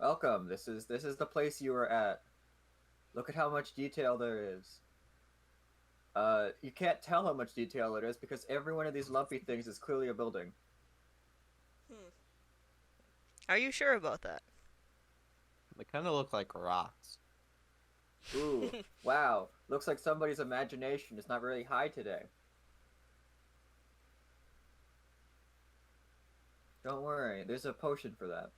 Welcome. This is the place you were at. Look at how much detail there is. You can't tell how much detail it is because every one of these lumpy things is clearly a building. Hmm. Are you sure about that? They kind of look like rocks. Ooh, wow. Looks like somebody's imagination is not really high today. Don't worry, there's a potion for that.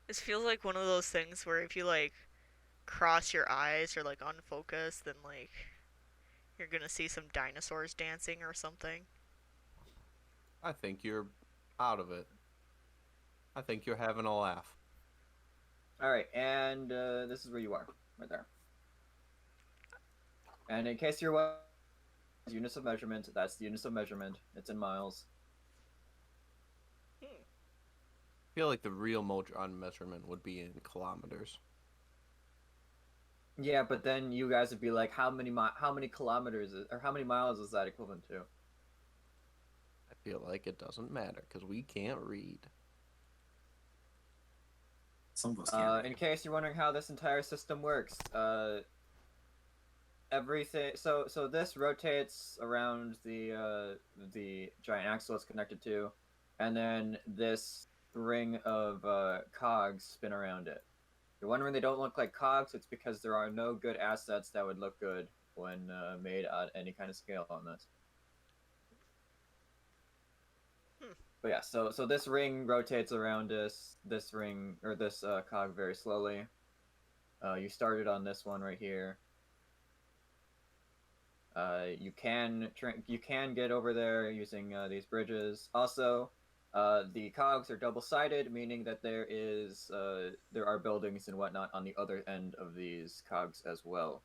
This feels like one of those things where if you cross your eyes or unfocus, then you're gonna see some dinosaurs dancing or something. I think you're out of it. I think you're having a laugh. Alright, and this is where you are. Right there. And in case you're wondering, units of measurement, that's the units of measurement. It's in miles. Hmm. I feel like the real Motron measurement would be in kilometers. Yeah, but then you guys would be like, how many kilometers or how many miles is that equivalent to? I feel like it doesn't matter because we can't read. Some of us can't. In case you're wondering how this entire system works, everything. So this rotates around the giant axle it's connected to, and then this ring of cogs spin around it. You're wondering they don't look like cogs? It's because there are no good assets that would look good when made at any kind of scale on this. Hmm. But yeah, so this ring rotates around this ring or this cog very slowly. You started on this one right here. You can get over there using these bridges. Also, the cogs are double-sided, meaning that there are buildings and whatnot on the other end of these cogs as well.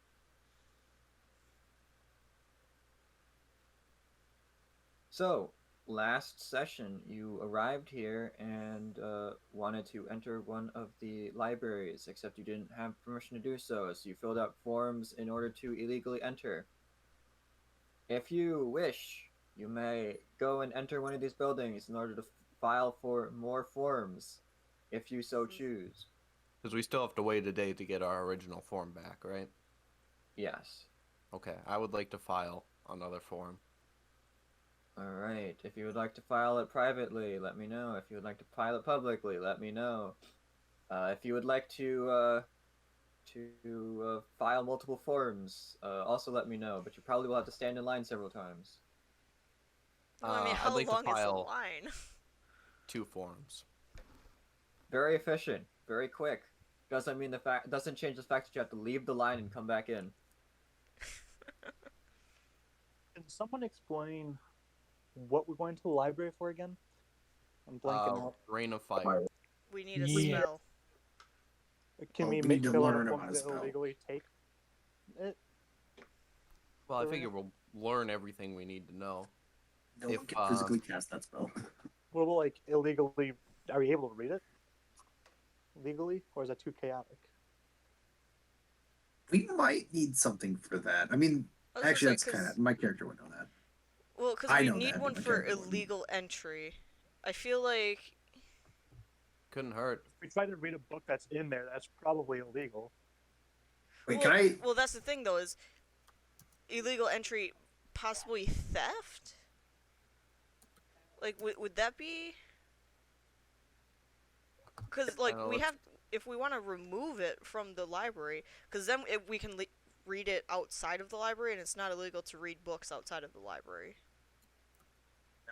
So, last session, you arrived here and wanted to enter one of the libraries, except you didn't have permission to do so, so you filled out forms in order to illegally enter. If you wish, you may go and enter one of these buildings in order to file for more forms, if you so choose. Because we still have to wait a day to get our original form back, right? Yes. Okay, I would like to file another form. Alright, if you would like to file it privately, let me know. If you would like to file it publicly, let me know. If you would like to file multiple forms, also let me know, but you probably will have to stand in line several times. Well, I mean, I'd how like to long is the file line? 2 forms. Very efficient, very quick. Doesn't change the fact that you have to leave the line and come back in. Can someone explain what we're going to the library for again? I'm blanking out. Rain of Fire. We need a Yeah. spell. Can we we make need to fill out learn a about form a to spell. illegally take it? Well, I Right. figure we'll learn everything we need to know. No If, one can physically cast that spell. Well, we'll illegally. Are we able to read it legally, or is that too chaotic? We might need something for that. I mean, I was gonna actually, say, that's kind of my character would know that. well, because I we know need that, one but my for character wouldn't. illegal entry. I feel like Couldn't hurt. If we try to read a book that's in there, that's probably illegal. Wait, well, can I? well, that's the thing though, is illegal entry possibly theft? Like, would that be? Because we have, if we want to remove it from the library, because then we can read it outside of the library, and it's not illegal to read books outside of the library.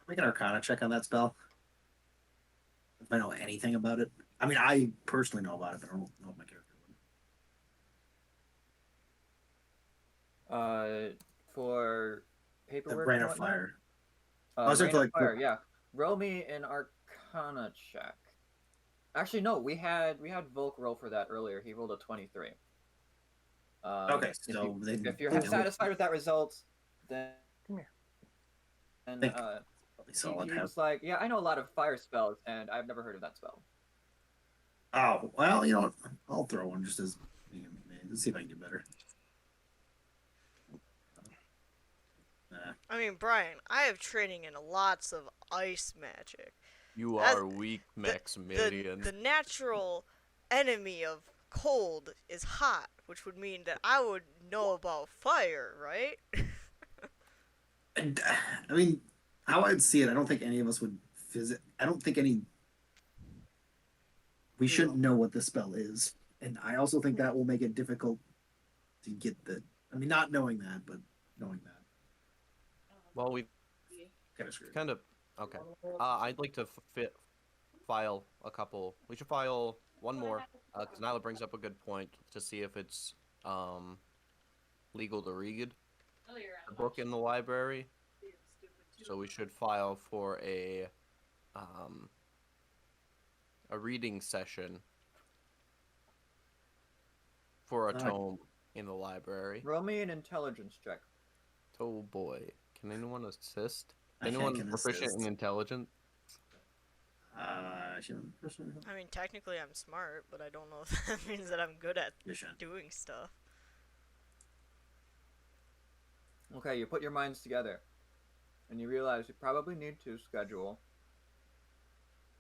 Make an Arcana check on that spell. If I know anything about it. I mean, I personally know about it, but I don't know if my character would. For The paperwork Rain and of whatnot? Fire. Rain of Fire, yeah. Roll me an Arcana check. Actually, no, we had Volk roll for that earlier. He rolled a 23. Okay, so if you're satisfied with that result, then he was like, yeah, I know a lot of fire spells, and I've never heard of that spell. Oh, well, you know what? I'll throw one just as... Let's see if I can do better. I mean, Brian, I have training in lots of ice magic. You As are weak, the Maximilian. the natural enemy of cold is hot, which would mean that I would know about fire, right? And, I mean, how I'd see it, I don't think any of us would visit. I don't think any. We shouldn't know what the spell is, and I also think that will make it difficult to get the. I mean, not knowing that, but knowing that Well, we kind of screwed. kind of okay. I'd like to file a couple. We should file one more because Nyla brings up a good point to see if it's legal to read a book in the library. So we should file for a reading session for a tome in the library. Roll me an intelligence check. Oh boy, can anyone assist? I Anyone can proficient assist. in intelligence? I mean, technically I'm smart, but I don't know if that means that I'm good at doing stuff. Okay, you put your minds together, and you realize you probably need to schedule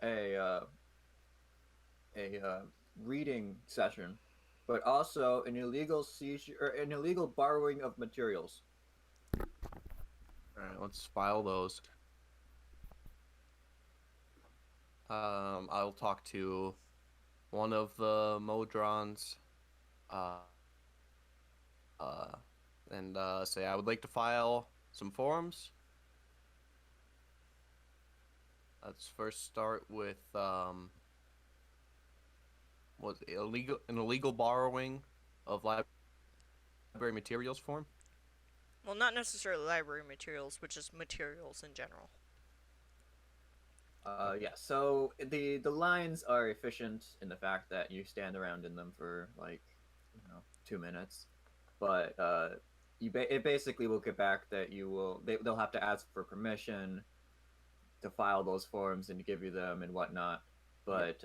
a reading session, but also an illegal seizure or an illegal borrowing of materials. All right, let's file those. I'll talk to one of the Modrons, and say I would like to file some forms. Let's first start with was an illegal borrowing of library materials form. Well, not necessarily library materials, but just materials in general. Yeah. So the lines are efficient in the fact that you stand around in them for like 2 minutes, but it basically will get back that they'll have to ask for permission to file those forms and to give you them and whatnot. But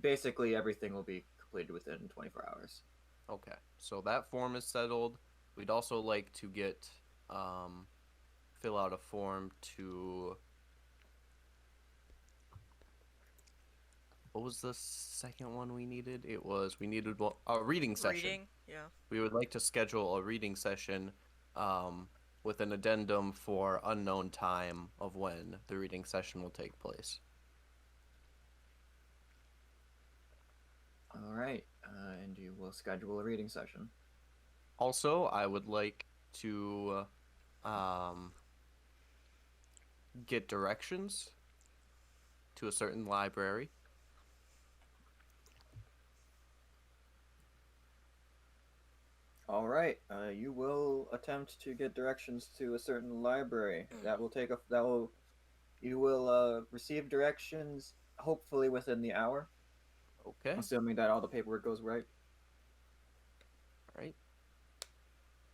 basically everything will be completed within 24 hours. Okay, so that form is settled. We'd also like to get fill out a form to. What was the second one we needed? We needed a reading session. Reading, yeah. We would like to schedule a reading session with an addendum for unknown time of when the reading session will take place. All right, and you will schedule a reading session. Also, I would like to get directions to a certain library. All right, you will attempt to get directions to a certain library. You will receive directions hopefully within the hour. Okay. Assuming that all the paperwork goes right. Right.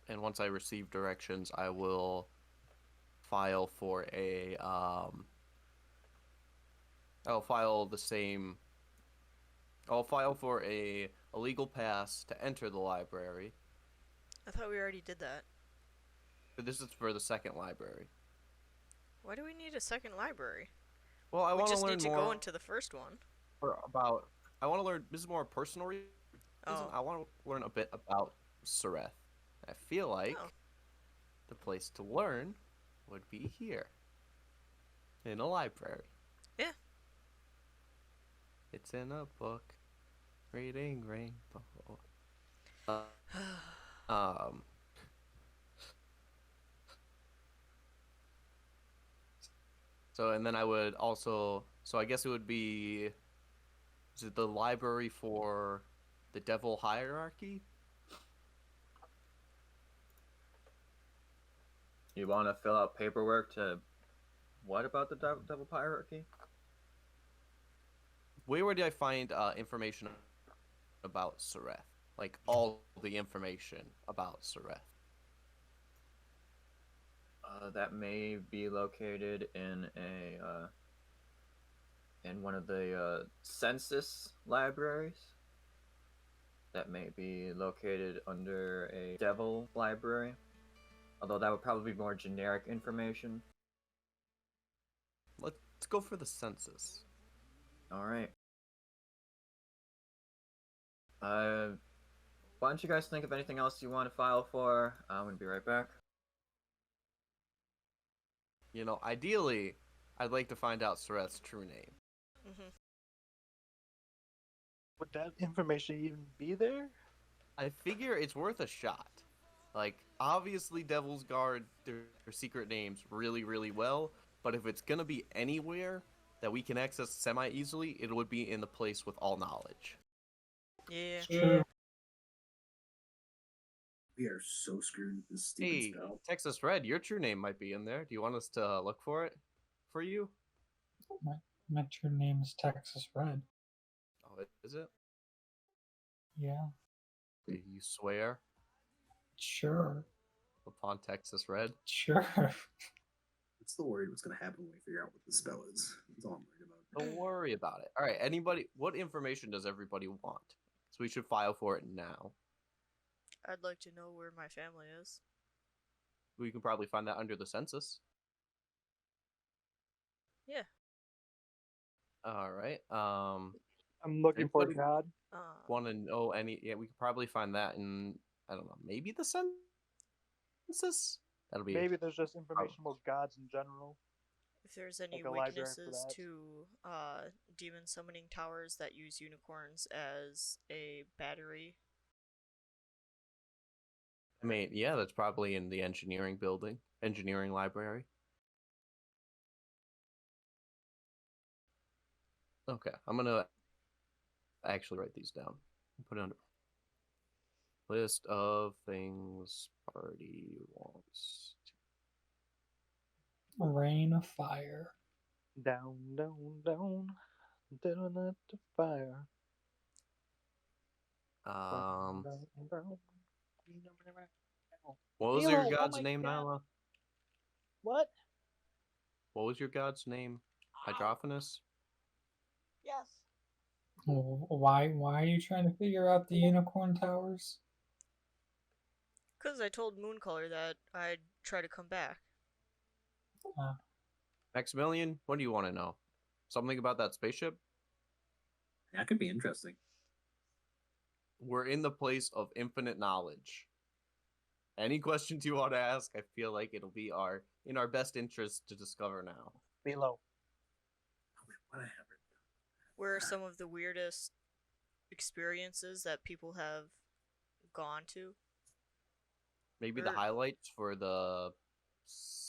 And once I receive directions, I will file for a I'll file for a legal pass to enter the library. I thought we already did that. But this is for the second library. Why do we need a second library? Well, I want to learn more. We just need to go into the first one. I want to learn. This is more personal reason. Oh. I want to learn a bit about Sereth. I feel like the place to learn would be here, in a library. Yeah. It's in a book, reading rainbow. So, and then I would also. So I guess it would be. Is it the library for the Devil Hierarchy? You want to fill out paperwork to what about the Devil Hierarchy? Where would I find information about Sereth? Like all the information about Sereth. That may be located in one of the census libraries. That may be located under a devil library. Although that would probably be more generic information. Let's go for the census. All right. Why don't you guys think of anything else you want to file for? I'm gonna be right back. You know, ideally, I'd like to find out Sureth's true name. Mm-hmm. Would that information even be there? I figure it's worth a shot. Like, obviously, Devil's Guard, their secret names really, really well, but if it's gonna be anywhere that we can access semi-easily, it would be in the place with all knowledge. Yeah. True. We are so screwed with this stupid Hey, spell. Texas Red, your true name might be in there. Do you want us to look for it for you? My true name is Texas Red. Oh, is it? Yeah, Do you swear sure. upon Texas Red? Sure. I'm still worried what's going to happen when we figure out what the spell is. That's all I'm worried about. Don't worry about it. All right, anybody, what information does everybody want? So we should file for it now. I'd like to know where my family is. We can probably find that under the census. Yeah. All right. I'm looking for Anybody- God. Want to know any? Yeah, we could probably find that in, I don't know, maybe the census. That'll be Maybe there's just information about gods in general. If there's any Like a library for weaknesses that. to demon summoning towers that use unicorns as a battery. I mean, yeah, that's probably in the engineering building, engineering library. Okay, I'm gonna actually write these down. Put it under list of things party wants. Rain of fire. Down, down, down. Down at the fire. Um, Down, down. what was Nilo, your oh god's my name, God. Nyla? What? What was your god's name? Hydrophanus? Yes. Why are you trying to figure out the unicorn towers? Because I told Mooncolor that I'd try to come back. Maximilian, what do you want to know? Something about that spaceship? That could be interesting. We're in the place of infinite knowledge. Any questions you want to ask, I feel like it'll be in our best interest to discover now. Milo. Oh, wait, what I have written down. Where are some of the weirdest experiences that people have gone to? Maybe the Or- highlights for the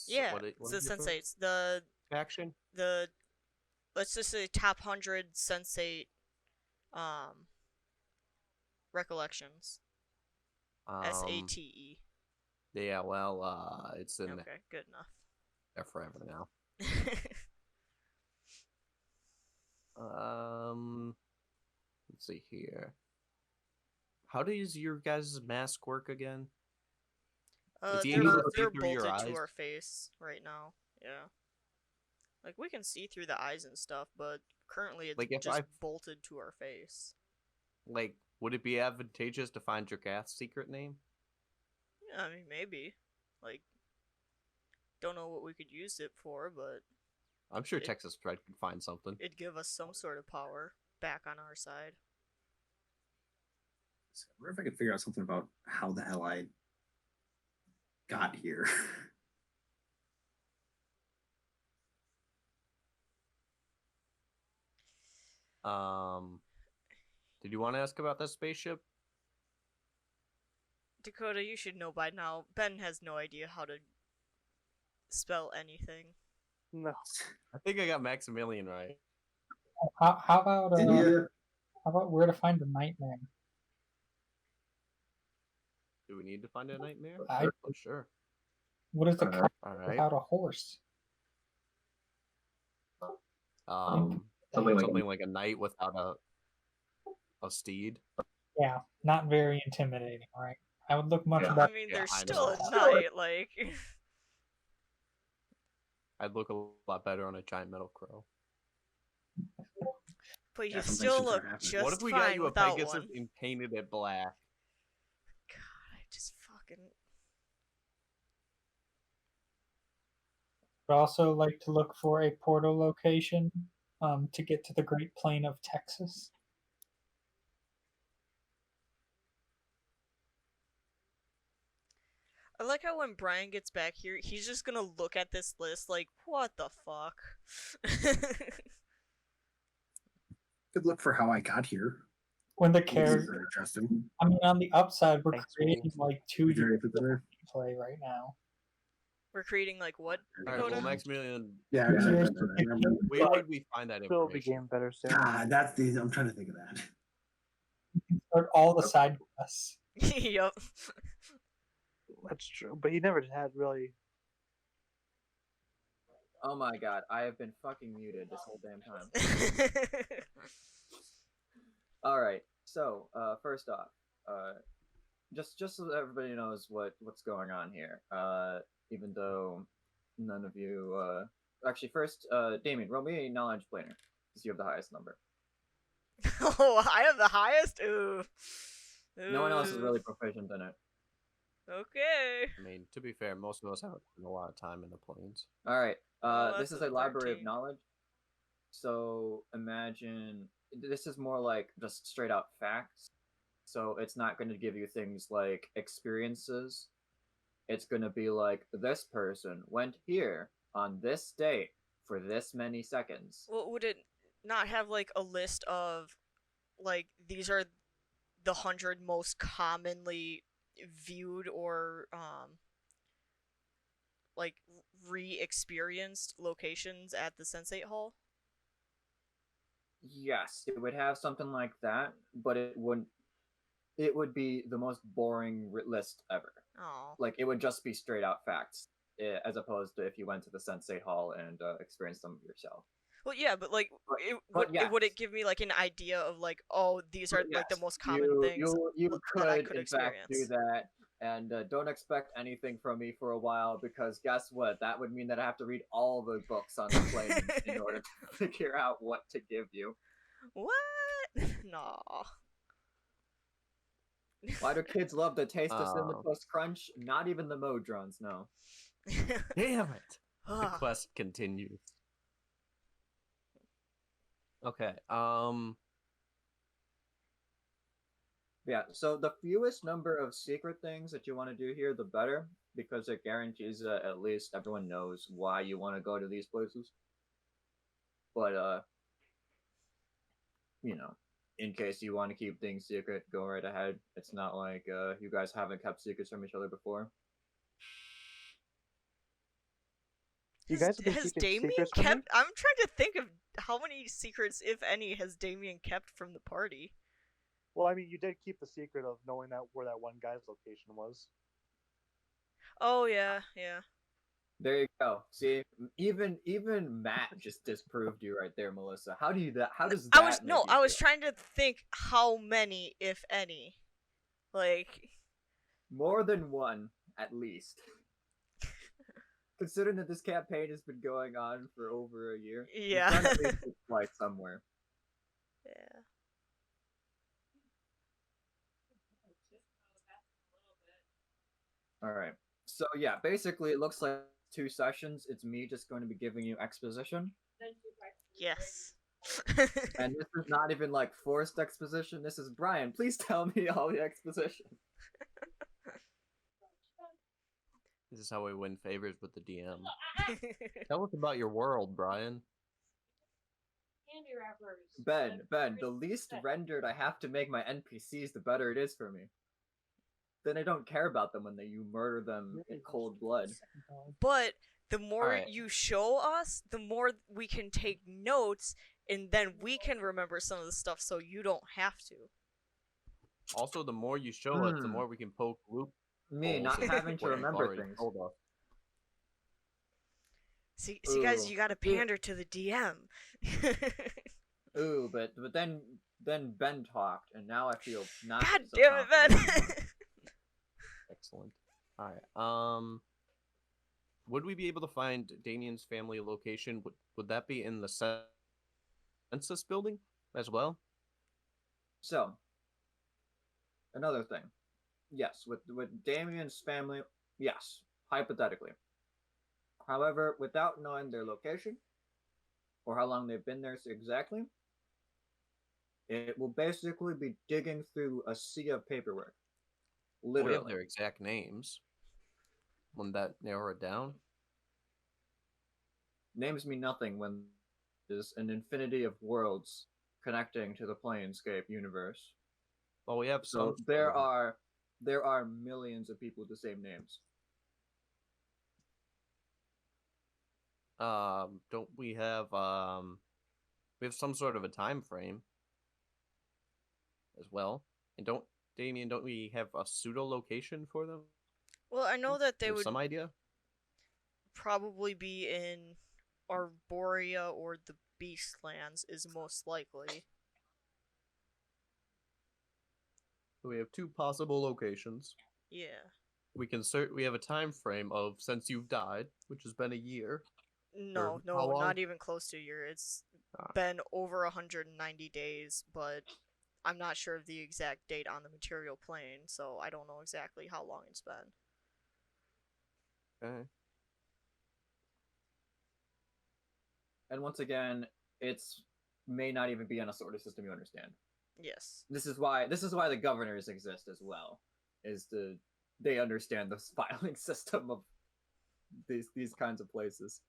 Yeah, what the is it for? sensates. The Faction. let's just say top 100 sensate recollections. SATE. Yeah, well, it's in Okay, good enough. there forever now. Let's see here. How does your guys' mask work again? Is he they're able to see they're through your bolted to eyes? our face right now. Yeah. Like we can see through the eyes and stuff, but currently it's Like, if just I- bolted to our face. Like, would it be advantageous to find your Gath's secret name? Yeah, I mean maybe. Like don't know what we could use it for, but I'm sure It- Texas Red could find something. it'd give us some sort of power back on our side. I wonder if I could figure out something about how the hell I got here. Did you want to ask about that spaceship? Dakota, you should know by now. Ben has no idea how to spell anything. No. I think I got Maximilian right. How about Did you? how about where to find a nightmare? Do we need to find a nightmare? I- Oh, sure. What is the Alright. cart All right. without a horse? Something like a knight without a steed. Yeah, not very intimidating, right? I would look much Yeah. I better. mean, Yeah, there's I still know. a knight, like. I'd look a lot better on a giant metal crow. But you Yeah, some things still should look start happening. just What if we fine got you a without Pegasus one. and painted it black? God, I just fucking. would also like to look for a portal location to get to the Great Plain of Texas. I like how when Brian gets back here, he's just gonna look at this list like, what the fuck? Could look for how I got here. When the Would be character, very interesting. I mean, on the upside, we're Thanks, creating Wolf. like 2 Would you different put that there? play right now. We're creating like what? All right, well, Dakota? Maximilian, Yeah, Yeah. I remember. where would we find that Build the information? game better soon. God, that's the. I'm trying to think of that. Start all the side quests. Yup. That's true, but he never had really. Oh my god, I have been fucking muted this whole damn time. All right. So, first off, just so that everybody knows what's going on here. Even though none of you, actually, first, Damien, roll me a knowledge planner because you have the highest number. Oh, I have the highest. Ooh. No one else is Ooh. really proficient in it. Okay. I mean, to be fair, most of us haven't spent a lot of time in the plains. All right. Oh, This that's is a a library of 13. knowledge. So imagine this is more like just straight out facts. So it's not going to give you things like experiences. It's going to be like this person went here on this date for this many seconds. Well, would it not have like a list of like these are the 100 most commonly viewed or like re-experienced locations at the Sensate Hall? Yes, it would have something like that, but it wouldn't. It would be the most boring list ever. Oh. Like it would just be straight out facts, as opposed to if you went to the Sensei Hall and experienced them yourself. Well, yeah, but like, but would yes. it give me like an idea of like, oh, these are But like the yes, most common things you that I could could in fact do experience? that, and don't expect anything from me for a while because guess what? That would mean that I have to read all the books on the plane in order to figure out what to give you. What? No. Why do kids love the taste of Oh. Cinnamon Toast Crunch? Not even the Modrons, no. Damn it! The Ah. quest continues. Okay. Yeah, so the fewest number of secret things that you want to do here, the better, because it guarantees that at least everyone knows why you want to go to these places. But, you know, in case you want to keep things secret, go right ahead. It's not like you guys haven't kept secrets from each other before. You guys have been Has keeping Damien secrets from me? kept? I'm trying to think of how many secrets, if any, has Damien kept from the party. Well, I mean, you did keep the secret of knowing that where that one guy's location was. Oh yeah, yeah. There you go. See, even Matt just disproved you right there, Melissa. How do you that? How does that? I was make you I was feel? trying to think how many, if any. Like, More than one, at least. Considering that this campaign has been going on for over a year, Yeah. you've done at least twice somewhere. yeah. All right. So yeah, basically, it looks like 2 sessions. It's me just going to be giving you exposition, Yes. and this is not even like forced exposition. This is Brian. Please tell me all the exposition. This is how we win favors with the DM. Tell us about your world, Brian. Ben, the least rendered I have to make my NPCs, the better it is for me. Then I don't care about them when you murder them in cold blood. But the more Alright. you show us, the more we can take notes, and then we can remember some of the stuff, so you don't have to. Also, the more you show us, the Hmm. more we can poke loop. Me not having to what you've remember already things. told us. See, guys, Ooh. you gotta pander to the DM. Ooh, but then Ben talked, and now I feel not. God so damn it, Ben! confident. Excellent. All right. Would we be able to find Damien's family location? Would that be in the census building as well? So, another thing. Yes, with Damien's family, yes, hypothetically. However, without knowing their location or how long they've been there exactly, it will basically be digging through a sea of paperwork. Well, we have Literally. their exact names. Wouldn't that narrow it down? Names mean nothing when there's an infinity of worlds connecting to the Planescape universe. Well, we have some. So there are millions of people with the same names. Don't we have some sort of a time frame as well? And don't we have a pseudo location for them? Well, I know that You they have would some idea? probably be in Arborea or the Beastlands is most likely. We have two possible locations. Yeah. We have a time frame of since you've died, which has been a year. No, Or how no, long? not even close to a year. It's been over 190 days, but I'm not sure of the exact date on the material plane, so I don't know exactly how long it's been. Okay. And once again, it's may not even be on a sorted system you understand. Yes. This is why the governors exist as well. They understand the filing system of these kinds of places.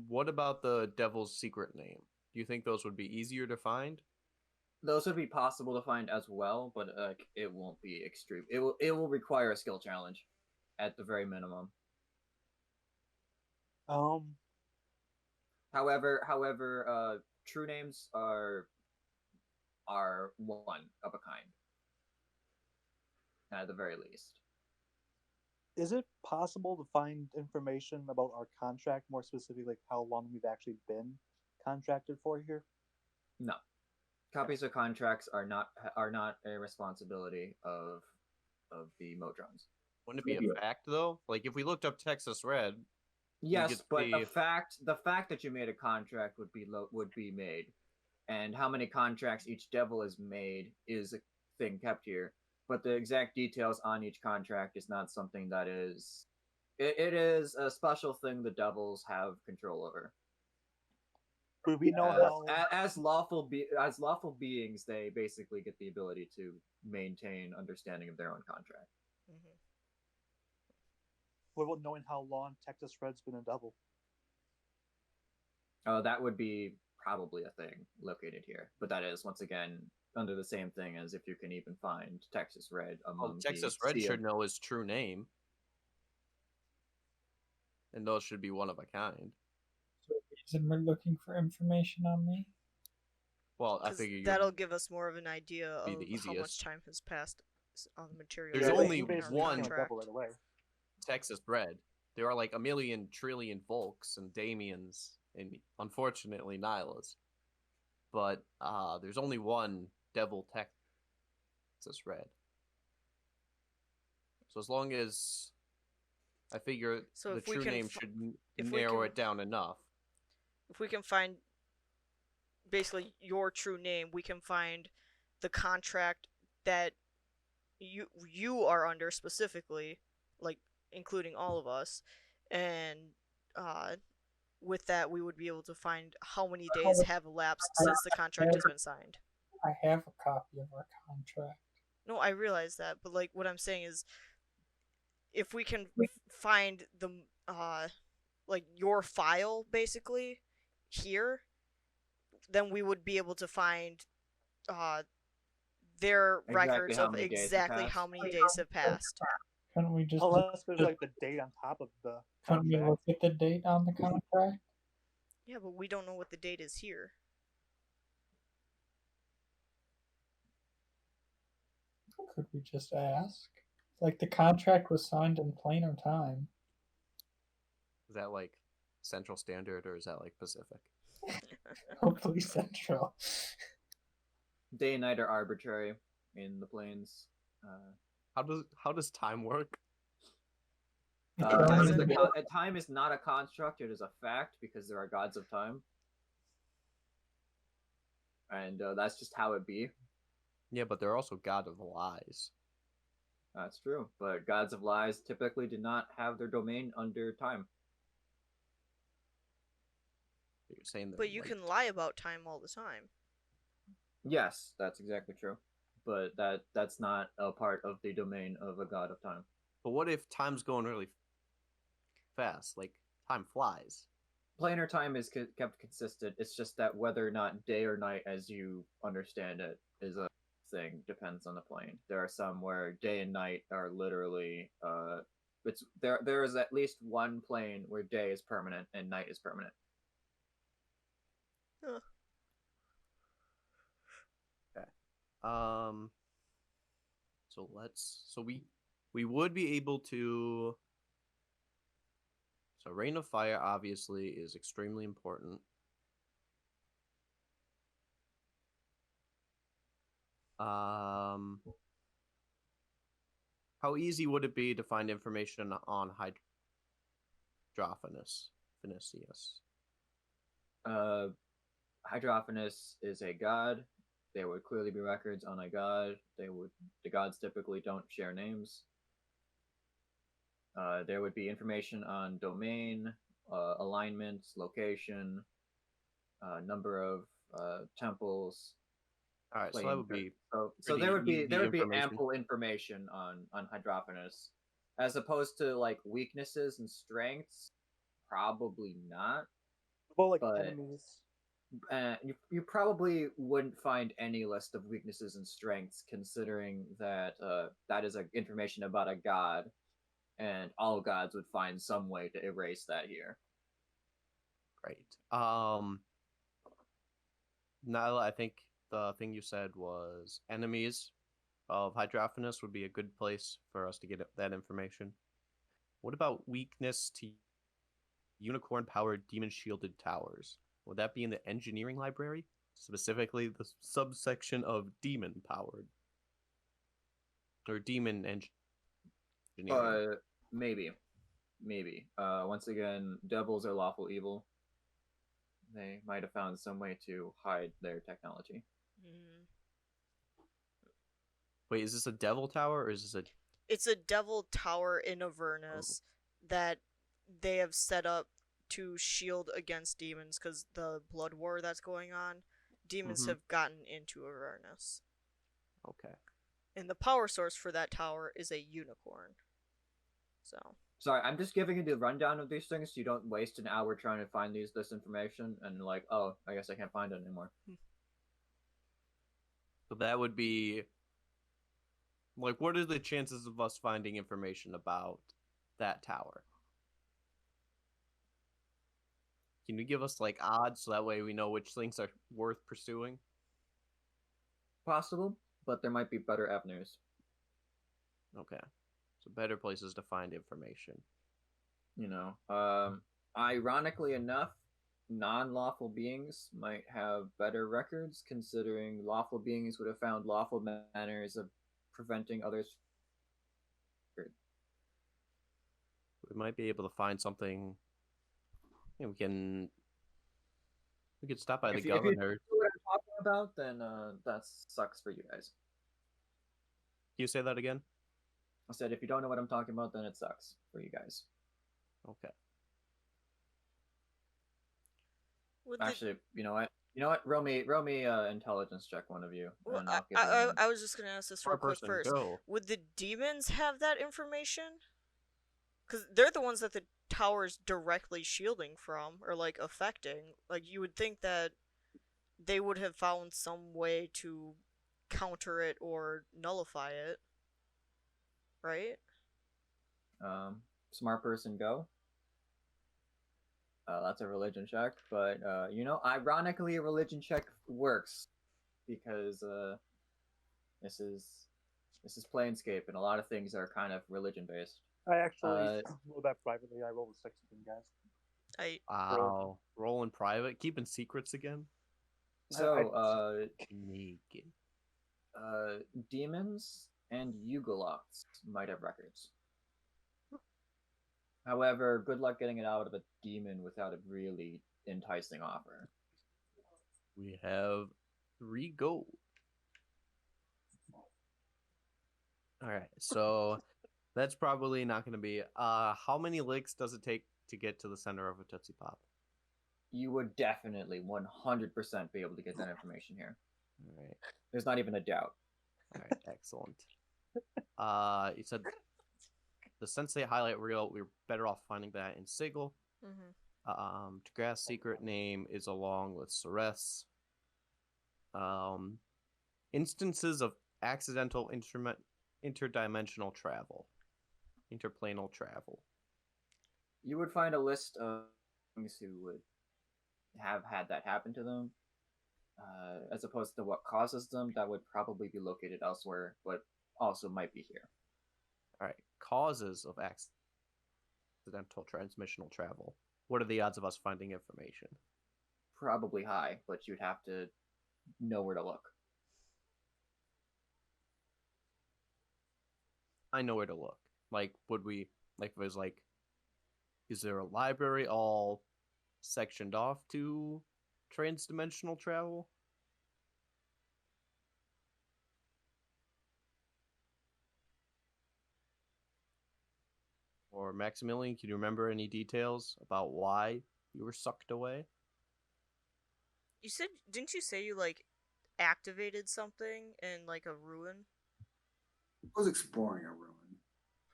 What about the devil's secret name? Do you think those would be easier to find? Those would be possible to find as well, but it won't be extreme. It will require a skill challenge, at the very minimum. However, true names are one of a kind, at the very least. Is it possible to find information about our contract, more specifically, like how long we've actually been contracted for here? No, copies of contracts are not a responsibility of the Modrons. Wouldn't it be a fact though? Like if we looked up Texas Red, Yes, but the the fact that you made a contract would be made, and how many contracts each devil has made is a thing kept here. But the exact details on each contract is not something that is. It is a special thing the devils have control over. Would we know how? As lawful beings, they basically get the ability to maintain understanding of their own contract. Mm-hmm. What about knowing how long Texas Red's been a double? That would be probably a thing located here, but that is once again under the same thing as if you can even find Texas Red among Texas Red should know his true name, and those should be one of a kind. So the reason we're looking for information on me? Well, I figure that'll give us more of an idea of how much easiest. time has passed on the material. There's only in our one contract. right away. Texas Red. There are like a million trillion Volks and Damians and unfortunately Nylas. But there's only one Devil Texas Red. So as long as I figure So the if we true can name fi- should if we narrow can- it down enough. If we can find basically your true name, we can find the contract that you are under specifically, like including all of us, and with that we would be able to find how many days have elapsed since the contract has been signed. I have a copy of our contract. No, I realize that, but like what I'm saying is, if we can find the like your file basically here, then we would be able to find their records of exactly how many days have passed. Couldn't we just Unless there's like the date on top of the couldn't we contract. look at the date on the contract? Yeah, but we don't know what the date is here. Could we just ask? Like the contract was signed in plainer time. Is that like Central Standard or is that like Pacific? Hopefully Central. Day and night are arbitrary in the planes. How does time work? Time is not a construct; it is a fact because there are gods of time, and that's just how it be. Yeah, but they're also god of lies. That's true, but gods of lies typically did not have their domain under time. You're saying they're But you light. can lie about time all the time. Yes, that's exactly true, but that's not a part of the domain of a god of time. But what if time's going really fast? Like time flies. Planar time is kept consistent. It's just that whether or not day or night, as you understand it, is a thing depends on the plane. There are some where day and night are literally it's there. There is at least one plane where day is permanent and night is permanent. Huh. Okay. So we would be able to. So Rain of Fire obviously is extremely important. How easy would it be to find information on Hydrophanus? Vinicius. Hydrophanus is a god. There would clearly be records on a god. The gods typically don't share names. There would be information on domain, alignments, location, number of temples. All right, so that would be so there would be information. ample information on Hydrophanus, as opposed to like weaknesses and strengths. Probably not. About like But enemies. You probably wouldn't find any list of weaknesses and strengths, considering that that is information about a god, and all gods would find some way to erase that here. Great. Nyla, I think the thing you said was enemies of Hydrophanus would be a good place for us to get that information. What about weakness to unicorn-powered demon-shielded towers? Would that be in the engineering library? Specifically, the subsection of demon-powered? Or demon engineering? Maybe. Once again, devils are lawful evil. They might have found some way to hide their technology. Mm. Wait, is this a devil tower or is this a... It's a devil tower in Avernus that they have set up to shield against demons because the blood war that's going on, demons have gotten into Avernus. Okay. And the power source for that tower is a unicorn. So. Sorry, I'm just giving you the rundown of these things so you don't waste an hour trying to find this information and like, oh, I guess I can't find it anymore. So that would be... Like, what are the chances of us finding information about that tower? Can you give us, like, odds so that way we know which things are worth pursuing? Possible, but there might be better avenues. Okay. So better places to find information. You know, ironically enough, non-lawful beings might have better records, considering lawful beings would have found lawful manners of preventing others. We might be able to find something. You know, we could stop by the governor. If you know what I'm talking about, then that sucks for you guys. Can you say that again? I said if you don't know what I'm talking about, then it sucks for you guys. Okay. Actually, you know what? Roll me intelligence check, one of you. Well, and I was just gonna ask this real quick first. Go. Would the demons have that information? Because they're the ones that the tower's directly shielding from, or like affecting. Like you would think that they would have found some way to counter it or nullify it, right? Smart person, go. That's a religion check, but you know, ironically, a religion check works because this is Planescape, and a lot of things are kind of religion based. I actually rolled that privately. I rolled a 16, guys. Wow. Rolling private, keeping secrets again. So, naked. Demons and Yugoloths might have records. However, good luck getting it out of a demon without a really enticing offer. We have 3 gold. All right, so that's probably not going to be. How many licks does it take to get to the center of a Tootsie Pop? You would definitely 100% be able to get that information here. All right, There's not even a doubt. all right, excellent. You said the Sensei highlight reel. We're better off finding that in Sigil. Mm-hmm. Grass secret name is along with Ceres. Instances of accidental interdimensional travel, interplanal travel. You would find a list of things who would have had that happen to them, as opposed to what causes them. That would probably be located elsewhere, but also might be here. All right, causes of accidental transmissional travel. What are the odds of us finding information? Probably high, but you'd have to know where to look. I know where to look. Like, would we, like, if it was like, is there a library all sectioned off to transdimensional travel? Or Maximilian, can you remember any details about why you were sucked away? Didn't you say you like activated something in like a ruin? I was exploring a ruin.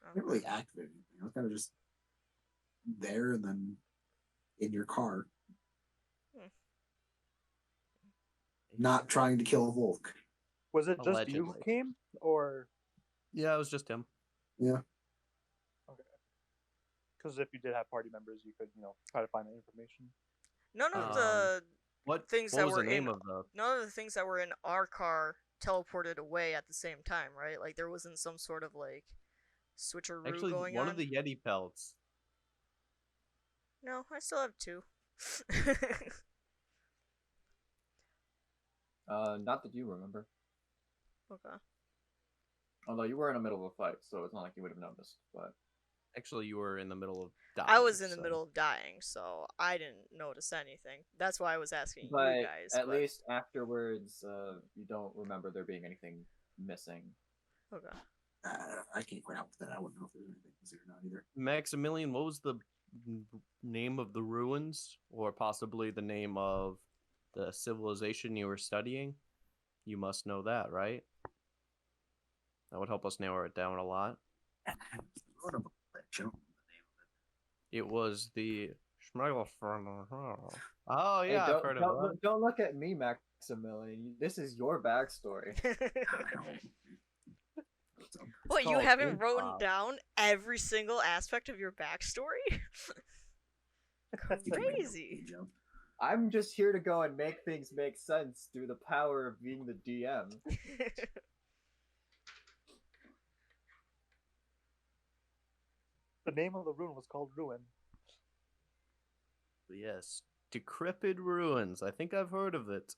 I didn't really activate anything. I was kind of just there and then in your car. Not trying to kill a Volk. Was it just you who Allegedly. came, or Yeah, it was just him. Yeah. because if you did have party members, you could try to find that information. None of the What things what that was were the name in of the? none of the things that were in our car teleported away at the same time, right? Like there wasn't some sort of like switcheroo Actually, going one on. of the Yeti pelts. No, I still have two. Not that you remember. Okay. Although you were in the middle of a fight, so it's not like you would have noticed. But Actually, you were in the middle of dying. I was in the so- middle of dying, so I didn't notice anything. That's why I was asking you but guys. at but... least afterwards, you don't remember there being anything missing. Okay. I can't quite help with that. I wouldn't know if there's anything missing or not either. Maximilian, what was the name of the ruins, or possibly the name of the civilization you were studying? You must know that, right? That would help us narrow it down a lot. I don't know the name of it. It was the Oh yeah, Hey, I've heard of that. don't look at me, Maximilian. This is your backstory. I don't. What, you called haven't written improv. down every single aspect of your backstory? Crazy. I'm just here to go and make things make sense through the power of being the DM. The name of the ruin was called Ruin. Yes, decrepit ruins. I think I've heard of it.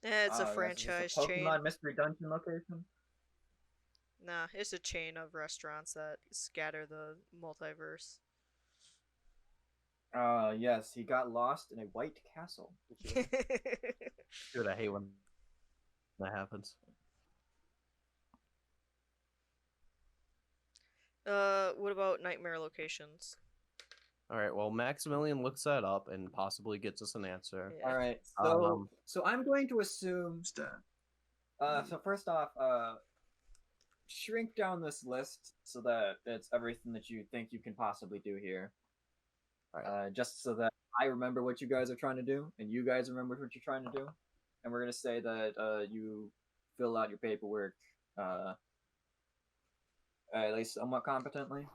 Yeah, it's a Yes, franchise is this a chain. Pokemon Mystery Dungeon location? Nah, it's a chain of restaurants that scatter the multiverse. Yes, he got lost in a white castle. Dude, I hate when that happens. What about nightmare locations? All right, well, Maximilian looks that up and possibly gets us an answer. Yeah. All right, so I'm going to assume. So first off, shrink down this list so that it's everything that you think you can possibly do here. All right. Just so that I remember what you guys are trying to do, and you guys remember what you're trying to do, and we're gonna say that you fill out your paperwork at least somewhat competently.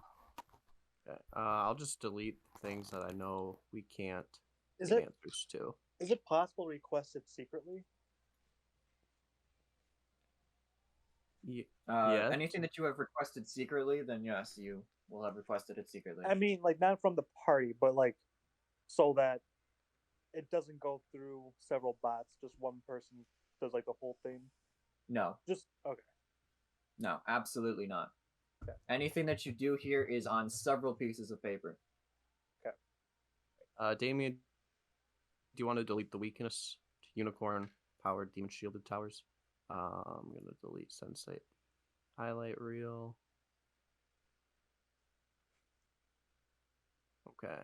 Okay. I'll just delete things that I know we can't Is get it answers to. is it possible to request it secretly? Yes. Anything that you have requested secretly, then yes, you will have requested it secretly. I mean, like not from the party, but like so that it doesn't go through several bots. Just one person does like the whole thing. No, Just okay. no, absolutely not. Okay. Anything that you do here is on several pieces of paper. Damien, do you want to delete the weakness to unicorn powered demon shielded towers? I'm gonna delete sensate. Highlight reel. Okay.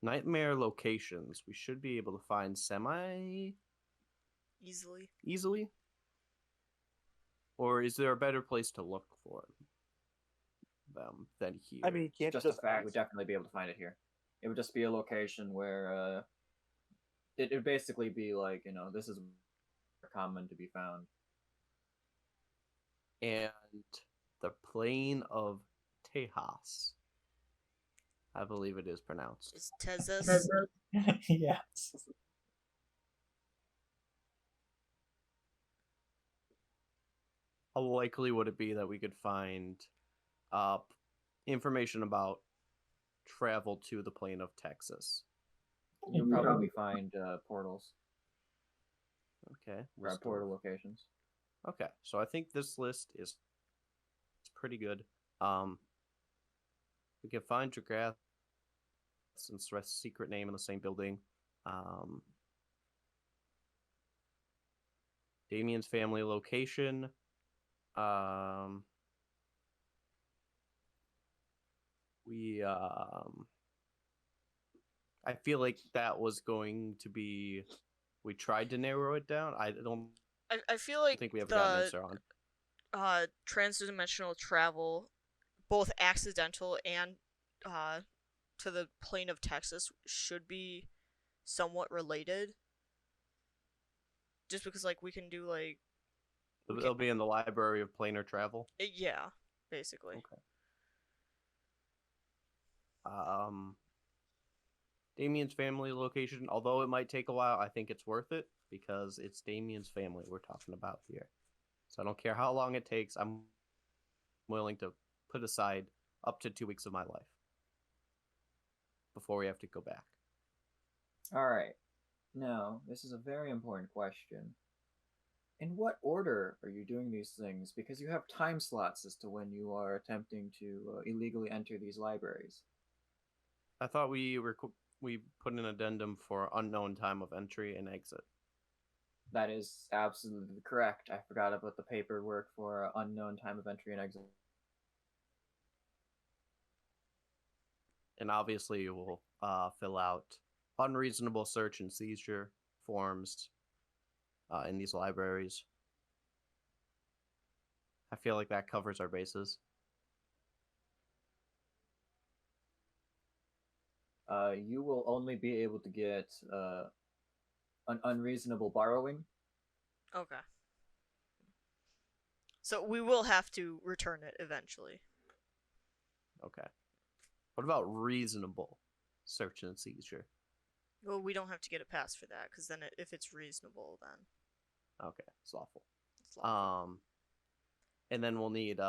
Nightmare locations. We should be able to find Easily. easily. Or is there a better place to look for them than here? I mean, can't Just you a just fact, ask? we'd definitely be able to find it here. It would just be a location where it would basically be like, this is common to be found. And the plane of Tejas. I believe it is pronounced. Is Tezes? Yes. How likely would it be that we could find information about travel to the plane of Texas? You'll probably find portals Okay. or portal locations. Okay, so I think this list is pretty good. We can find Dragrath's and Sreth's secret name in the same building. Damien's family location. I feel like that was going to be. We tried to narrow it down. I feel like think we have gotten an the answer on. transdimensional travel, both accidental and to the plane of Texas, should be somewhat related. Just because, like, we can do like It'll be in the library of planar travel. yeah, basically. Okay. Damien's family location, although it might take a while, I think it's worth it because it's Damien's family we're talking about here. So I don't care how long it takes. I'm willing to put aside up to 2 weeks of my life before we have to go back. All right. Now, this is a very important question. In what order are you doing these things? Because you have time slots as to when you are attempting to illegally enter these libraries. I thought we put an addendum for unknown time of entry and exit. That is absolutely correct. I forgot about the paperwork for unknown time of entry and exit. And obviously, you will fill out unreasonable search and seizure forms in these libraries. I feel like that covers our bases. You will only be able to get an unreasonable borrowing. Okay. So we will have to return it eventually. Okay. What about reasonable search and seizure? Well, we don't have to get a pass for that, because then if it's reasonable, then Okay, it's lawful. it's lawful. And then we'll need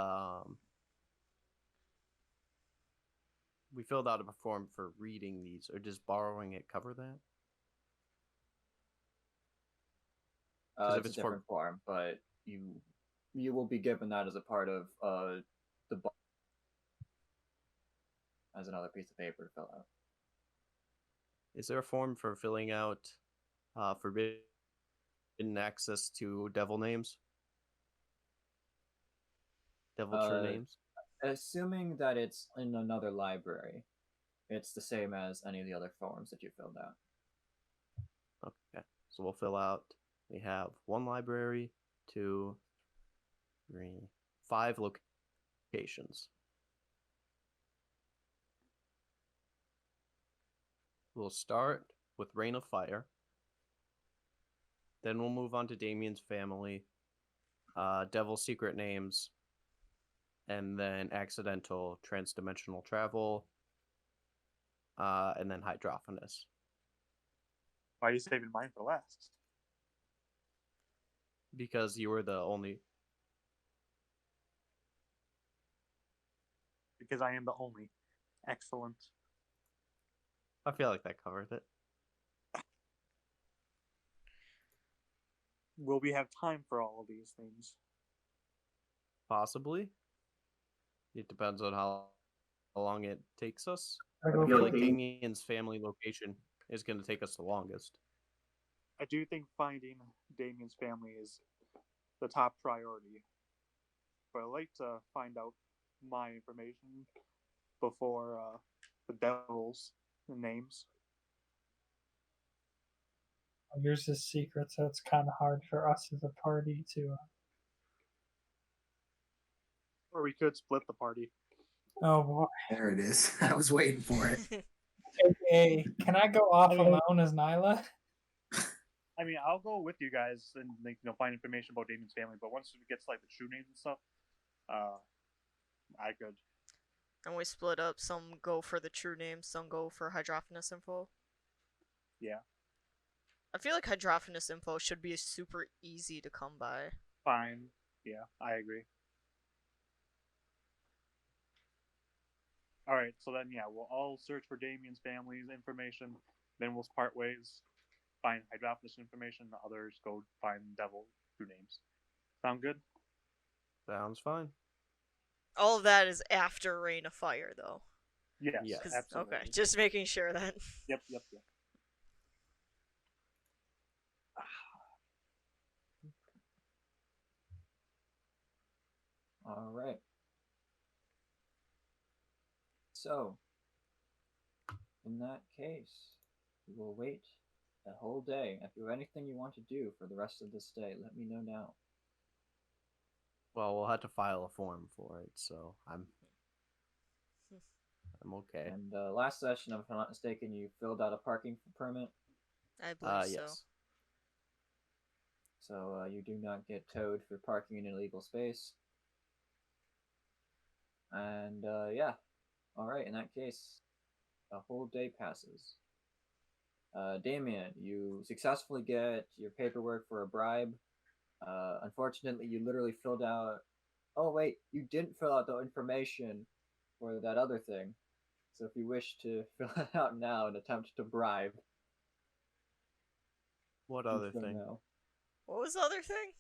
we filled out a form for reading these, or does borrowing it cover that? It's a different form, but you will be given that as a part of the as another piece of paper to fill out. Is there a form for filling out forbidden access to devil names? Devil true names? Assuming that it's in another library, it's the same as any of the other forms that you filled out. Okay, so we'll fill out. We have 1 library, 2, 3, 5 locations. We'll start with Reign of Fire. Then we'll move on to Damien's family, Devil secret names, and then accidental transdimensional travel, and then Hydrophanus. Why are you saving mine for last? Because you were the only. Because I am the only. Excellent. I feel like that covered it. Will we have time for all of these things? Possibly. It depends on how long it takes us. I I go feel for like Damien's family location is going to take us the longest. I do think finding Damien's family is the top priority. But I'd like to find out my information before the devils' names. Yours is secret, so it's kind of hard for us as a party to. Or we could split the party. Oh boy. There it is. I was waiting for it. Hey, can I go off alone as Nyla? I mean, I'll go with you guys and find information about Damien's family. But once it gets like the true names and stuff, I could. And we split up. Some go for the true names, some go for hydrophanous info. Yeah. I feel like hydrophanous info should be super easy to come by. Fine. Yeah, I agree. All right, so then we'll all search for Damien's family's information. Then we'll part ways, find hydrophanous information. The others go find devil true names. Sound good? Sounds fine. All of that is after Rain of Fire, though. Yes, Yes. absolutely. Okay, just making sure that. Yep. All right. So, in that case, we will wait a whole day. If you have anything you want to do for the rest of this day, let me know now. Well, we'll have to file a form for it, so I'm okay. And last session, if I'm not mistaken, you filled out a parking permit. I believe so. Yes. So you do not get towed for parking in an illegal space. And yeah. All right, in that case, a whole day passes. Damien, you successfully get your paperwork for a bribe. Unfortunately, you literally filled out... Oh, wait, you didn't fill out the information for that other thing. So if you wish to fill it out now and attempt to bribe... What other thing? Now. What was the other thing?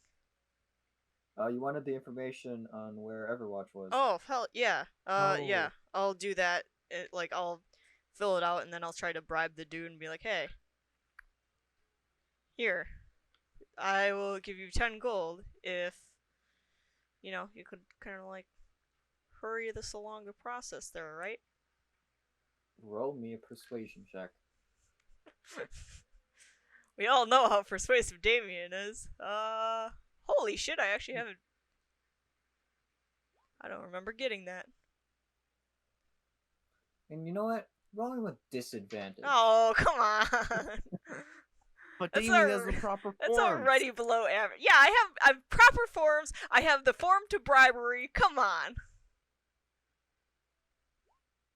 You wanted the information on where Everwatch was. Oh, hell yeah. Oh. Yeah, I'll do that. I'll fill it out and then I'll try to bribe the dude and be like, hey, here, I will give you 10 gold if, you could kind of hurry this along the process there, right? Roll me a persuasion check. We all know how persuasive Damien is. Holy shit, I actually haven't... I don't remember getting that. And you know what? Rolling with disadvantage. Oh, come on! But That's Damien has the proper That's forms. already below average. Yeah, I have proper forms. I have the form to bribery. Come on.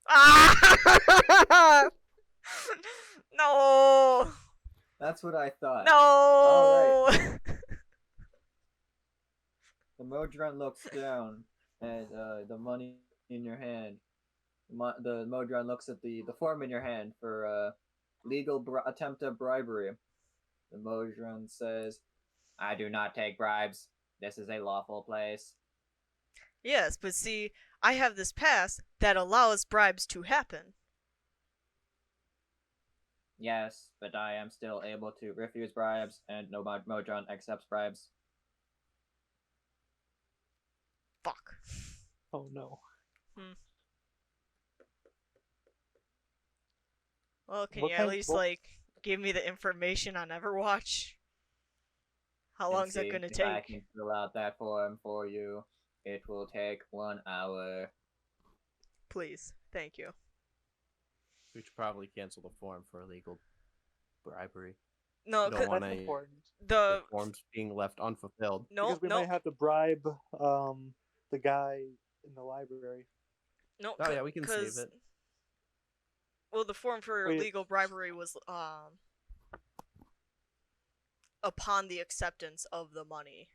Ah! No. That's what I thought. No. Alright. The Modron looks down at the money in your hand. The Modron looks at the form in your hand for legal attempt at bribery. The Modron says, I do not take bribes. This is a lawful place. Yes, but see, I have this pass that allows bribes to happen. Yes, but I am still able to refuse bribes, and no Modron accepts bribes. Fuck. Oh no. Well, can What you at kind- least, what- give me the information on Everwatch? How long is that gonna If I take? can fill out that form for you, it will take 1 hour. Please. Thank you. We should probably cancel the form for illegal bribery. No, You don't 'cause want That's a- important. the... Forms being left unfulfilled. No, Because we no, might have to bribe the guy in the library. no. Oh, yeah, we can save 'cause- it. Well, the form for Wait. legal bribery was, upon the acceptance of the money.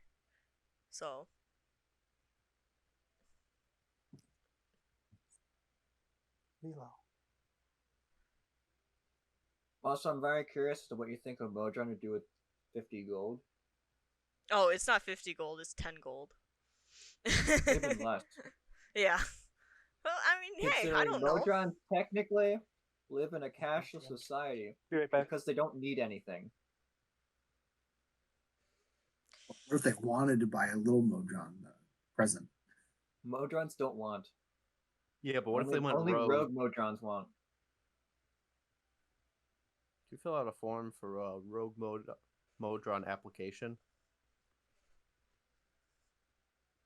So, Milo. Also, I'm very curious as to what you think of Modron to do with 50 gold. oh, it's not 50 gold, it's 10 gold. Even less. Yeah. Well, I mean, hey, I Considering don't know. Modron technically live in a cashless society Be right back. because they don't need anything. What if they wanted to buy a little Modron present? Modrons don't want. Yeah, but what if only, they went only rogue? rogue Modrons want. Do you fill out a form for a rogue Modron application?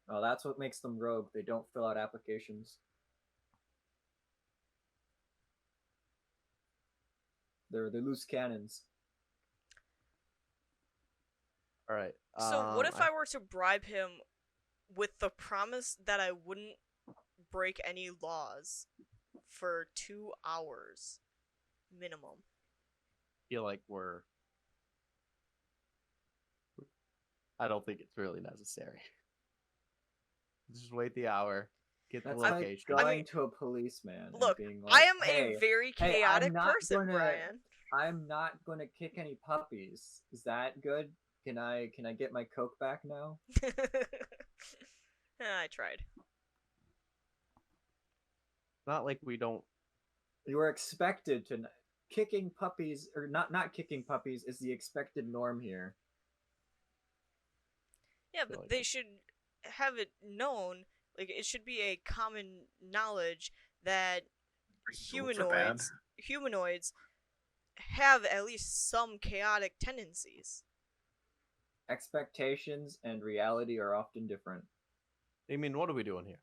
Well, that's what makes them rogue. They don't fill out applications. They're loose cannons. All right. So what if I were to bribe him with the promise that I wouldn't break any laws for 2 hours minimum? feel like I don't think it's really necessary. Just wait the hour, get the That's location. like going I mean, to a policeman Look, and being like, I am hey, a very hey, chaotic I'm not person, gonna, Brian. I'm not gonna kick any puppies. Is that good? Can I get my Coke back now? I tried. Not like we don't. You are expected to kicking puppies or not kicking puppies is the expected norm here. Yeah, feel but like they it. should have it known. Like, it should be a common knowledge that Bullets are bad. humanoids have at least some chaotic tendencies. Expectations and reality are often different. I mean, what are we doing here?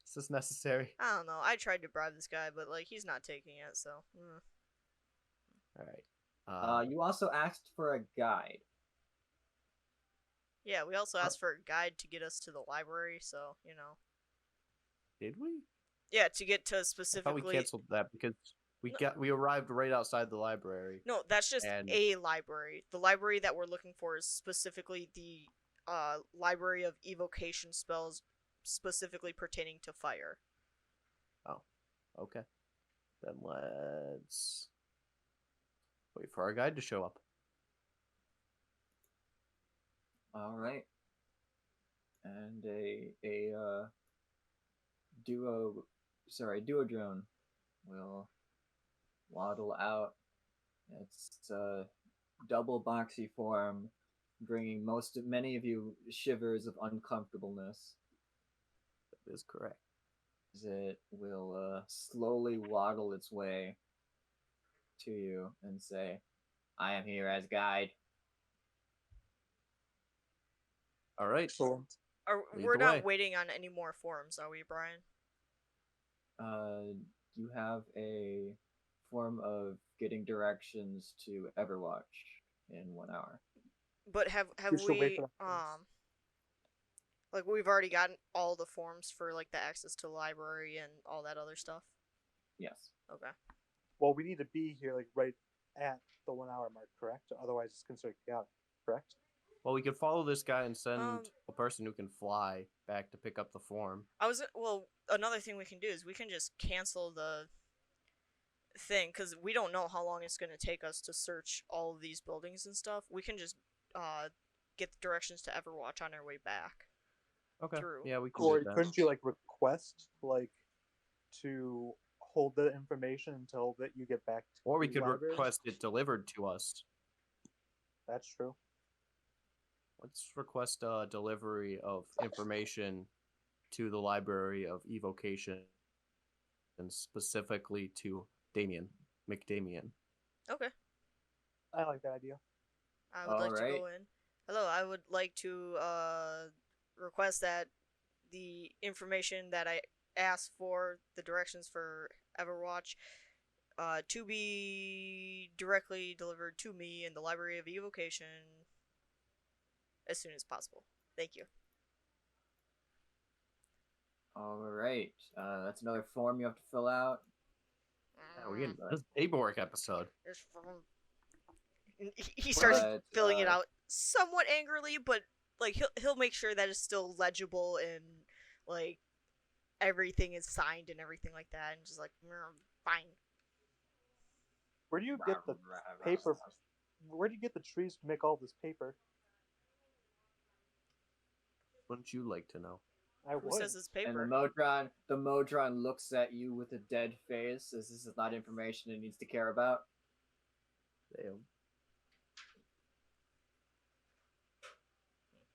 Is this necessary? I don't know. I tried to bribe this guy, but like he's not taking it. So. All right. You also asked for a guide. Yeah, we also asked for a guide to get us to the library. So Did we? Yeah, to get to I thought specifically. we canceled that because we arrived right outside the library. No, that's just and a library. The library that we're looking for is specifically the library of evocation spells, specifically pertaining to fire. Oh, okay. Then let's wait for our guide to show up. All right. And a duodrone will waddle out. It's a double boxy form, bringing many of you shivers of uncomfortableness. That is correct. As it will slowly waddle its way to you and say, "I am here as guide." All right. Excellent. Lead We're the not way. waiting on any more forms, are we, Brian? You have a form of getting directions to Everwatch in 1 hour. But have We should wait we for the forms. like we've already gotten all the forms for like the access to the library and all that other stuff? Yes. Okay. Well, we need to be here like right at the 1 hour mark, correct? Otherwise, it's considered chaotic, correct? Well, we could follow this guy and send Um, a person who can fly back to pick up the form. Another thing we can do is we can just cancel the thing because we don't know how long it's going to take us to search all of these buildings and stuff. We can just get the directions to Everwatch on our way back. Okay. Through. Yeah, we can Or do that. couldn't you like request like to hold the information until that you get back to Or we the could library? request it delivered to us. That's true. Let's request a delivery of information to the Library of Evocation, and specifically to McDamian. Okay. I like that idea. I would like to Alright. go in. Hello, I would like to request that the information that I asked for, the directions for Everwatch, to be directly delivered to me in the Library of Evocation as soon as possible. Thank you. Alright. That's another form you have to fill out. Yeah, we're getting this paperwork episode. He starts But, filling it out somewhat angrily, but like he'll make sure that it's still legible and like everything is signed and everything like that, and just like fine. Where do you get the paper? Where do you get the trees to make all this paper? Wouldn't you like to know? I Who would. says it's And paper? the Modron looks at you with a dead face, as this is not information it needs to care about. Damn.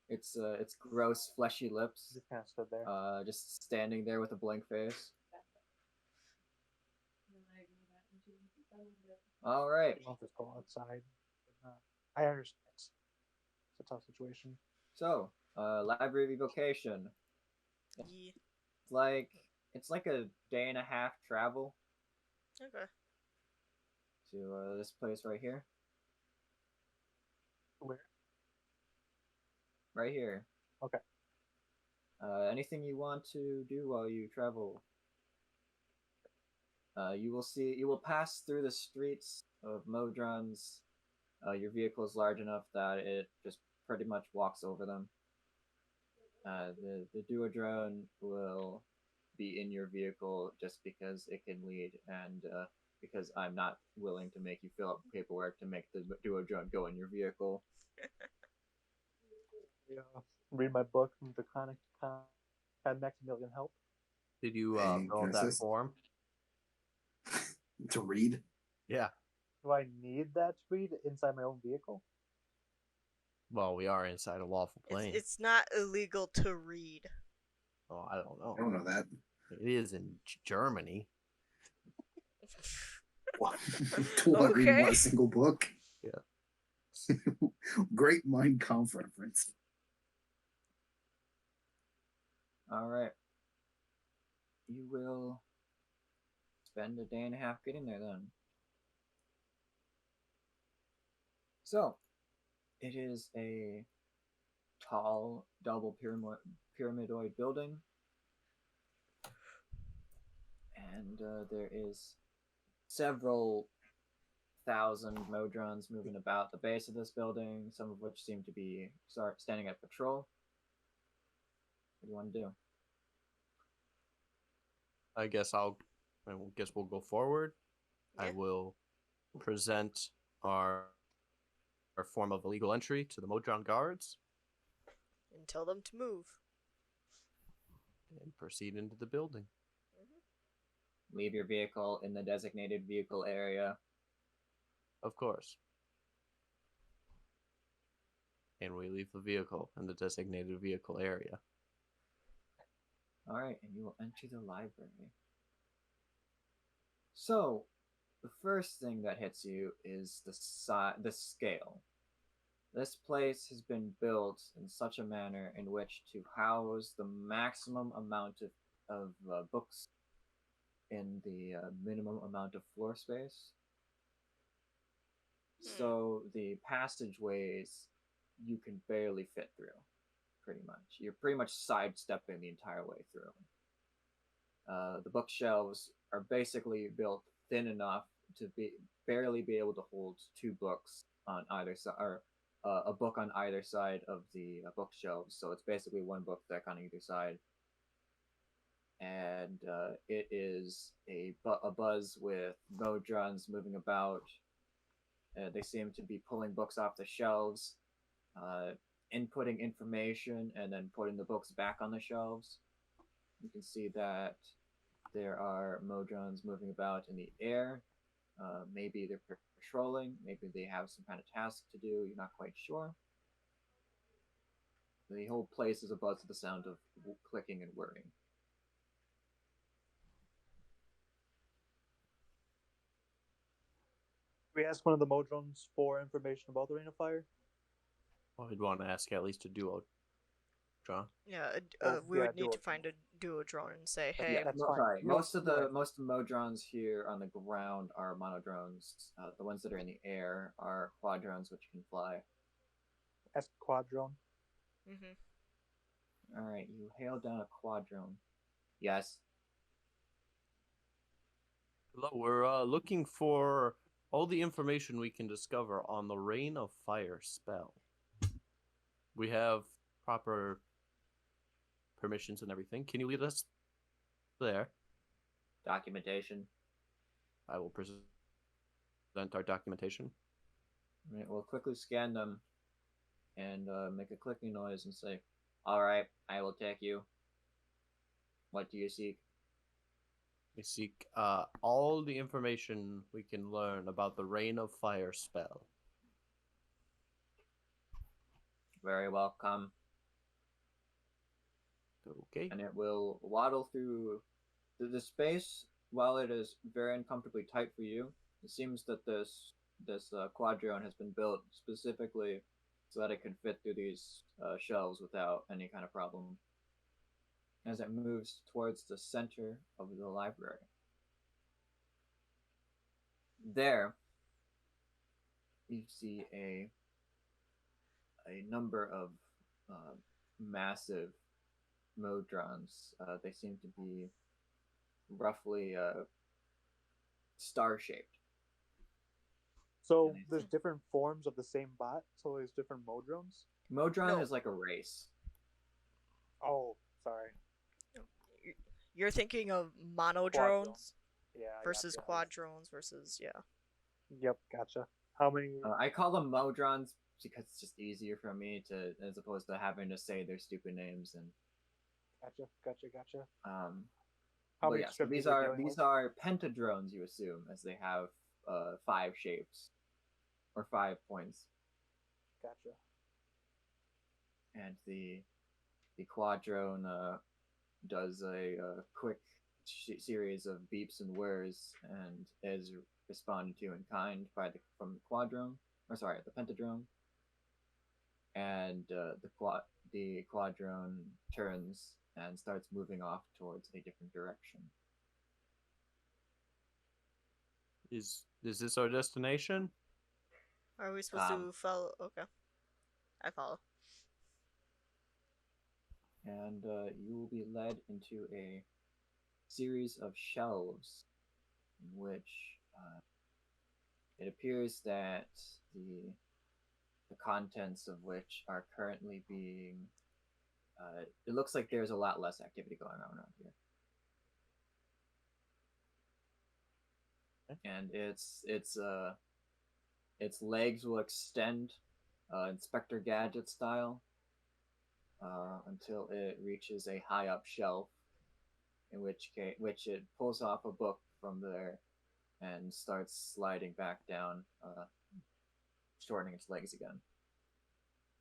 its gross, fleshy lips, Just kind of stood there. just standing there with a blank face. All right. I'll just go outside. I understand. It's a tough situation. So, library evocation. Yeah. It's like a day and a half travel Okay. to this place right here. Where? Right here. Okay. Anything you want to do while you travel? You will pass through the streets of Modrons. Your vehicle is large enough that it just pretty much walks over them. The Duodrone will be in your vehicle just because it can lead, and because I'm not willing to make you fill out paperwork to make the Duodrone go in your vehicle. Yeah. Read my book, The Maximilian Help. Did you Hey, fill can out I that say- form? To read? Yeah. Do I need that to read inside my own vehicle? Well, we are inside a lawful plane. It's not illegal to read. Oh, I don't know. I don't know that. It is in Germany. Do I read Okay. one single book? Yeah. Great Mein Kampf reference. All right. You will spend a day and a half getting there then. So, it is a tall, double pyramidoid building. And there is several thousand Modrons moving about the base of this building, some of which seem to be standing at patrol. What do you want to do? I guess we'll go forward. I Yeah. will present our form of illegal entry to the Modron guards And tell them to move. and proceed into the building. Leave your vehicle in the designated vehicle area. Of course. And we leave the vehicle in the designated vehicle area. All right, and you will enter the library. So, the first thing that hits you is the scale. This place has been built in such a manner in which to house the maximum amount of books in the minimum amount of floor space. So the passageways you can barely fit through, pretty much. You're pretty much sidestepping the entire way through. The bookshelves are basically built thin enough to barely be able to hold two books on either side, or a book on either side of the bookshelves. So it's basically one book deck on either side. And it is a buzz with Modrons moving about. They seem to be pulling books off the shelves, inputting information, and then putting the books back on the shelves. You can see that there are Modrons moving about in the air. Maybe they're patrolling. Maybe they have some kind of task to do. You're not quite sure. The whole place is abuzz with the sound of clicking and whirring. We asked one of the Modrons for information about the Ring of Fire. Well, we'd want to ask at least a duo. John? Yeah, Oh, we yeah, would need to duodrone. find a duodrone and say, hey, Yeah, that's fine. sorry. You're- Most of you're the right. most of the Modrons here on the ground are monodrones. The ones that are in the air are quadrones, which can fly. Ask Quadrone. Mm-hmm. All right, you hail down a quadrone. Yes. Hello, we're looking for all the information we can discover on the Rain of Fire spell. We have proper permissions and everything. Can you lead us there? Documentation. I will present our documentation. All right, we'll quickly scan them and make a clicking noise and say, "All right, I will take you. What do you seek?" We seek all the information we can learn about the Rain of Fire spell. Very well, come. Okay. and it will waddle through the space. While it is very uncomfortably tight for you, it seems that this quadrone has been built specifically so that it can fit through these shelves without any kind of problem. As it moves towards the center of the library, there you see a number of uh, massive modrons. They seem to be roughly star shaped. So there's different forms of the same bot. So there's different modrons. Modron No. is like a race. Oh, sorry. You're thinking of monodrones Quadrone. Yeah. versus gotcha. quadrones versus Yep. Gotcha. How many? I call them modrons because it's just easier for me to, as opposed to having to say their stupid names. And Gotcha. How How but many yes, strips these are we are dealing these with? are pentadrones. You assume, as they have 5 shapes or 5 points, Gotcha. and the quadrone does a quick series of beeps and whirs and is responded to in kind by from the quadrone, or sorry, the pentadrone, and the quadrone turns and starts moving off towards a different direction. Is this our destination? Are we supposed to follow? Okay, I follow. And you will be led into a series of shelves in which it appears that the contents of which are currently being. It looks like there's a lot less activity going on around here, and its legs will extend, Inspector Gadget style, until it reaches a high up shelf, in which it pulls off a book from there and starts sliding back down, shortening its legs again,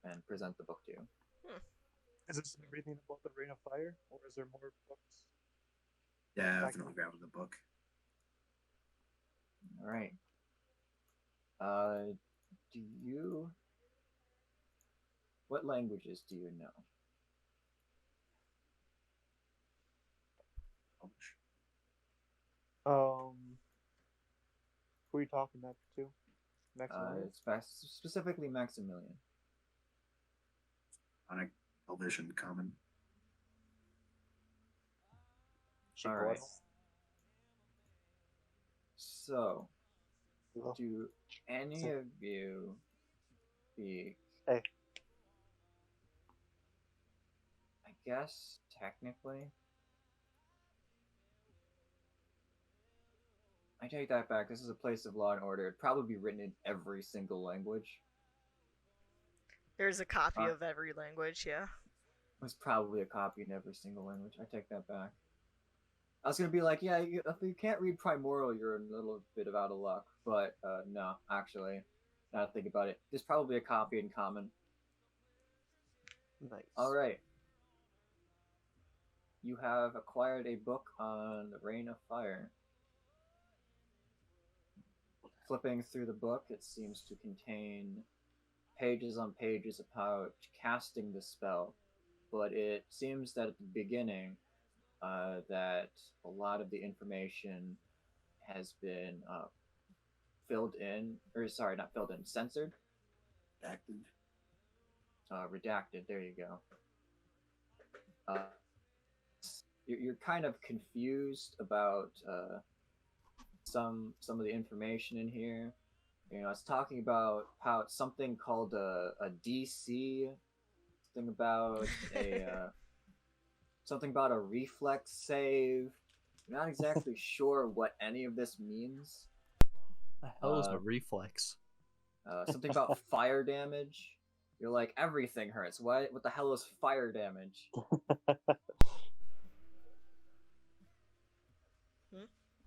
and present the book to you. Is this everything about the Ring of Fire, or is there more books? Yeah, I've been grabbing the book. All right. Do you? What languages do you know? Who are you talking next to? Maximilian? It's specifically Maximilian. On Elvish common. All right. So, do any of you speak? Hey. I guess technically. I take that back. This is a place of law and order. It'd probably be written in every single language. There's a copy of every language, yeah. There's probably a copy in every single language. I take that back. I was gonna be like, yeah, if you can't read Primordial, you're a little bit out of luck. But no, actually, now that I think about it, there's probably a copy in common. Nice. All right. You have acquired a book on the Reign of Fire. Flipping through the book, it seems to contain pages on pages about casting the spell, but it seems that at the beginning, that a lot of the information has been filled in, or sorry, not filled in, censored, Redacted. Redacted. There you go. You're kind of confused about some of the information in here. You know, it's talking about how something called a DC, something about something about a reflex save. I'm not exactly sure what any of this means. The hell is a reflex? Something about fire damage. You're like, everything hurts. What the hell is fire damage?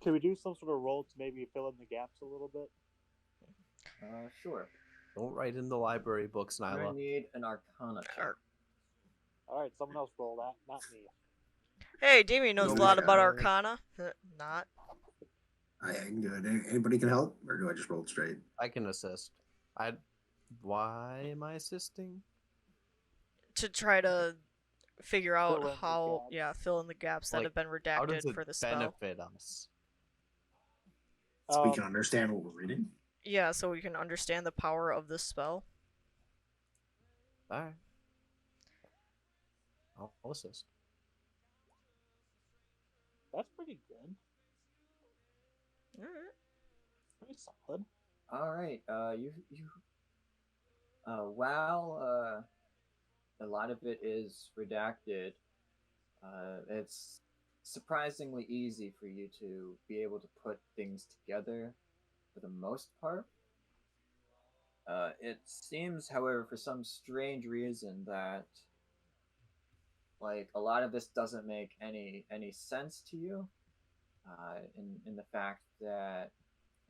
Can we do some sort of roll to maybe fill in the gaps a little bit? Sure. Don't write in the library books, I'm Nyla. gonna need an Arcana check. All right, someone else roll that, not me. Hey, Damien knows a lot about Arcana. Not. I ain't good. Anybody can help, or do I just roll it straight? I can assist. Why am I assisting? To try to figure out Fill in the how, gaps. fill in the gaps that Like, have been How does redacted it for the spell. benefit us? So we can understand what we're reading. Yeah, so we can understand the power of this spell. Alright. I'll assist. That's pretty good. Alright. Pretty solid. All right. While a lot of it is redacted, it's surprisingly easy for you to be able to put things together for the most part. It seems, however, for some strange reason that like a lot of this doesn't make any sense to you. In the fact that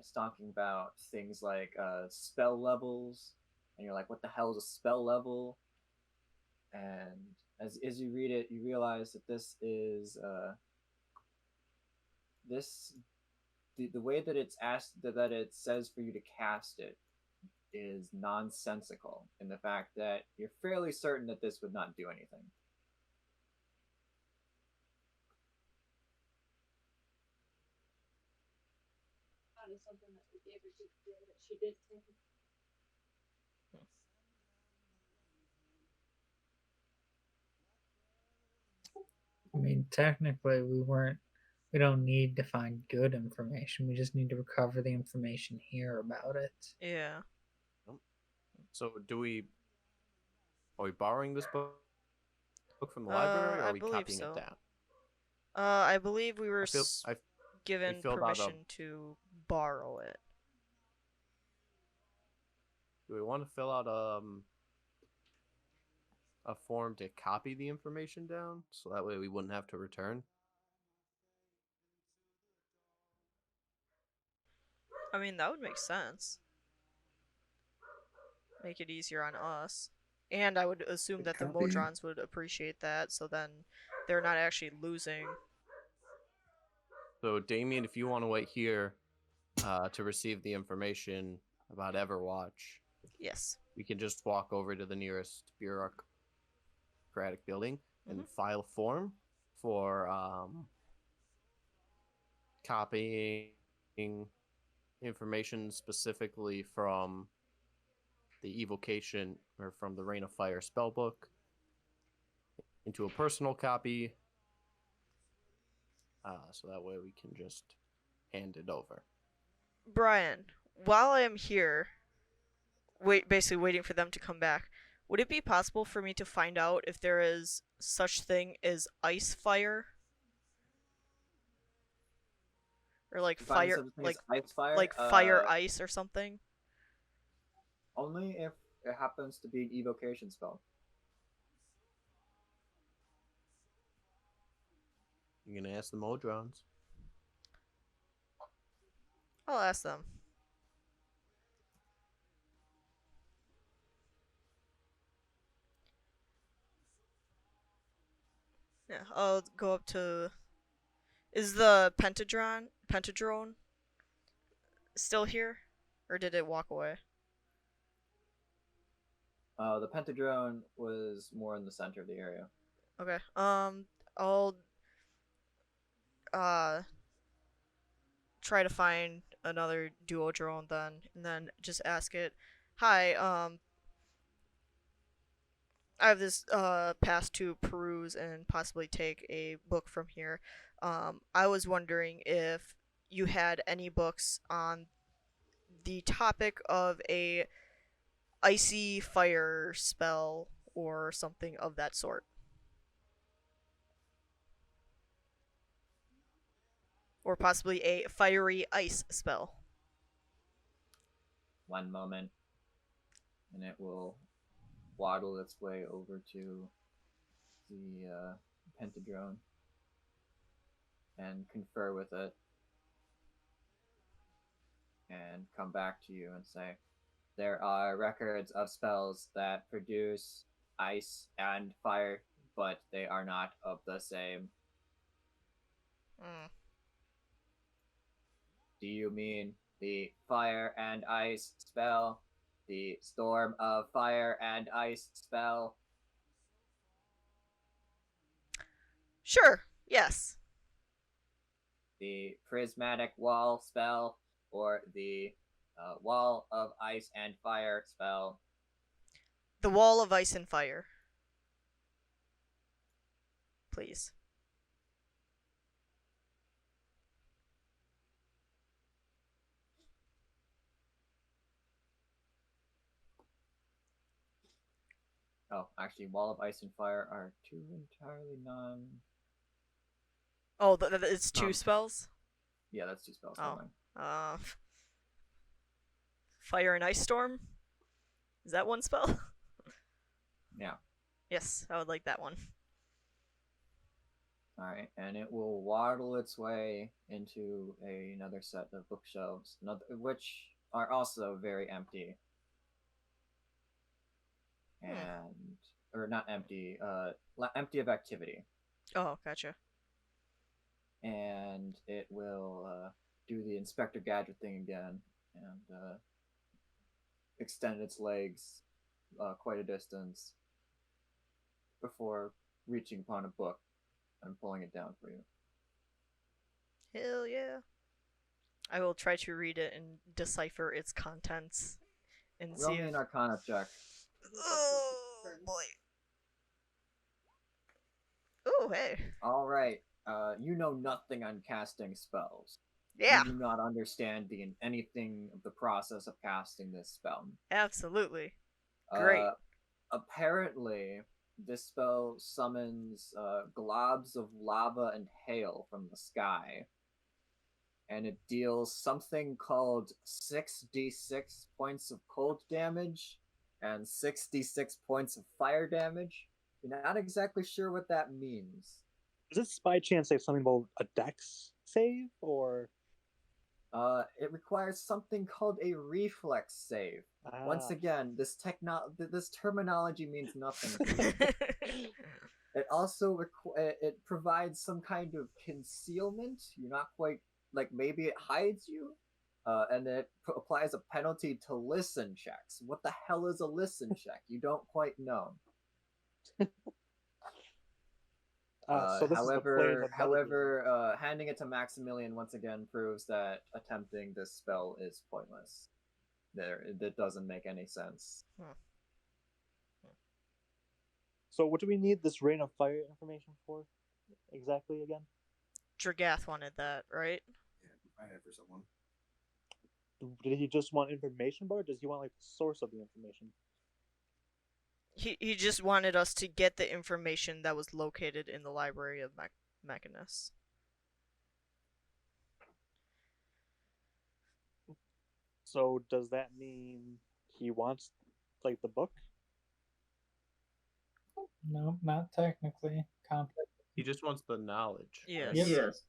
it's talking about things like spell levels, and you're like, what the hell is a spell level? And as you read it, you realize that this is the way that it's asked that it says for you to cast it is nonsensical in the fact that you're fairly certain that this would not do anything. Something that we gave her that she did take. I mean, technically, we don't need to find good information. We just need to recover the information here about it. Yeah. So are we borrowing this book from the library, or I are we believe copying so. it down? I believe we were given filled out permission to borrow it. Do we want to fill out a form to copy the information down, so that way we wouldn't have to return? I mean, that would make sense. Make it easier on us. And I would assume that the Copy. Modrons would appreciate that, so then they're not actually losing. So, Damien, if you want to wait here to receive the information about Everwatch, Yes. we can just walk over to the nearest bureaucratic building and file a form for copying information specifically from the evocation or from the Rain of Fire spellbook into a personal copy, so that way we can just hand it over. Brian, while I am here, basically waiting for them to come back, would it be possible for me to find out if there is such thing as ice fire? Or like fire, ice fire, like fire ice or something? Only if it happens to be an evocation spell. You're gonna ask the Modrons. I'll ask them. Yeah, I'll go up to... Is the Pentadrone still here? Or did it walk away? The Pentadrone was more in the center of the area. Okay. I'll try to find another duodrone then, and then just ask it, "Hi, I have this pass to peruse and possibly take a book from here. I was wondering if you had any books on the topic of a icy fire spell or something of that sort. Or possibly a fiery ice spell." One moment, and it will waddle its way over to the Pentadrone and confer with it, and come back to you and say, there are records of spells that produce ice and fire but they are not of the same. Hmm. Do you mean the fire and ice spell? The storm of fire and ice spell? Sure. Yes. The prismatic wall spell? Or the wall of ice and fire spell? The wall of ice and fire. Please. Oh, actually, wall of ice and fire are two entirely non. Oh, it's two Um, spells. Yeah, that's two spells. Oh. Never mind. Fire and ice storm. Is that one spell? Yeah. Yes, I would like that one. All right, and it will waddle its way into another set of bookshelves, which are also very empty, and or not empty, empty of activity. Oh, gotcha. And it will do the Inspector Gadget thing again and extend its legs quite a distance before reaching upon a book and pulling it down for you. Hell yeah. I will try to read it and decipher its contents and Roll see me if... an Arcana check. Oh, boy. Oh, hey. All right. You know nothing on casting spells. Yeah, You do not understand anything of the process of casting this spell. absolutely. Great. Apparently, this spell summons globs of lava and hail from the sky, and it deals something called 6d6 points of cold damage and 6d6 points of fire damage. You're not exactly sure what that means. Does this by chance say something about a dex save or? It requires something called a reflex save. Once again, this terminology means nothing to you. It also it provides some kind of concealment. You're not quite maybe it hides you, and it applies a penalty to listen checks. What the hell is a listen check? You don't quite know. So this however, handing it to Maximilian once again proves that attempting this spell is pointless. That doesn't make any sense. So what do we need this rain of fire information for exactly again? Dragath wanted that, right? Yeah, I have for someone. Did he just want information about it, or does he want like the source of the information? He just wanted us to get the information that was located in the library of Mechanus. So does that mean he wants like the book? No, not technically. He just wants the knowledge. Yes. Yep. Yes.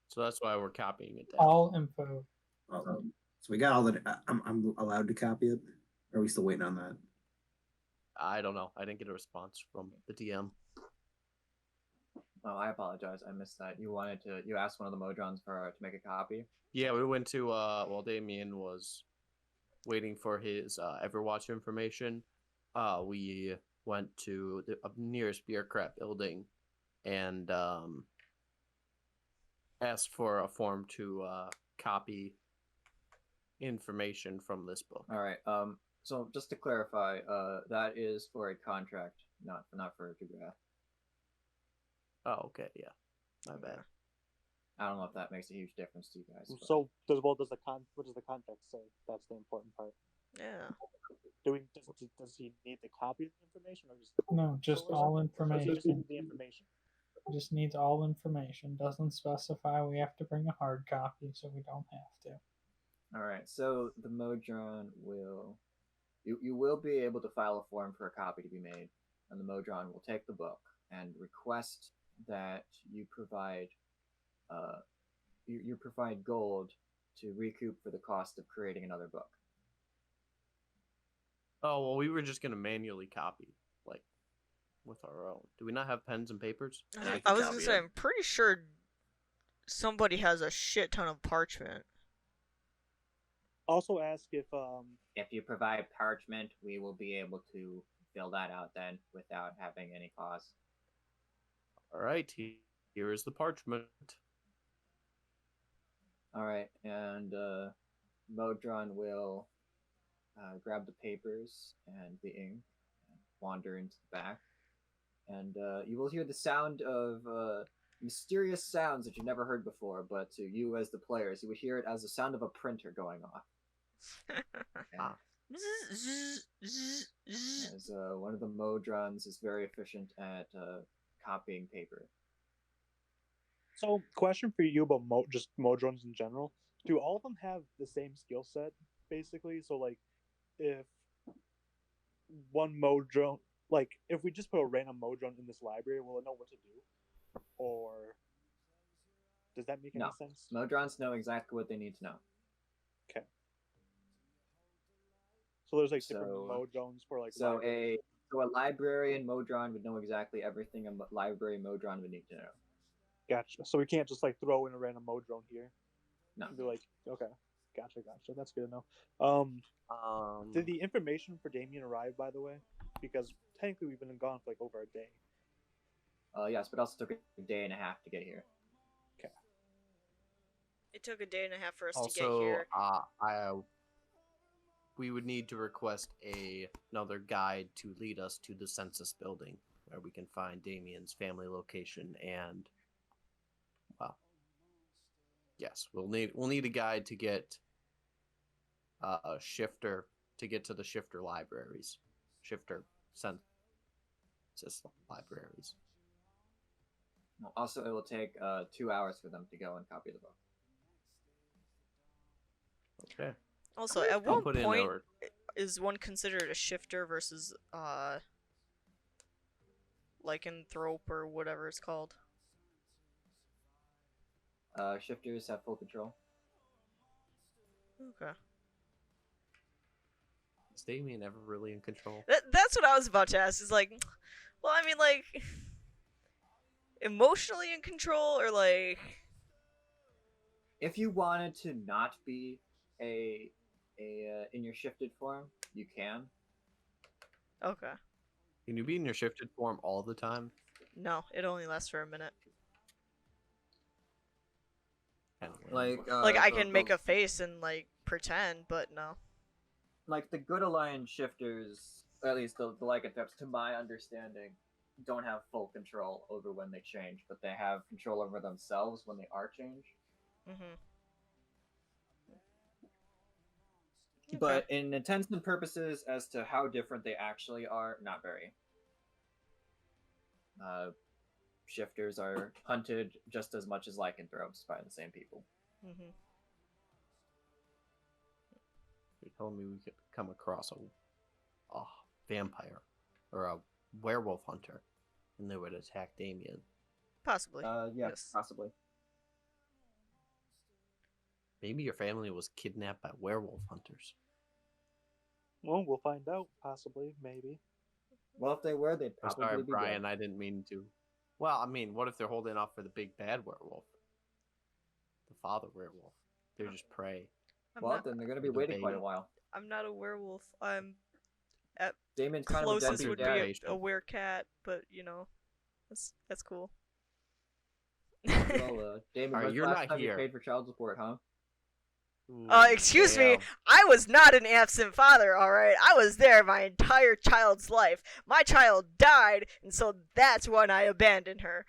So that's why we're copying it down. All info. So we got all the. I'm allowed to copy it. Or are we still waiting on that? I don't know. I didn't get a response from the DM. Oh, I apologize. I missed that. You asked one of the Modrons to make a copy. Yeah, we went to while Damien was waiting for his Everwatch information. We went to the nearest bureaucrat building and asked for a form to copy information from this book. All right. So just to clarify, that is for a contract, not for a Dragath. Oh, okay, yeah. My bad. I don't know if that makes a huge difference to you guys. But... So what does the contract say? That's the important part. Yeah. Does he need the copy of the information or just No, just all information. Just need the information. Just needs all information. Doesn't specify we have to bring a hard copy, so we don't have to. All right. So the Modron will, you will be able to file a form for a copy to be made, and the Modron will take the book and request that you provide, you provide gold to recoup for the cost of creating another book. Oh, well, we were just going to manually copy. Like, with our own. Do we not have pens and papers? I I can was gonna copy say, it. I'm pretty sure somebody has a shit ton of parchment. Also ask if If you provide parchment, we will be able to fill that out then without having any cost. All right, here is the parchment. All right, and Modron will grab the papers and the ink and wander into the back, and you will hear the sound of mysterious sounds that you've never heard before, but to you as the players, you would hear it as the sound of a printer going off. Ah. As one of the Modrons is very efficient at copying paper. So, question for you about just Modrons in general. Do all of them have the same skill set, basically? So, like, if one Modron, like, if we just put a random Modron in this library, will it know what to do? Or does that make any No. sense? Modrons know exactly what they need to know. Okay. So there's like different So- Modrons for like So libraries. a librarian Modron would know exactly everything a library Modron would need to know. Gotcha. So we can't just like throw in a random Modron here. No. And be like, okay, gotcha. That's good to know. Did the information for Damien arrive, by the way? Because technically we've been gone for like over a day. Yes, but it also took a day and a half to get here. It took a day and a half for us to get also, here. we would need to request another guide to lead us to the census building, where we can find Damien's family location and, well, yes, we'll need a guide to get a shifter to get to the shifter libraries, shifter census libraries. Well, also, it will take 2 hours for them to go and copy the book. Okay. Also, at I'll what put in point our is one considered a shifter versus lycanthrope or whatever it's called? Shifters have full control. Okay. Is Damien ever really in control? That's what I was about to ask. Is like, well, I mean, like, emotionally in control or like. If you wanted to not be a in your shifted form, you can. Okay. Can you be in your shifted form all the time? No, it only lasts for a minute. Like I can make a face and like pretend, but no. Like the Good Alliance shifters, at least the lycanthropes, to my understanding, don't have full control over when they change, but they have control over themselves when they are changed. Mhm. But in intents and purposes, as to how different they actually are, not very. Shifters are hunted just as much as lycanthropes by the same people. Mhm. You're telling me we could come across a vampire or a werewolf hunter, and they would attack Damien. Possibly. Yeah, Yes. possibly. Maybe your family was kidnapped by werewolf hunters. Well, we'll find out. Possibly, maybe. Well, if they were, they'd I'm probably sorry, be Brian. dead. I didn't mean to. Well, I mean, what if they're holding off for the big bad werewolf? The father werewolf. They're just prey. Well, then they're going to be the waiting quite a baby. while. I'm not a werewolf. I'm Damien's kind of a closest deadbeat would be dad. a werecat, but you know, that's cool. Well, Damien, Alright, when's the you're last not time you here. paid for child support, huh? Excuse me. I was not an absent father, alright? I was there my entire child's life. My child died, and so that's when I abandoned her.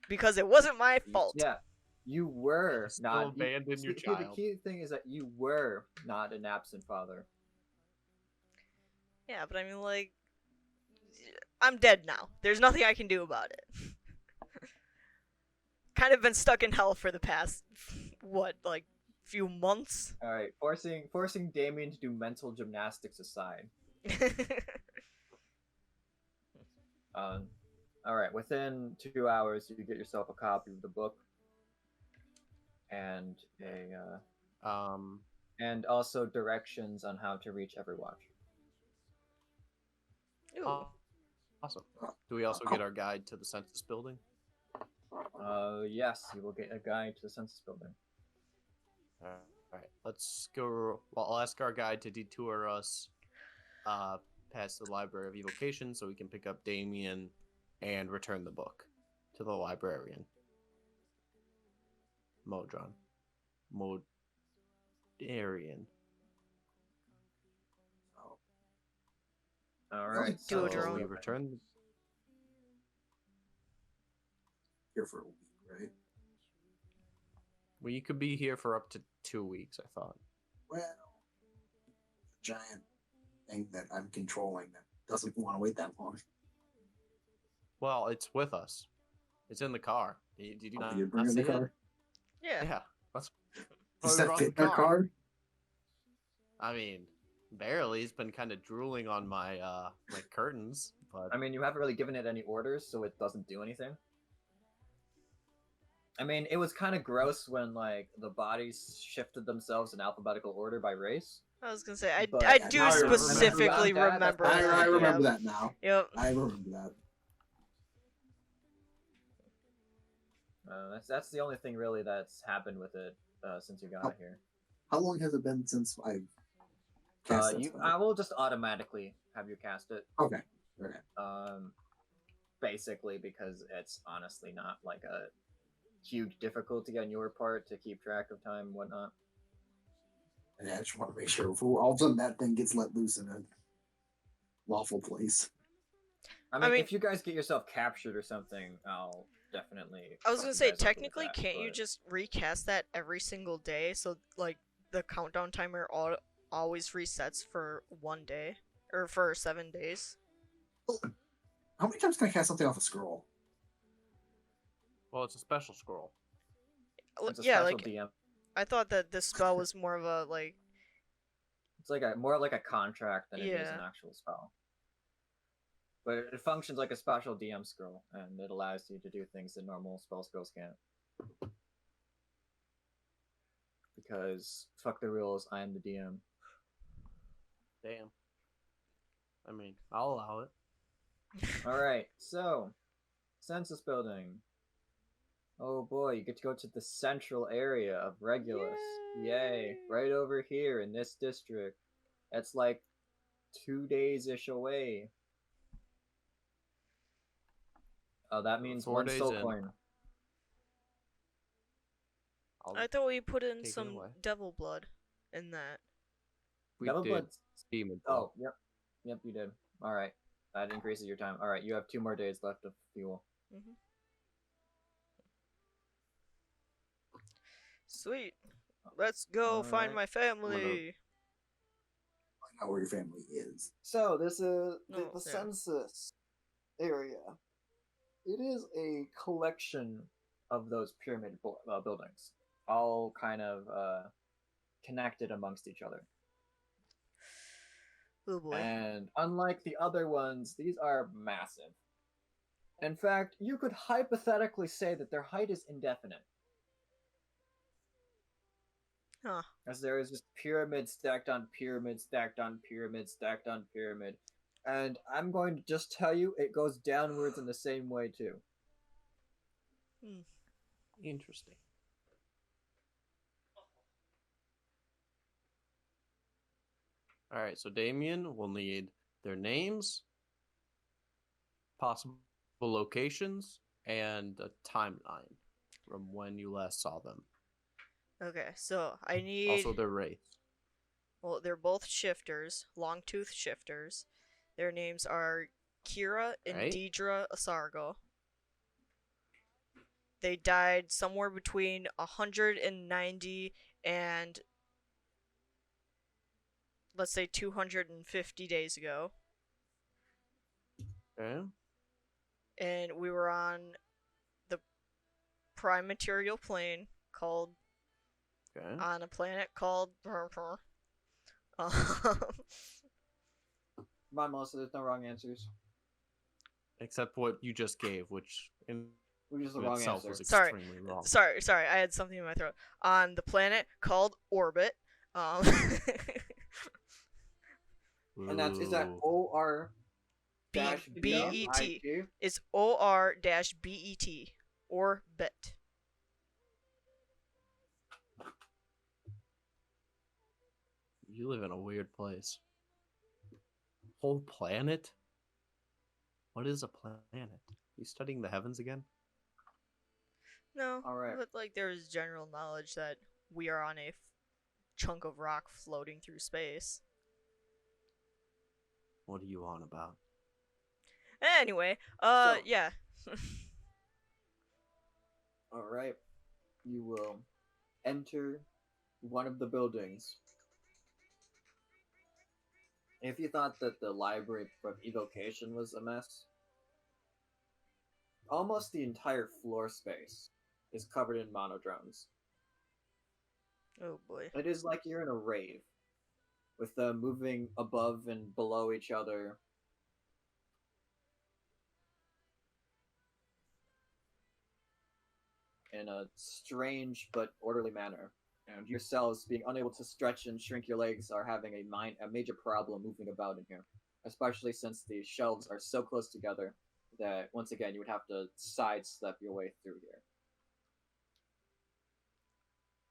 Because it wasn't my fault. Yeah, you were Still not. abandon your The child. key thing is that you were not an absent father. Yeah, but I mean, like, I'm dead now. There's nothing I can do about it. Kind of been stuck in hell for the past, what, like, few months? Alright, forcing Damien to do mental gymnastics aside. Alright, within 2 hours, you get yourself a copy of the book. And and also directions on how to reach Every Watch. Ooh. Awesome. Do we also get our guide to the census building? Yes, you will get a guide to the census building. All right. Let's go. Well, I'll ask our guide to detour us past the Library of Evocation so we can pick up Damien and return the book to the librarian. Modron. Modarian. All right. Do it, So Jerome. we return. Here for a week, right? Well, you could be here for up to 2 weeks, I thought. Well, giant thing that I'm controlling that doesn't want to wait that long. Well, it's with us. It's in the car. Did you not, You bring not in the see it? car? Yeah. Yeah. That's Does why we that brought fit the in the car? I mean, barely. He's been kind of drooling on my my curtains, but I mean, you haven't really given it any orders, so it doesn't do anything. I mean, it was kind of gross when like the bodies shifted themselves in alphabetical order by race. I was gonna say I But- I do Now I remember. specifically Around that, remember. that's that, I remember yeah. that now. Yep. I remember that. That's the only thing really that's happened with it since you got here. How long has it been since I cast that spell? I will just automatically have you cast it. Okay. Okay. Basically because it's honestly not like a huge difficulty on your part to keep track of time and whatnot. And I just want to make sure before all of a sudden that thing gets let loose in a lawful place. I mean, if you guys get yourself captured or something, I'll definitely. I was gonna fuck say you guys up with technically, that, can't you but- just recast that every single day? So like the countdown timer always resets for 1 day or for 7 days. How many times can I cast something off a scroll? well, it's a special scroll. It's a Yeah, special like DM. I thought that this spell was more of a like. It's like more like a contract than it is an Yeah. actual spell. But it functions like a special DM scroll, and it allows you to do things that normal spell scrolls can't. Because fuck the rules, I am the DM. Damn. I mean, I'll allow it. Alright, so census building. Oh boy, you get to go to the central area of Regulus. Yay! Right over here in this district. That's like 2 days-ish away. Oh, that means 4 one days soul in. coin. I thought we put in Take it some away. devil blood in that. We Devil did Blood's- demon. Oh, yep, you did. Alright, that increases your time. Alright, you have 2 more days left of fuel. Mm-hmm. Sweet. Let's go find Alright. my family. Find out where your family is. So, this is No, the yeah. census area. It is a collection of those pyramid buildings, all kind of connected amongst each other. Oh boy. And unlike the other ones, these are massive. In fact, you could hypothetically say that their height is indefinite. Huh. As there is just pyramid stacked on pyramid, stacked on pyramid, stacked on pyramid. And I'm going to just tell you, it goes downwards in the same way too. Interesting. All right, so Damien will need their names, possible locations, and a timeline from when you last saw them. Okay, so I need. Also, their race. Well, they're both shifters, long-tooth shifters. Their names are Kira and Right. Deidre Asargo. They died somewhere between 190 and let's say 250 days ago. Okay. And we were on the prime material plane called Okay. on a planet called um, Come on, Melissa, there's no wrong answers. Except what you just gave, which in Which is the wrong itself answer. was Sorry. extremely wrong. sorry, I had something in my throat. On the planet called Orbit. And that's, is that Ooh. O-R... dash B-E-T. B-I-T. It's OR-BET. Or bet. You live in a weird place. Whole planet? What is a planet? You studying the heavens again? No, All right. but like there's general knowledge that we are on a chunk of rock floating through space. What are you on about? Anyway, So- yeah. All right. You will enter one of the buildings. If you thought that the library from evocation was a mess, almost the entire floor space is covered in monodrones. Oh boy. It is like you're in a rave, with them moving above and below each other. In a strange but orderly manner. And yourselves, being unable to stretch and shrink your legs, are having a major problem moving about in here. Especially since the shelves are so close together that, once again, you would have to sidestep your way through here.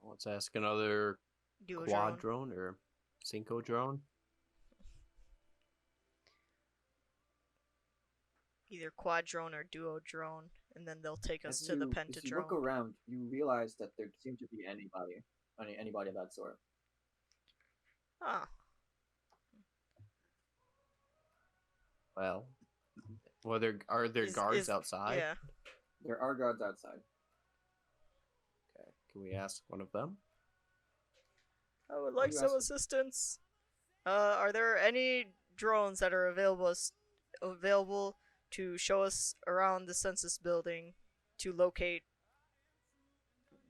Let's ask another Duo quad drone. drone or cinco drone. Either quad drone or duo drone, and then they'll take us As to the as you look pentadrone. around, you realize that there seems to be anybody of that sort. Ah, Well, are there guards outside? Yeah. There are guards outside. Okay. Can we ask one of them? I would like you some asking? assistance. Are there any drones that are available to show us around the census building to locate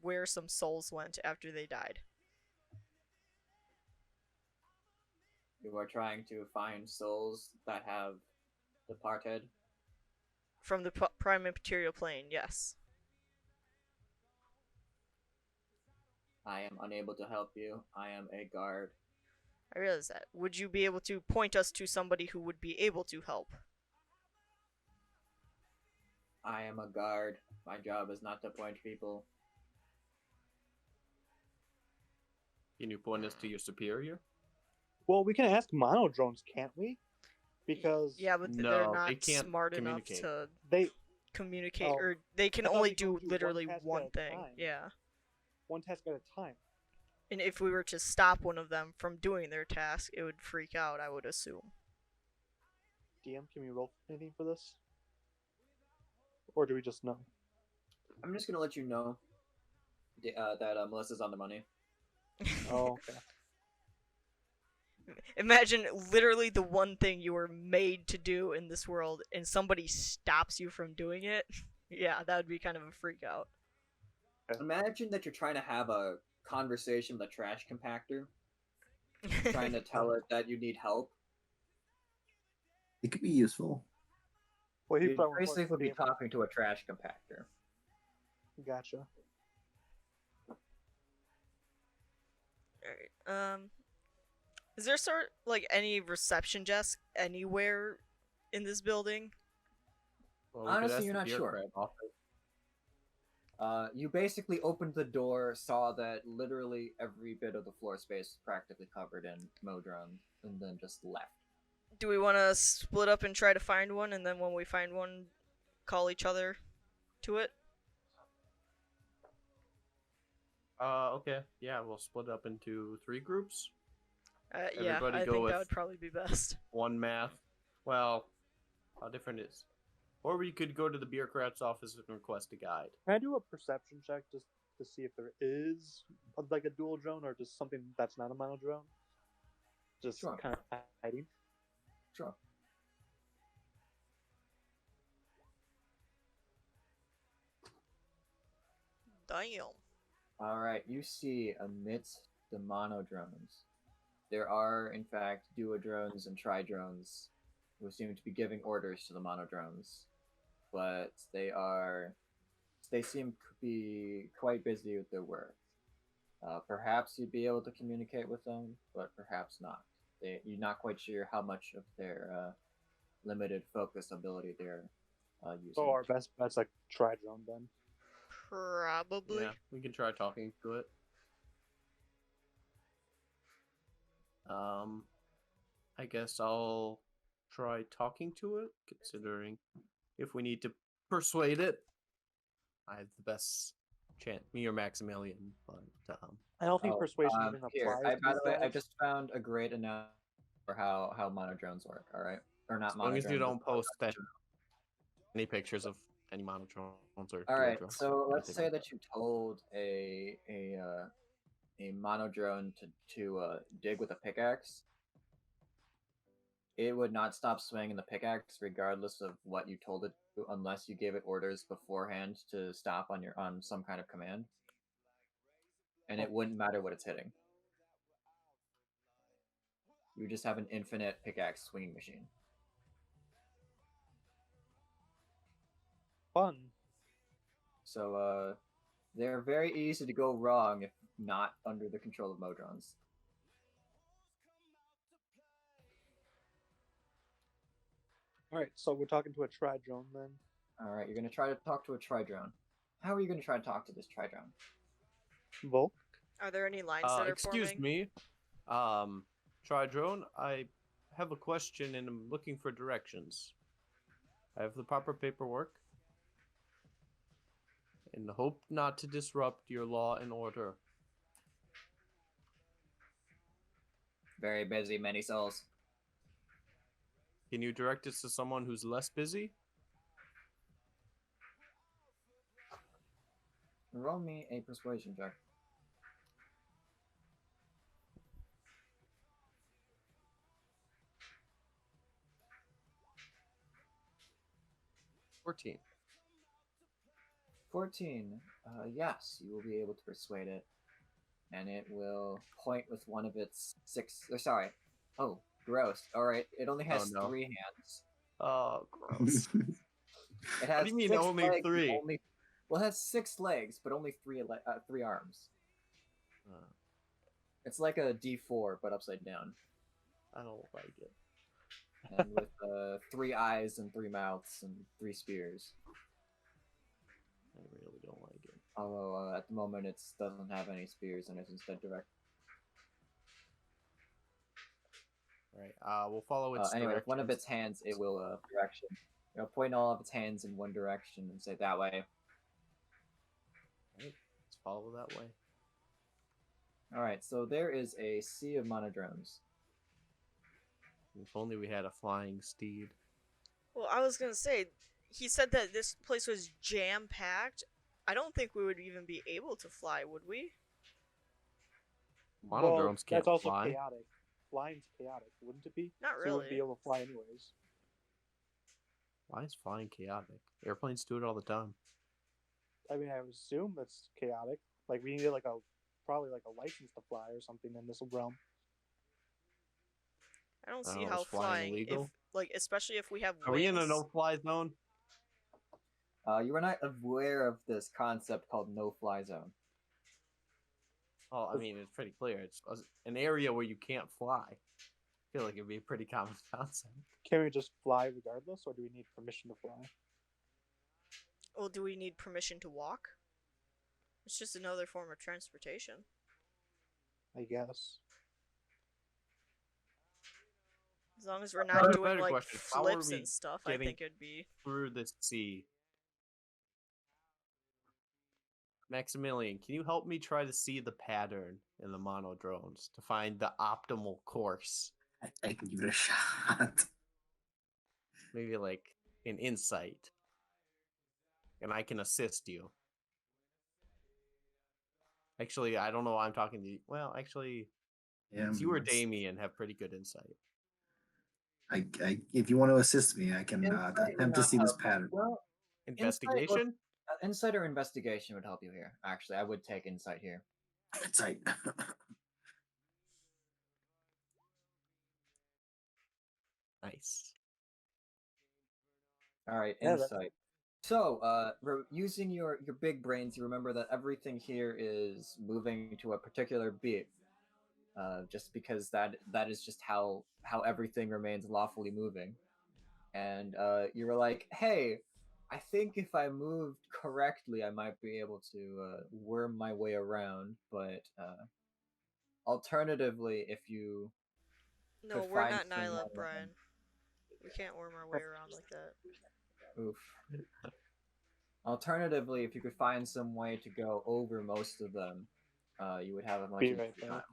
where some souls went after they died? You are trying to find souls that have departed. From the prime material plane, yes. I am unable to help you. I am a guard. I realize that. Would you be able to point us to somebody who would be able to help? I am a guard. My job is not to point people. Can you point us to your superior? Well, we can ask mono drones, can't we? Because Yeah, but they're No, not they can't smart communicate. enough to they communicate, Oh, or they can I thought only they can only do do literally one task one at a thing. time. Yeah. one task at a time. And if we were to stop one of them from doing their task, it would freak out, I would assume. DM, can we roll anything for this? Or do we just know? I'm just gonna let you know that Melissa's on the money. Oh, okay. Imagine literally the one thing you were made to do in this world, and somebody stops you from doing it. Yeah, that would be kind of a freak out. Imagine that you're trying to have a conversation with a trash compactor, trying to tell it that you need help. It could be useful. Well, he You probably won't basically would be be able- talking to a trash compactor. Gotcha. Alright, is there any reception desk anywhere in this building? Well, we could Honestly, ask you're the not sure. bureaucrat office. You basically opened the door, saw that literally every bit of the floor space is practically covered in modron, and then just left. Do we want to split up and try to find one, and then when we find one, call each other to it? Okay. Yeah, we'll split up into 3 groups. Yeah, Everybody I go think with- that would probably be best. One math. Well, how different is? Or we could go to the bureaucrat's office and request a guide. Can I do a perception check just to see if there is like a dual drone or just something that's not a mono drone? Just Sure. kind of hiding. Sure. Damn. Alright, you see amidst the monodrones, there are, in fact, duodrones and tridrones who seem to be giving orders to the monodrones, but they seem to be quite busy with their work. Perhaps you'd be able to communicate with them, but perhaps not. You're not quite sure how much of limited focus ability they're using. So our best bet's like Tridrone then. Probably. Yeah, we can try talking to it. I guess I'll try talking to it, considering if we need to persuade it, I have the best chance. Me or Maximilian, but I don't think persuasion even Here, applies to by these the way, I guys. just found a great announcement for how monodrones work. All right, or not as long as you monodrones. don't post any pictures of any monodrones or All dual right, drones. so let's anything say like that you told a monodrone to dig with a pickaxe. It would not stop swinging the pickaxe regardless of what you told it to, unless you gave it orders beforehand to stop on some kind of command, and it wouldn't matter what it's hitting. You just have an infinite pickaxe swinging machine. Fun. So they're very easy to go wrong if not under the control of modrons. All right, so we're talking to a Tridrone then. All right, you're gonna try to talk to a tridrone. How are you gonna try to talk to this tridrone? Volk. Are there any lines that are excuse forming? me, Tridrone, I have a question and I'm looking for directions. I have the proper paperwork and hope not to disrupt your law and order. Very busy, many souls. Can you direct us to someone who's less busy? Roll me a persuasion check. $14. 14. Yes, you will be able to persuade it, and it will point with one of its six. Sorry. Oh, gross. All right, it only has Oh, no. 3 hands. Oh, gross. It has What do you mean 6 only legs, 3? Well, it has 6 legs, but only 3 arms. It's like a D4, but upside down, I don't like it. and with 3 eyes and 3 mouths and 3 spears. I really don't like it. Although at the moment it doesn't have any spears and it's instead direct. Right. We'll follow its Anyway, with one of directions. its hands, it will direction. It'll point all of its hands in one direction and say that way. Right. Let's follow that way. All right. So there is a sea of monodrones. If only we had a flying steed. Well, I was gonna say, he said that this place was jam packed. I don't think we would even be able to fly, would we? Monodrones can't that's also fly. chaotic. Flying's chaotic, wouldn't it be? Not So you wouldn't be really. able to fly anyways. Why is flying chaotic? Airplanes do it all the time. I mean, I would assume that's chaotic. Like we need probably like a license to fly or something in this realm. I don't I see don't know, how is flying flying, if illegal? like, especially if we have Are we in a wings. no-fly zone? You are not aware of this concept called no-fly zone. Oh, I mean, it's pretty clear. It's an area where you can't fly. I feel like it'd be a pretty common concept. Can we just fly regardless, or do we need permission to fly? Well, do we need permission to walk? It's just another form of transportation. I guess. As long as we're Better not doing question. like How are flips we and stuff, I getting think it'd be. through the sea? Maximilian, can you help me try to see the pattern in the monodrones to find the optimal course? I can give it a shot. Maybe like an insight. And I can assist you. Actually, I don't know why I'm talking to you. Well, actually, Yeah, you or let's- Damien have pretty good insight. if you want to assist me, I can Insight would attempt to not see this help. pattern. Well, Investigation? insight or investigation would help you here. Actually, I would take insight here. Insight. Nice. All right, Yeah, insight. So, using your big brains, you remember that everything here is moving to a particular beat. Just because that is just how everything remains lawfully moving. and you were like, "Hey, I think if I moved correctly, I might be able to worm my way around. But alternatively, if you No, could we're find not someone, Nyla, Brian. We can't worm our way around like that. oof. Alternatively, if you could find some way to go over most of them, you would have a much Be easier right time. back.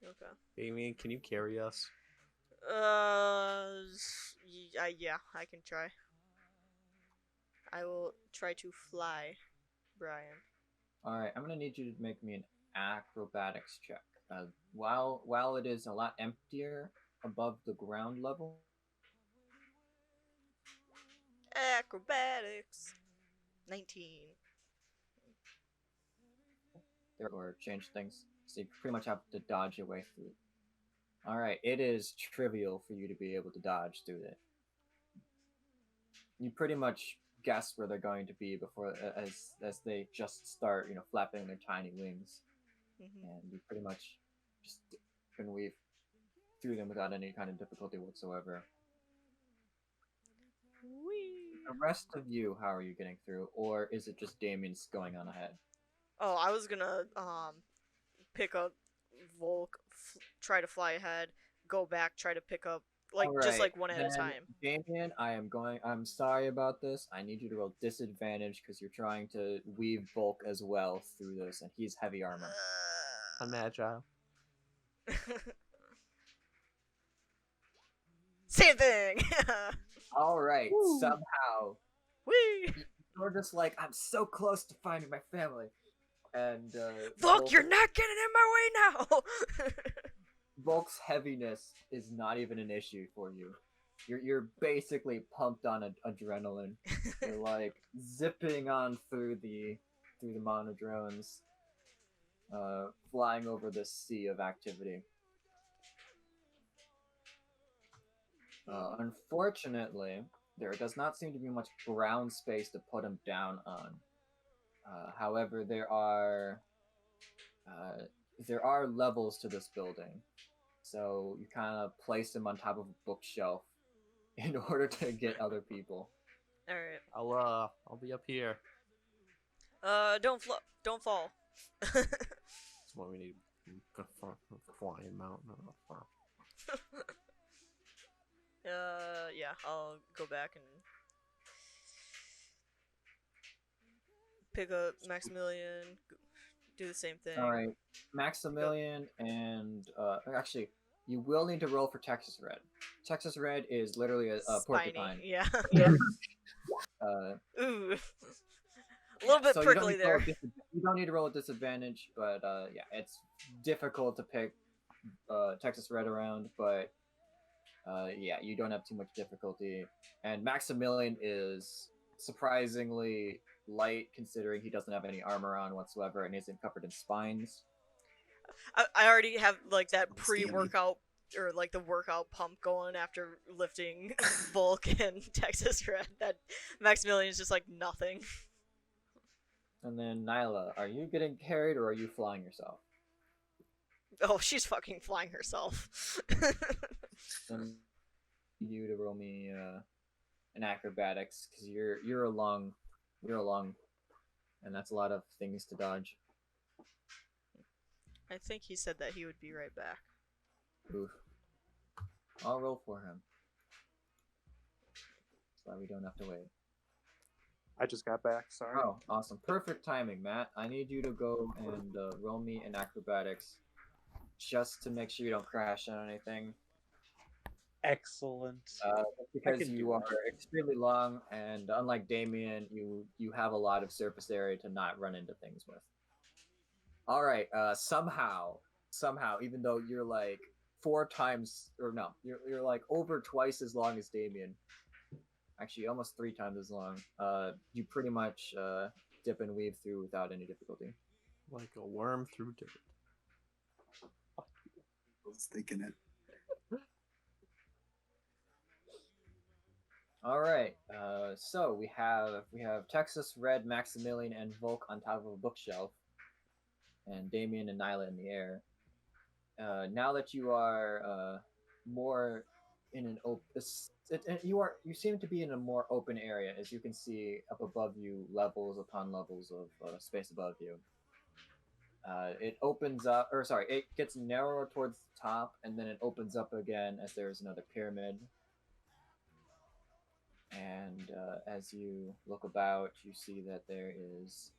Okay. Damien, can you carry us? Yeah, I can try. I will try to fly, Brian. All right, I'm gonna need you to make me an acrobatics check. While it is a lot emptier above the ground level, Acrobatics. 19. or change things, so you pretty much have to dodge your way through. All right, it is trivial for you to be able to dodge through it. You pretty much guess where they're going to be before as they just start, flapping their tiny wings, and you pretty much just can weave through them without any kind of difficulty whatsoever. Whee! The rest of you, how are you getting through, or is it just Damien's going on ahead? Oh, I was gonna pick up Volk, try to fly ahead, go back, try to pick up just Alright, one at a then, time. Damien, I'm sorry about this. I need you to roll disadvantage because you're trying to weave Bulk as well through this, and he's heavy armor. I'm agile. Same thing. Alright, Woo. somehow Whee! you're just like, I'm so close to finding my family. And Volk, you're not getting in my way now. Volk's heaviness is not even an issue for you. You're basically pumped on adrenaline. You're like zipping on through the monodrones, flying over this sea of activity. Unfortunately, there does not seem to be much ground space to put them down on. However, there are levels to this building, so you kind of place them on top of a bookshelf in order to get other people. All right. I'll be up here. Don't fall. That's what we need. Flying mountain. Yeah, I'll go back and pick up Maximilian, do the same thing. All right, Maximilian, and actually, you will need to roll for Texas Red. Texas Red is literally a Spiny, porcupine. yeah. So Ooh. A little bit prickly there. You don't need to roll a disadvantage, but yeah, it's difficult to pick Texas Red around, but yeah, you don't have too much difficulty. And Maximilian is surprisingly light, considering he doesn't have any armor on whatsoever and isn't covered in spines. I already have that pre-workout or the workout pump going after lifting Volk and Texas Red. That Maximilian is just nothing. And then Nyla, are you getting carried or are you flying yourself? Oh, she's fucking flying herself. And you to roll me an acrobatics because you're along, and that's a lot of things to dodge. I think he said that he would be right back. Oof. I'll roll for him, so that we don't have to wait. I just got back. Sorry. Oh, awesome! Perfect timing, Matt. I need you to go and roll me an acrobatics, just to make sure you don't crash on anything. Excellent. Because you are extremely long, and unlike Damien, you have a lot of surface area to not run into things with. All right. Somehow, even though you're four times, or no, you're over twice as long as Damien. Actually, almost three times as long. You pretty much dip and weave through without any difficulty. Like a worm through dirt. I was thinking it. All right. So we have Texas Red, Maximilian, and Volk on top of a bookshelf, and Damien and Nyla in the air. Now that you are more in an open. You seem to be in a more open area, as you can see up above you, levels upon levels of space above you. It opens up, or sorry, it gets narrower towards the top, and then it opens up again as there's another pyramid. And as you look about, you see that there is.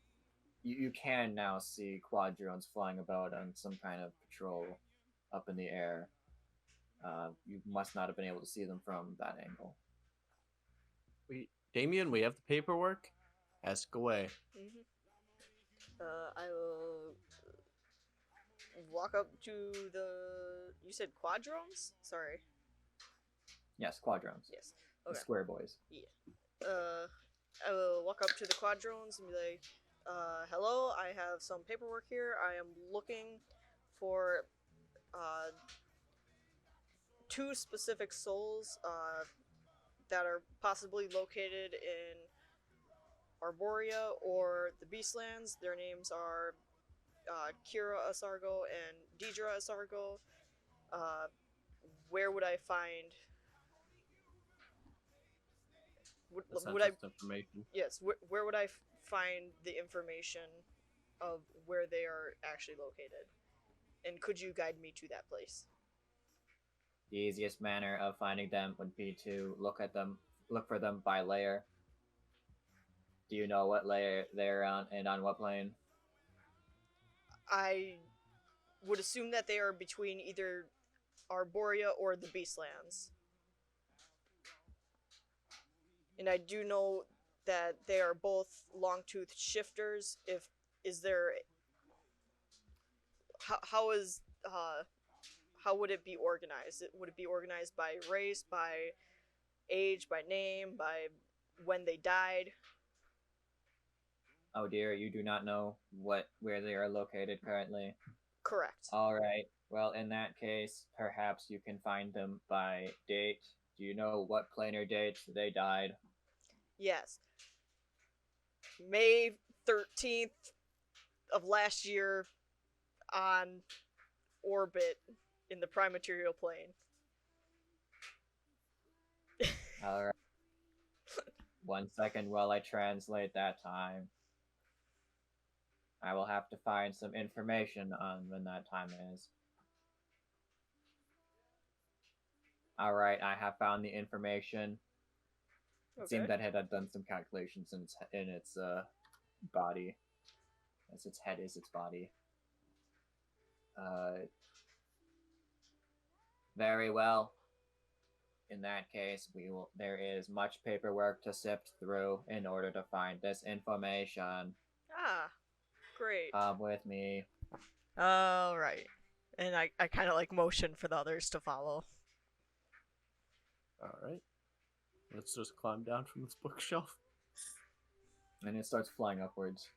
You can now see quadrones flying about on some kind of patrol up in the air. You must not have been able to see them from that angle. Damien, we have the paperwork. Ask away. Mm-hmm. I will walk up to the. You said quadrones? Sorry. Yes, quadrones. Yes. The Okay. square boys. I will walk up to the quadrones and be like, hello, I have some paperwork here. I am looking for two specific souls that are possibly located in Arborea or the Beastlands. Their names are Kira Asargo and Deidre Asargo. Uh, where would I find? The Would I? census information. Yes. Where would I find the information of where they are actually located? And could you guide me to that place? The easiest manner of finding them would be to look for them by layer. Do you know what layer they're on and on what plane? I would assume that they are between either Arborea or the Beastlands. And I do know that they are both long-toothed shifters. If is there how is how would it be organized? Would it be organized by race, by age, by name, by when they died? Oh dear, you do not know where they are located currently. Correct. All right. Well, in that case, perhaps you can find them by date. Do you know what planar date they died? Yes. May 13th of last year on orbit in the prime material plane. All right. 1 second while I translate that time. I will have to find some information on when that time is. All right, I have found the information. It seemed that it had done some calculations in its body, as its head is its body. Very well. In that case, there is much paperwork to sift through in order to find this information. Ah, great. Come with me. All right. And I kind of like motion for the others to follow. All right. Let's just climb down from this bookshelf. And it starts flying upwards.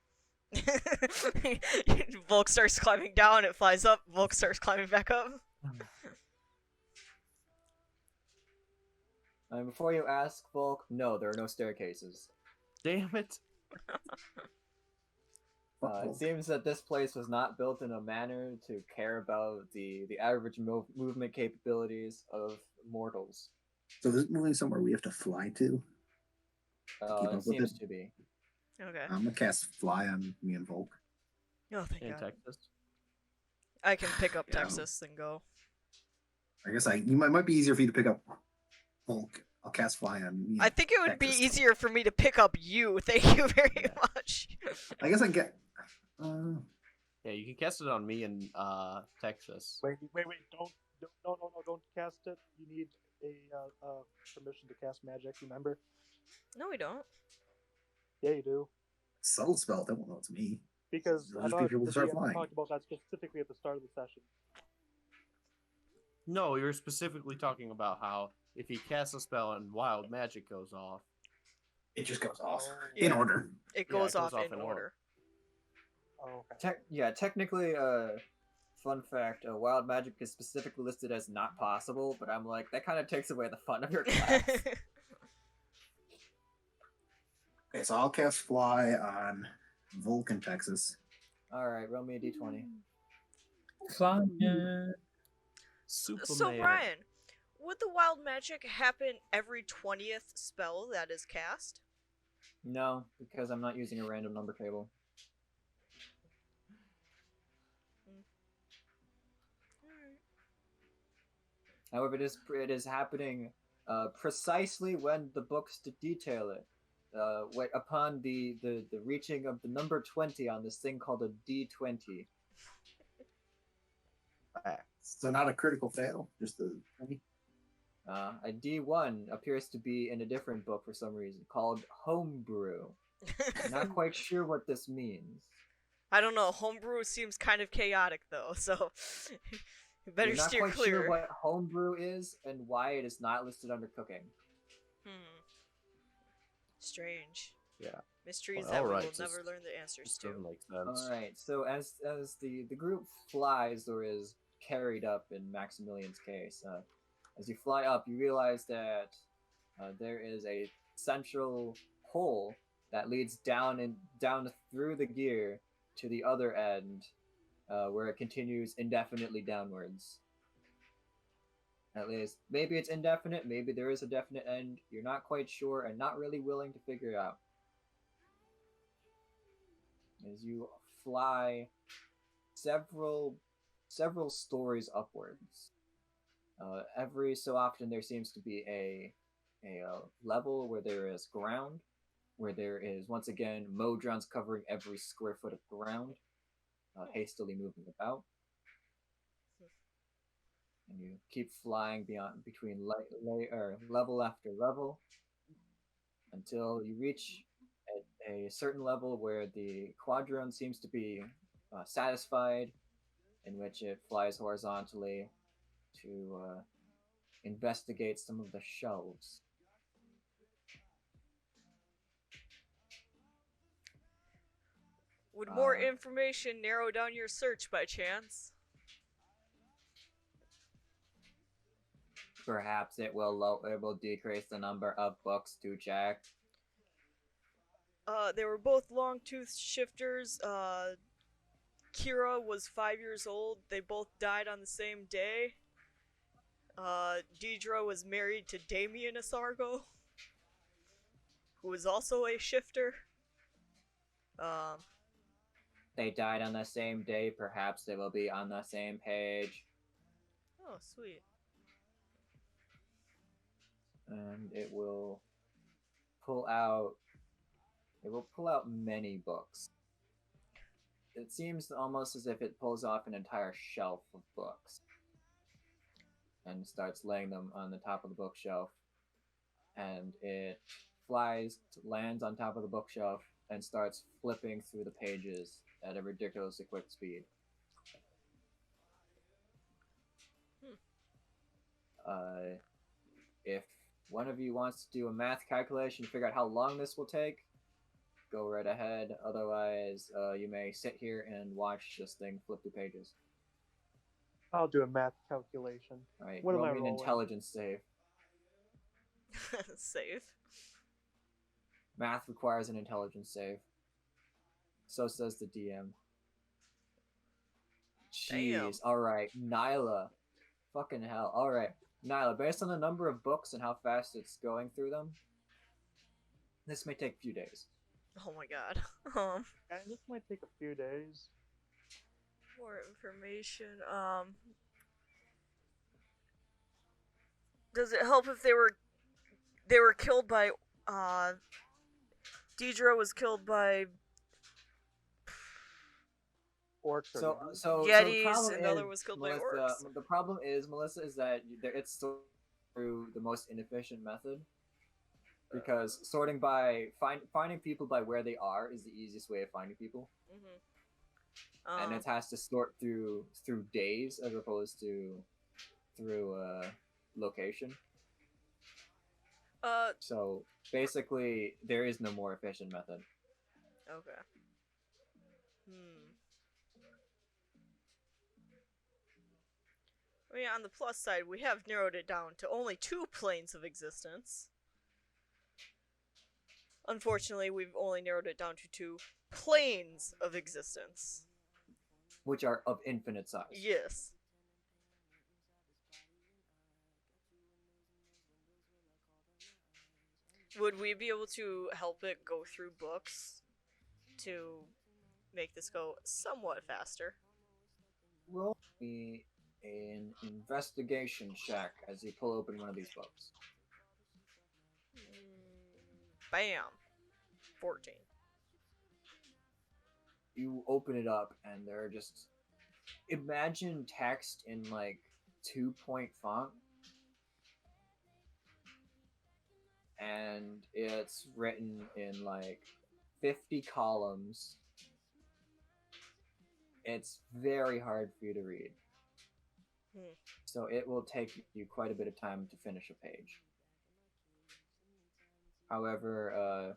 Volk starts climbing down, it flies up, Volk starts climbing back up. And before you ask, Volk, no, there are no staircases. Damn it. It seems that this place was not built in a manner to care about the average movement capabilities of mortals. So is it moving somewhere we have to fly to? It seems to be. Okay. I'm gonna cast fly on me and Volk. Oh, thank In God. Texas. I can pick up Yeah. Texas and go. I guess you might be easier for you to pick up Volk. I'll cast fly on me. I think it would Texas. be easier for me to pick up you. Thank you very much. I guess I get. Yeah, you can cast it on me in Texas. Wait! Don't cast it. You need a permission to cast magic. Remember? No, we don't. Yeah, you do. Subtle spell. They won't know it's me. Because They'll I just thought be able to the start DM flying. talked about that specifically at the start of the session. No, you're specifically talking about how if he casts a spell and wild magic goes off. It just goes off Yeah. in order. It goes, goes off, off in in order. Oh, okay. Technically, fun fact, wild magic is specifically listed as not possible, but I'm like, that kind of takes away the fun of your class. Okay, so I'll cast fly on Volk in Texas. Alright, roll me a d20. Flying. Superman. So, Brian, would the wild magic happen every 20th spell that is cast? No, because I'm not using a random number table. Alright. However, it is happening precisely when the books to detail it. Upon the reaching of the number 20 on this thing called a D20. So not a critical fail, just a. A D1 appears to be in a different book for some reason called Homebrew. Not quite sure what this means. I don't know. Homebrew seems kind of chaotic though, so you better You're not steer quite clear. sure what homebrew is and why it is not listed under cooking. Strange. Yeah. Mysteries Well, that we will alright, never just- learn the answers to. Doesn't make sense. Alright, so as the group flies or is carried up in Maximilian's case, as you fly up, you realize that there is a central hole that leads down through the gear to the other end, where it continues indefinitely downwards. At least, maybe it's indefinite, maybe there is a definite end. You're not quite sure and not really willing to figure it out. As you fly several stories upwards, every so often there seems to be a level where there is ground, where there is once again modrons covering every square foot of ground, hastily moving about. And you keep flying between level after level until you reach a certain level where the quadrone seems to be satisfied, in which it flies horizontally to investigate some of the shelves. Would more information narrow down your search by chance? Perhaps it will decrease the number of books to check. They were both long-toothed shifters. Kira was 5 years old. They both died on the same day. Deidre was married to Damien Asargo, who was also a shifter. They died on the same day. Perhaps they will be on the same page. Oh, sweet. And it will pull out many books. It seems almost as if it pulls off an entire shelf of books and starts laying them on the top of the bookshelf. And it lands on top of the bookshelf, and starts flipping through the pages at a ridiculously quick speed. If one of you wants to do a math calculation to figure out how long this will take, go right ahead. Otherwise, you may sit here and watch this thing flip through pages. I'll do a math calculation. All right, What am roll I me an rolling? intelligence save. Save. Math requires an intelligence save. So says the DM. Jeez. All right, Nyla. Fucking hell. All right, Nyla. Based on the number of books and how fast it's going through them, this may take a few days. Oh my god. Yeah, this might take a few days. More information. Does it help if they were killed by Deidre was killed by Orcs are So the Yetis, problem and the other is, was killed by Melissa, orcs. the problem is, Melissa, is that it's sorted through the most inefficient method. Because sorting by finding people by where they are is the easiest way of finding people, and it has to sort through days as opposed to through location. So basically, there is no more efficient method. Okay. I mean, on the plus side, we have narrowed it down to only 2 planes of existence. Unfortunately, we've only narrowed it down to 2 planes of existence. Which are of infinite size. Yes. Would we be able to help it go through books to make this go somewhat faster? Roll me an investigation check as you pull open one of these books. Bam. 14. You open it up, and there are just imagine text in like 2-point font, and it's written in like 50 columns. It's very hard for you to read. So it will take you quite a bit of time to finish a page. However,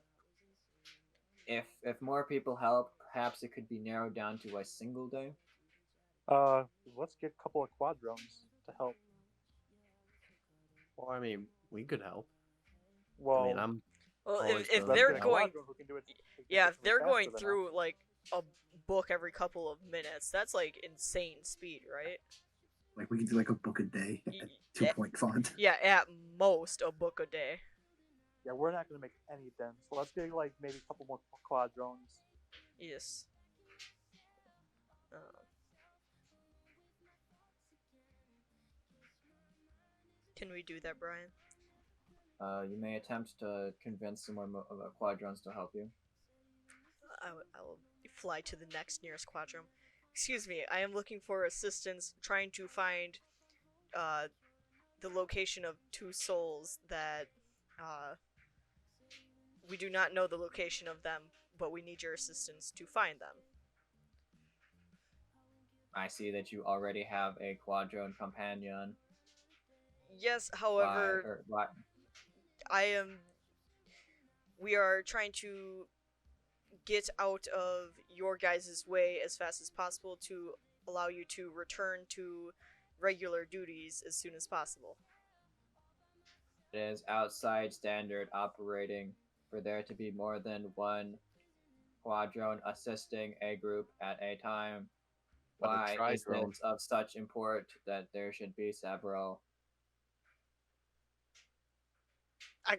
if more people help, perhaps it could be narrowed down to a single day. Let's get a couple of quadrones to help. Well, I mean, we could help. Well, I mean, I'm. Well, always if willing they're to help. going, who can do it yeah, if significantly they're faster going than us. through like a book every couple of minutes, that's like insane speed, right? Like we could do like a book a day at 2-point font. Yeah, at most a book a day. Yeah, we're not going to make any dents. Let's get like maybe a couple more quadrones. Yes. Can we do that, Brian? You may attempt to convince some more quadrons to help you. I will fly to the next nearest quadrone. Excuse me, I am looking for assistance trying to find the location of two souls that we do not know the location of them, but we need your assistance to find them. I see that you already have a quadrone companion. Yes, however, we are trying to get out of your guys' way as fast as possible to allow you to return to regular duties as soon as possible. It is outside standard operating for there to be more than one quadrone assisting a group at a time. But a Why is tridrone. this of such import that there should be several?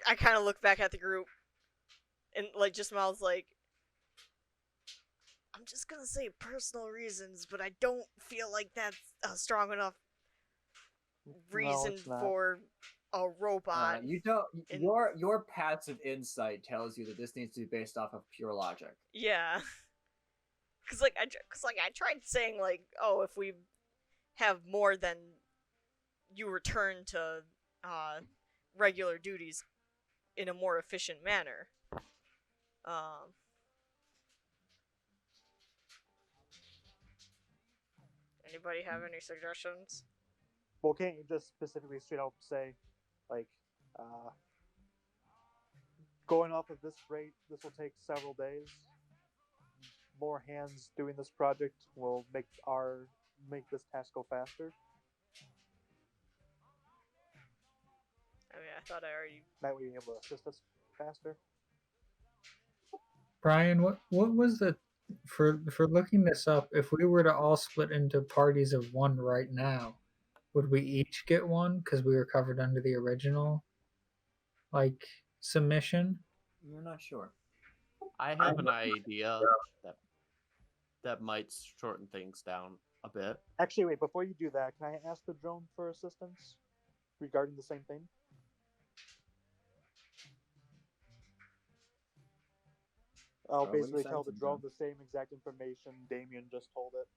I kind of look back at the group and like just mouths like, I'm just gonna say personal reasons, but I don't feel like that's a strong enough reason it's not. for a robot. You don't. Your passive insight tells you that this needs to be based off of pure logic. Yeah. Cause I tried saying like, oh, if we have more than you return to regular duties in a more efficient manner. Anybody have any suggestions? Well, can't you just specifically straight up say, like, going off of this rate, this will take several days. More hands doing this project will make this task go faster. I mean, I thought I already. That way, you're able to assist us faster. Brian, what was the for looking this up? If we were to all split into parties of one right now, would we each get one because we were covered under the original like submission? You're not sure. I have an idea that might shorten things down a bit. Actually, wait, before you do that, can I ask the drone for assistance regarding the same thing? I'll What are you basically tell the sensing, drone John? the same exact information Damien just told it.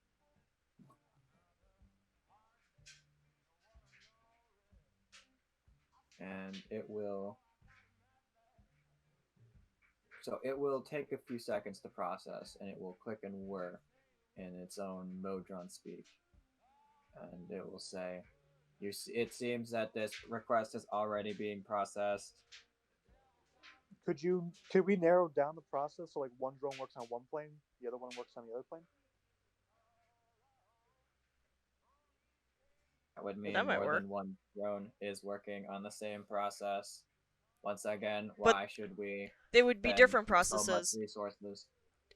And it will. So it will take a few seconds to process, and it will click and whir in its own Modron speak, and it will say, "It seems that this request is already being processed." Could we narrow down the process so like one drone works on one plane, the other one works on the other plane? That would mean That might more work. than one drone is working on the same process. Once again, But why should we? They would be spend different so much processes. resources.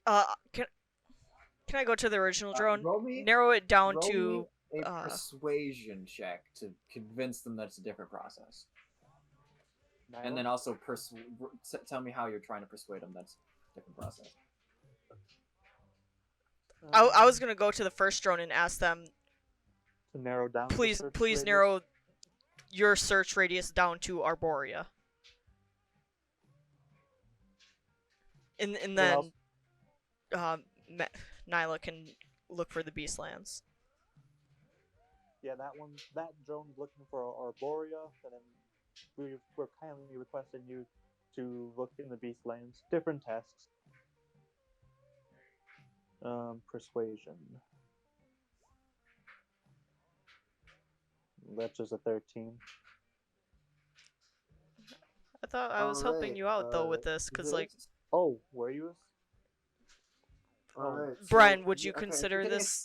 Can I go to the original drone? Roll me, Narrow it down roll to. me a persuasion check to convince them that it's a different process. And Nyla? then also tell me how you're trying to persuade them. That's a different process. I was gonna go to the first drone and ask them, To narrow down the please search please radius? narrow your search radius down to Arborea. And What then else? Nyla can look for the Beastlands. Yeah, that drone's looking for Arborea, and then we're kindly requesting you to look in the Beastlands. Different tests. Persuasion. That's just a 13. I thought I was helping Alright, you out though with this, cause like Oh, were you? Alright, Brian, so, would you okay, consider this?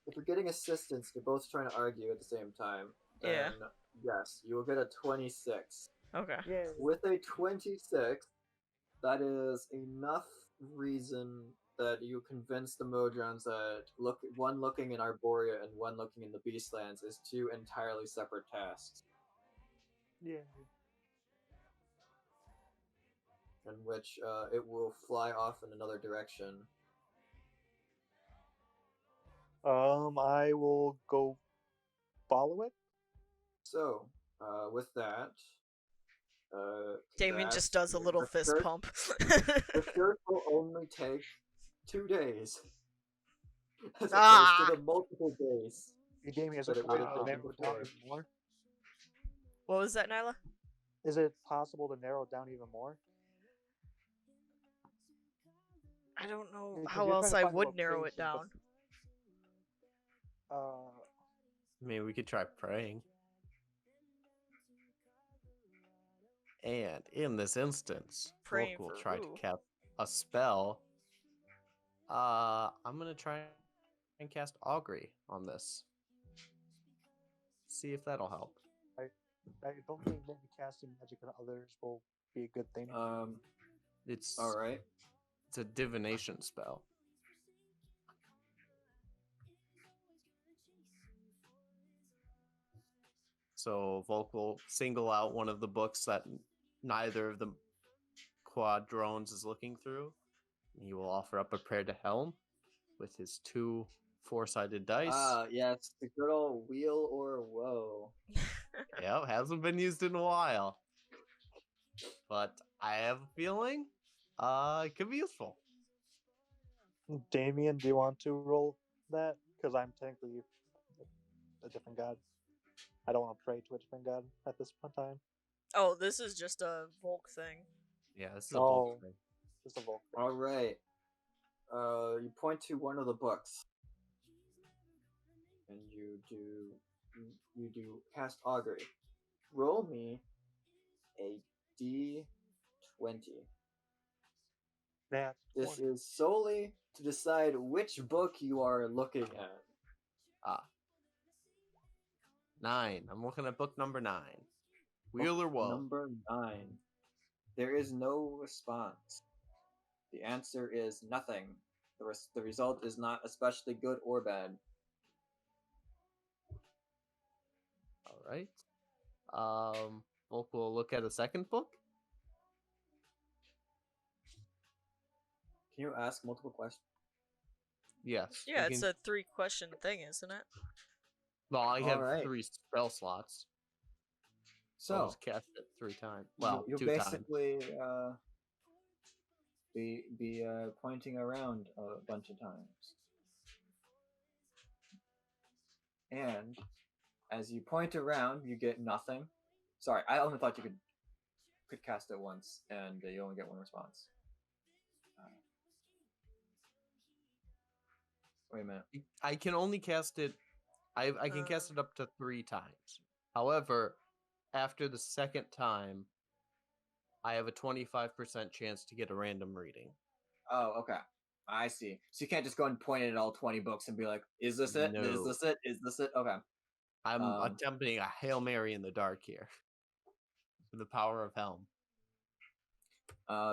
If you're getting assistance, you're both trying to argue at the same time, then Yeah. yes, you will get a 26. Okay. Yeah. With a 26, that is enough reason that you convince the Mojans that one looking in Arborea and one looking in the Beastlands is two entirely separate tasks, Yeah. in which it will fly off in another direction. I will go follow it. So, with that, Damien that just does a little the fist search- pump. The search will only take 2 days, as opposed Ah! to the multiple days. Hey, Damien, is But it it would have possible to taken narrow it down before. even more? What was that, Nyla? Is it possible to narrow it down even more? I don't know Because how you're else trying to I find would narrow it locations, down. I mean, we could try praying. And in this instance, Praying Volk will for try who? to cast a spell. I'm gonna try and cast Augury on this. See if that'll help. I don't think maybe casting magic on others will be a good thing. It's Alright. It's a divination spell. So Volk will single out one of the books that neither of the quad drones is looking through. He will offer up a prayer to Helm with his 2 4-sided dice. Ah, yes, the good old wheel or woe. Yep, hasn't been used in a while. But I have a feeling it could be useful. Damien, do you want to roll that? Because I'm technically a different god. I don't want to pray to a different god at this time. Oh, this is just a Volk thing. Yeah, this is a Volk thing. Just a Volk. Alright. You point to one of the books. And you do cast augury. Roll me a d20. Yeah. This is solely to decide which book you are looking at. 9. I'm looking at book number 9. Wheel or woe? Number 9. There is no response. The answer is nothing. The result is not especially good or bad. All right. Volk will look at a second book. Can you ask multiple questions? Yes. Yeah, we it's can- a 3-question thing, isn't it? Well, I have Alright. 3 spell slots. So I'll So, just cast it 3 times. Well, you'll 2 times. basically be pointing around a bunch of times. And as you point around, you get nothing. Sorry, I only thought you could cast it once, and you only get 1 response. Wait a minute. I can only cast it. I can cast it up to 3 times. However, after the second time, I have a 25% chance to get a random reading. Oh, okay. I see. So you can't just go and point it at all 20 books and be like, "Is this it? Is No. this it? Is this it?" Okay. I'm attempting a Hail Mary in the dark here. With the power of Helm.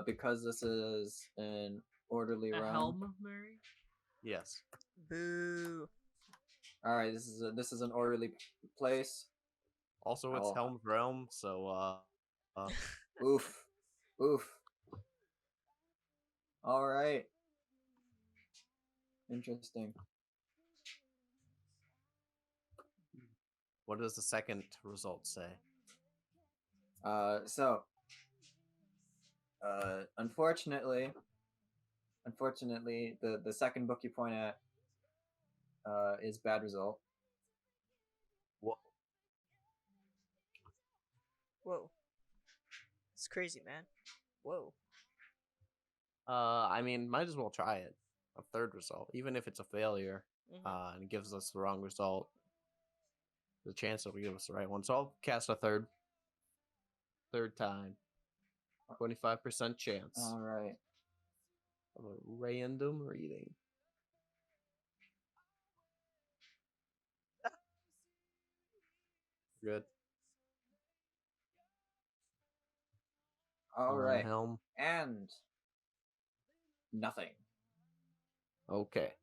Because this is an orderly A realm. Helm, Mary? Yes. Boo. All right, this is an orderly place. Also, it's Oh. Helm's realm, so Oof. Oof. All right. Interesting. What does the second result say? So, unfortunately, the second book you point at is bad result. Whoa. Whoa. It's crazy, man. Whoa. I mean, might as well try it. A third result, even if it's a failure, Mhm. and it gives us the wrong result. The chance that we give us the right one. So I'll cast a third time. 25% chance All right. of a random reading. Good. All right. Helm. And nothing. Okay.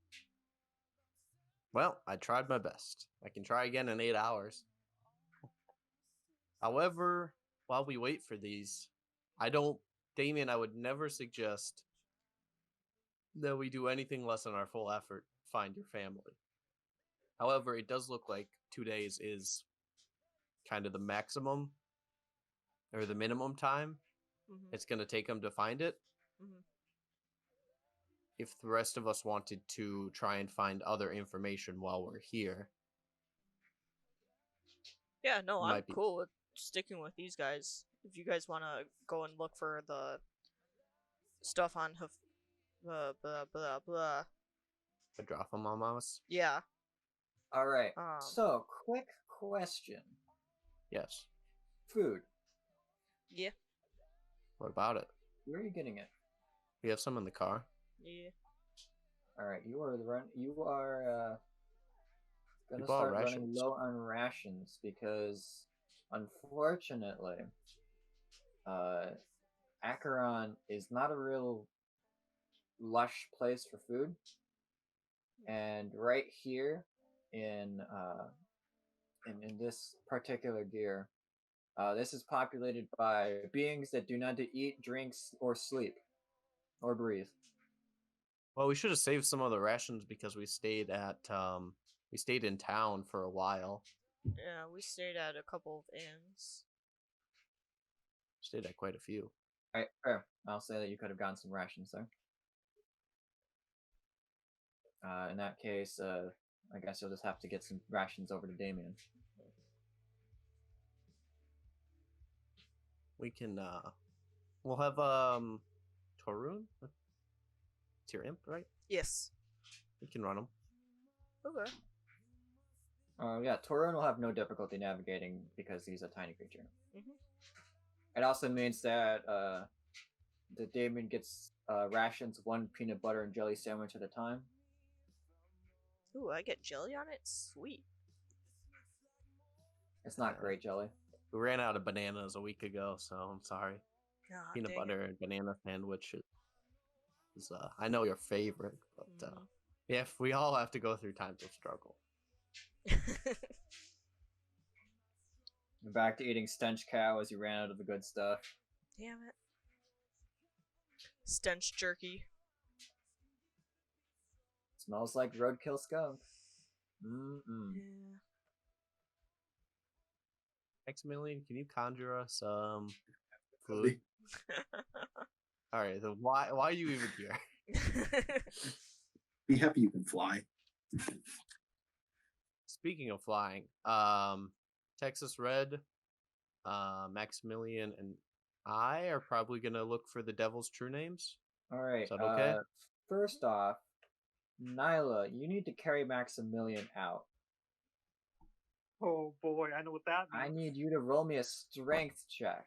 Well, I tried my best. I can try again in 8 hours. However, while we wait for these, Damien, I would never suggest that we do anything less than our full effort to find your family. However, it does look like 2 days is kind of the maximum or the minimum time Mhm. it's going to take them to find it. Mhm. If the rest of us wanted to try and find other information while we're here, Yeah, no, I'm might be. cool with sticking with these guys. If you guys want to go and look for the stuff on blah blah blah blah. Mamas. Yeah. All right. Um. So, quick question. Yes. Food. Yeah. What about it? Where are you getting it? We have some in the car. Yeah. All right. You are We gonna bought start running rations. low on rations because, unfortunately, Acheron is not a real lush place for food, and right here in this particular gear, this is populated by beings that do not eat, drinks, or sleep, or breathe. Well, we should have saved some of the rations because we stayed in town for a while. Yeah, we stayed at a couple of inns. Stayed at quite a few. All right, fair. I'll say that you could have gotten some rations there. In that case, I guess you'll just have to get some rations over to Damien. We can we'll have Torun. It's your imp, right? Yes. We can run them. Okay. Yeah, Torun will have no difficulty navigating because he's a tiny creature. Mhm. It also means that the Damien gets rations, 1 peanut butter and jelly sandwich at a time. Ooh, I get jelly on it? Sweet. It's not great jelly. We ran out of bananas a week ago, so I'm sorry. Ah, Peanut dang butter and banana sandwich is I know your favorite, but yeah, we all have to go through times of struggle. it. Back to eating stench cow as you ran out of the good stuff. Damn it. Stench jerky. Smells like roadkill skunk. Mm-mm. Yeah. Maximilian, can you conjure us some food? All right, so why are you even here? Be happy you can fly. Speaking of flying, Texas Red, Maximilian, and I are probably gonna look for the devil's true names. All right. Is that okay? First off, Nyla, you need to carry Maximilian out. Oh boy, I know what that means. I need you to roll me a strength check.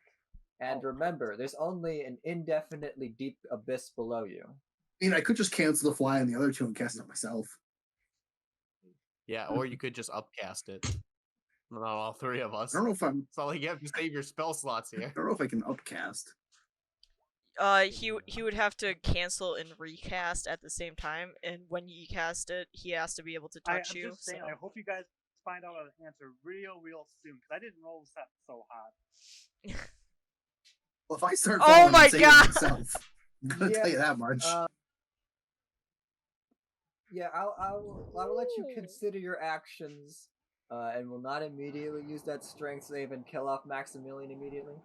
And remember, there's only an indefinitely deep abyss below you. I mean, I could just cancel the fly on the other two and cast it myself. Yeah, or you could just upcast it. Not all three of us. I don't know if I'm. It's not like you have to save your spell slots I here. don't know if I can upcast. He would have to cancel and recast at the same time, and when you cast it, he has to be able to touch I'm you. just saying, I hope you guys find out an answer real soon, because I didn't roll that so hot. Well, if I start Oh falling my and saving God! myself, I'm gonna Yeah, tell you that much. Yeah, I will let you Ooh. consider your actions, and will not immediately use that strength save and kill off Maximilian immediately.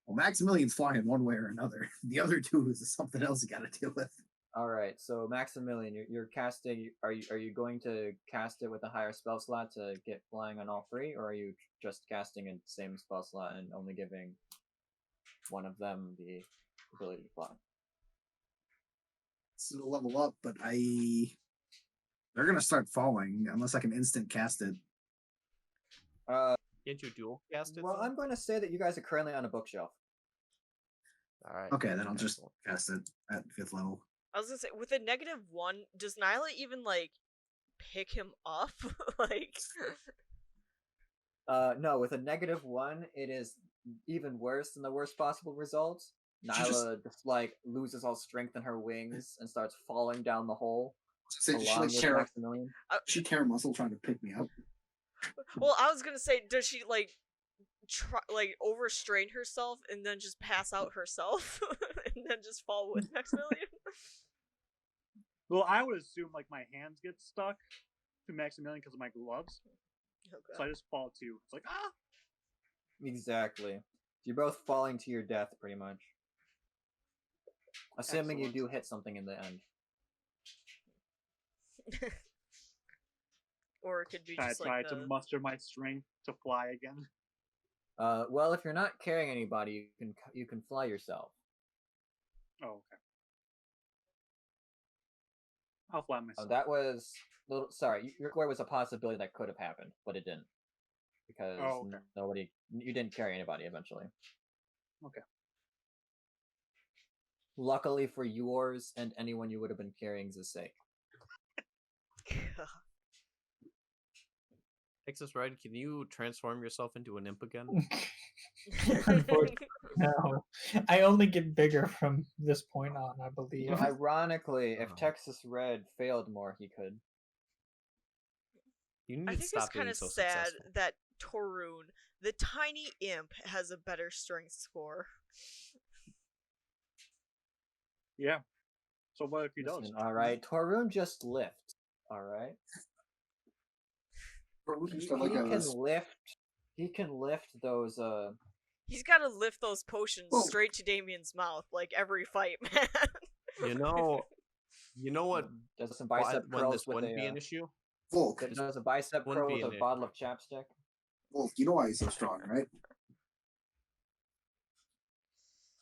Well, Maximilian's flying one way or another. The other two is something else you got to deal with. All right, so Maximilian, you're casting. Are you going to cast it with a higher spell slot to get flying on all three, or are you just casting a same spell slot and only giving one of them the ability to fly? It's a level up, but they're gonna start falling unless I can instant cast it. Can't you dual cast it? Well, though? I'm going to say that you guys are currently on a bookshelf. All right. Okay, then I'll just Excellent. cast it at 5th level. I was gonna say, with a -1, does Nyla even like pick him up? Like, No, with a -1, it is even worse than the worst possible result. She just- Nyla just like loses all strength in her wings and starts falling down the hole She along like with tear, Maximilian. she tear muscle trying to pick me up. well, I was gonna say, does she like try like overstrain herself and then just pass out herself and then just fall with Maximilian? Well, I would assume like my hands get stuck to Maximilian because of my gloves, Okay. so I just fall too. It's like Exactly. You're both falling to your death, pretty much. Assuming you Excellent. do hit something in the end. Or it could be I just try like to the... muster my strength to fly again. Well, if you're not carrying anybody, you can fly yourself. Oh, okay. I'll fly myself. That was little. Sorry, your square was a possibility that could have happened, but it didn't because okay. you didn't carry anybody eventually. Okay. Luckily for yours and anyone you would have been carrying's sake. Texas Red, can you transform yourself into an imp again? Unfortunately, no. I only get bigger from this point on, I believe. Well, ironically, if Oh. Texas Red failed more, he could. You need I to think it's stop being kind of so sad successful. that Torun, the tiny imp, has a better strength score. Yeah. So what if he does? Listen, all right, Torun just lift. All right. He can lift those. He's got to lift those potions straight to Damien's mouth like every fight, man. You know what? Does some bicep When curls this with wouldn't a. be an issue. Volk, Does a bicep Wouldn't curl be with an a issue. bottle of chapstick. Volk, you know why he's so strong, right?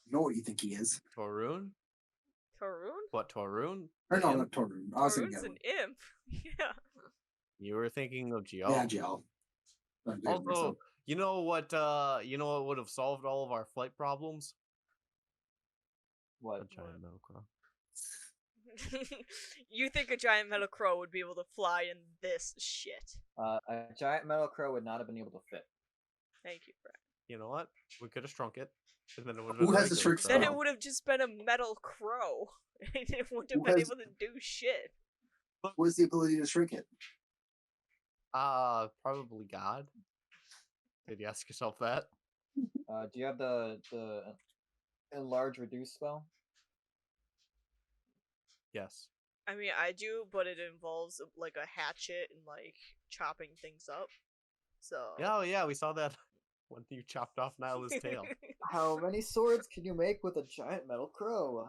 You know what you think he is? Torun? Torun? What Torun? Or The no, imp? not Torun. I was thinking Torun's of an imp. Yeah. You were thinking of Geo. Yeah, Gel. Although, you know what would have solved all of our flight problems? What? A giant metal crow. You think a giant metal crow would be able to fly in this shit? A giant metal crow would not have been able to fit. Thank you, Brad. You know what? We could have shrunk it. And then it would have Who been a has the regular shrink crow. Then spell? it would have just been a metal crow. It wouldn't have Who been has- able to do shit. Who has the ability to shrink it? Probably God. Did you ask yourself that? Do you have the enlarge reduce spell? Yes. I mean, I do, but it involves like a hatchet and like chopping things up. So. Yeah, oh yeah, we saw that when you chopped off Nyla's tail. How many swords can you make with a giant metal crow?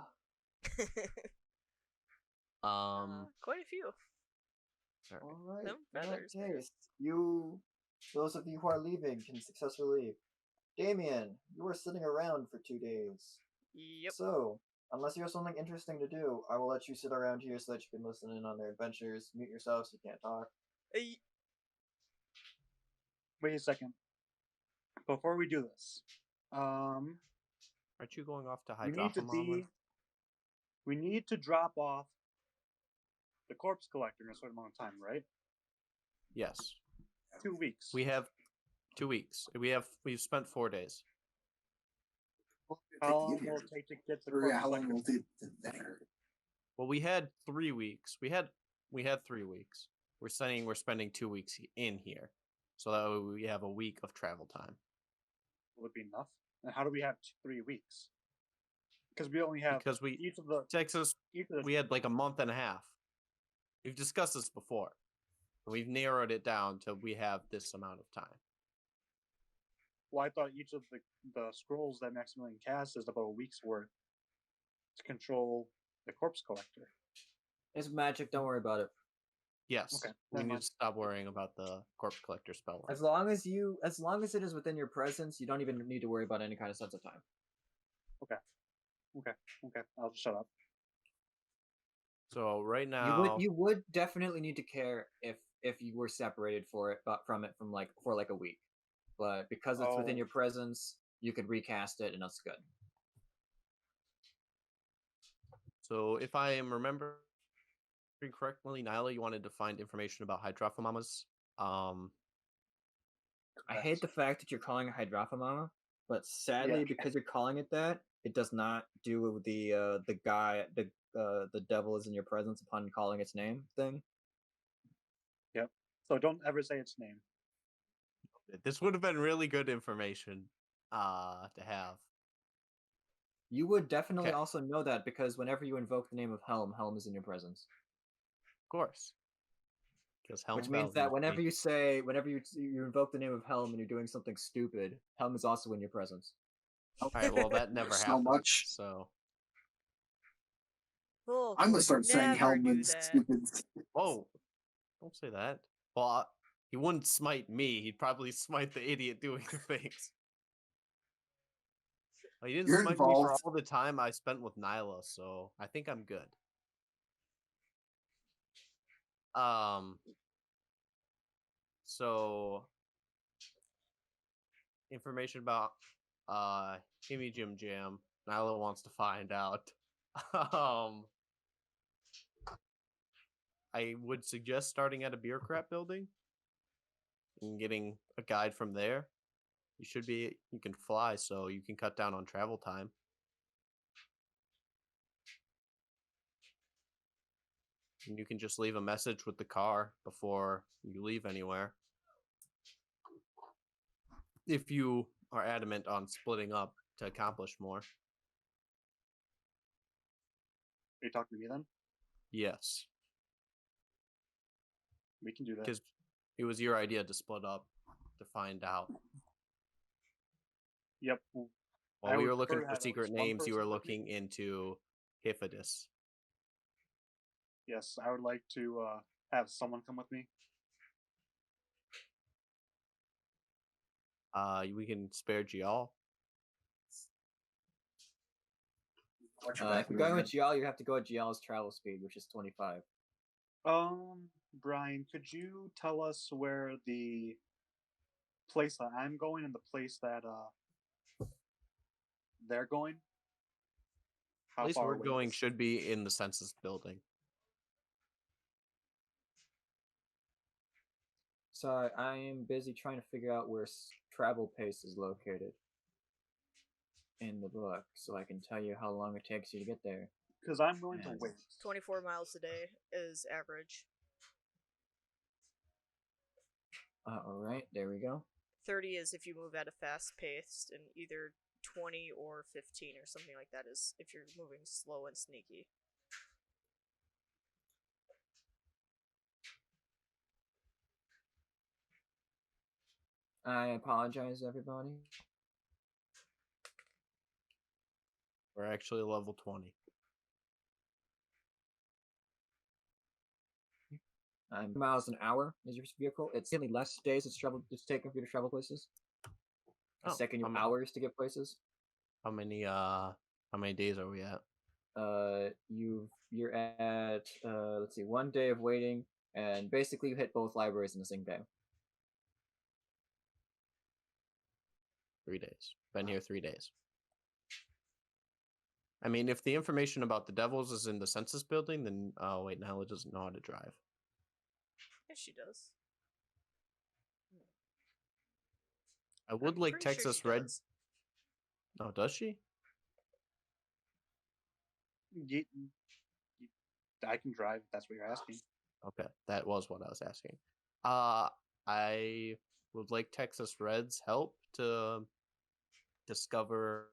Quite a few. All right. Them In that feathers. case, those of you who are leaving, can successfully leave. Damien, you are sitting around for 2 days. Yep. So, unless you have something interesting to do, I will let you sit around here so that you can listen in on their adventures. Mute yourself so you can't talk. Wait a second. Before we do this, Aren't you going off to we need to Hydrophomon? we need to drop off the corpse collector in a certain amount of time, right? Yes. 2 weeks. We have 2 weeks. We've spent 4 days. How long will it take to get the corpse How long collector? will it take to there? Well, we had 3 weeks. We had 3 weeks. We're saying we're spending 2 weeks in here, so that way we have a week of travel time. Will it be enough? And how do we have 3 weeks? Because we only have Because we each of the Texas, each of the we had like a month and a half. We've discussed this before. We've narrowed it down to we have this amount of time. Well, I thought each of the scrolls that Maximilian casts is about a week's worth to control the corpse collector. It's magic. Don't worry about it. Yes, Okay, we never need mind. to stop worrying about the corpse collector spell. As long as it is within your presence, you don't even need to worry about any kind of sense of time. Okay, I'll just shut up. So right now, You would definitely need to care if you were separated from it for like a week, but because it's within Oh. your presence, you could recast it and that's good. so if I am remembering correctly, Nyla, you wanted to find information about hydrophomamas. I hate the fact that you're calling it Hydrophomama, but sadly, Yeah. because you're calling it that, it does not do the devil is in your presence upon calling its name thing. Yep. So don't ever say its name. This would have been really good information to have. You would definitely Okay. also know that because whenever you invoke the name of Helm, Helm is in your presence. Of course. Because Helm Which means that whenever you invoke the name of Helm and you're doing something stupid, Helm is also in your presence. Alright, well that never So happened. much. So Hulk I'm gonna would start saying never do Helmets that. stupid. whoa. Don't say that. Well, he wouldn't smite me, he'd probably smite the idiot doing the things. Well, he didn't You're smite me for involved. all the time I spent with Nyla, so I think I'm good. So information about Kimmy Jim Jam. Nyla wants to find out. I would suggest starting at a bureaucrat building and getting a guide from there. You can fly, so you can cut down on travel time. And you can just leave a message with the car before you leave anywhere. If you are adamant on splitting up to accomplish more. Are you talking to me then? Yes. We can do that. Because it was your idea to split up to find out. Yep. While I we would were looking prefer to for have secret at least one names, you person were with me. looking into Hiphodus. Yes, I would like to have someone come with me. We can spare Gial. If you're going with GL, you have to go at GL's travel speed, which is 25. Brian, could you tell us where the place that I'm going and the place that they're going? How Place far we're away going is- should be in the census building. So I am busy trying to figure out where travel pace is located in the book, so I can tell you how long it takes you to get there. Because I'm going to Yes. wait. 24 miles a day is average. All right, there we go. 30 is if you move at a fast pace, and either 20 or 15 or something like that is if you're moving slow and sneaky. I apologize, everybody. We're actually level 20. Miles an hour is your vehicle. It's really less days it's taken for you to travel places. It's taking you hours to get places. How many days are we at? You're at let's see, 1 day of waiting, and basically you hit both libraries in the same day. 3 days. Been here 3 days. I mean, if the information about the devils is in the census building, then wait, Nyla doesn't know how to drive. Yes, she does. I would I'm like pretty sure Texas she Red. does. Oh, does she? I can drive if that's what you're asking. Okay, that was what I was asking. I would like Texas Red's help to discover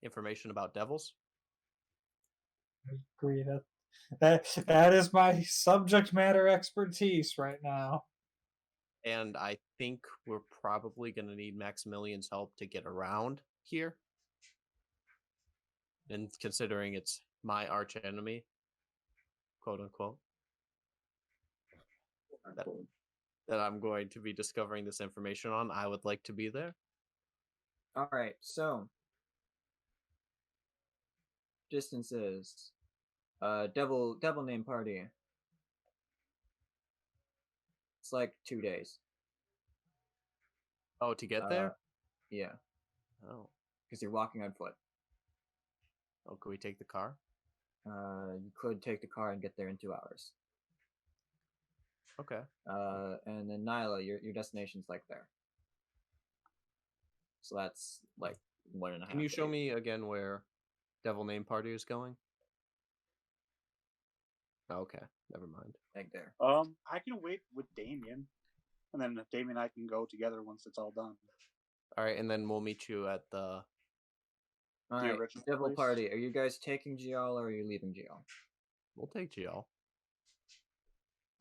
information about devils. I agree that is my subject matter expertise right now. And I think we're probably going to need Maximilian's help to get around here. And considering it's my arch enemy, quote unquote, that I'm going to be discovering this information on, I would like to be there. All right, so distances. Devil name party. It's like 2 days. Oh, to get there? Yeah, Oh. because you're walking on foot. Oh, could we take the car? You could take the car and get there in 2 hours. Okay. And then Nyla, your destination's like there. So that's like 1.5. Can you show days. me again where Devil Name Party is going? Okay, never mind. Like there. I can wait with Damien, and then Damien and I can go together once it's all done. All right, and then we'll meet you at the. All The right, original Devil place? Party. Are you guys taking GL or are you leaving GL? We'll take GL.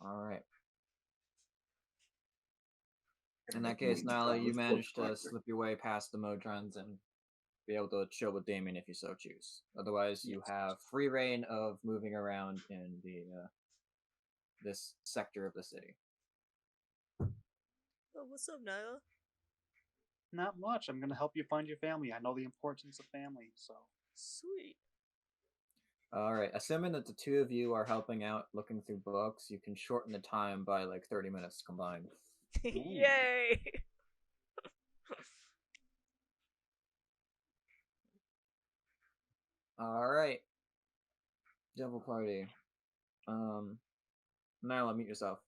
All right. In that case, Nyla, you managed to slip your way past the Modrons and be able to chill with Damien if you so choose. Otherwise, you have free reign of moving around in the this sector of the city. Oh, what's up, Nyla? Not much. I'm gonna help you find your family. I know the importance of family, so. Sweet. All right. Assuming that the two of you are helping out looking through books, you can shorten the time by like 30 minutes combined. Yay! All right. Devil Party. Nyla, mute yourself.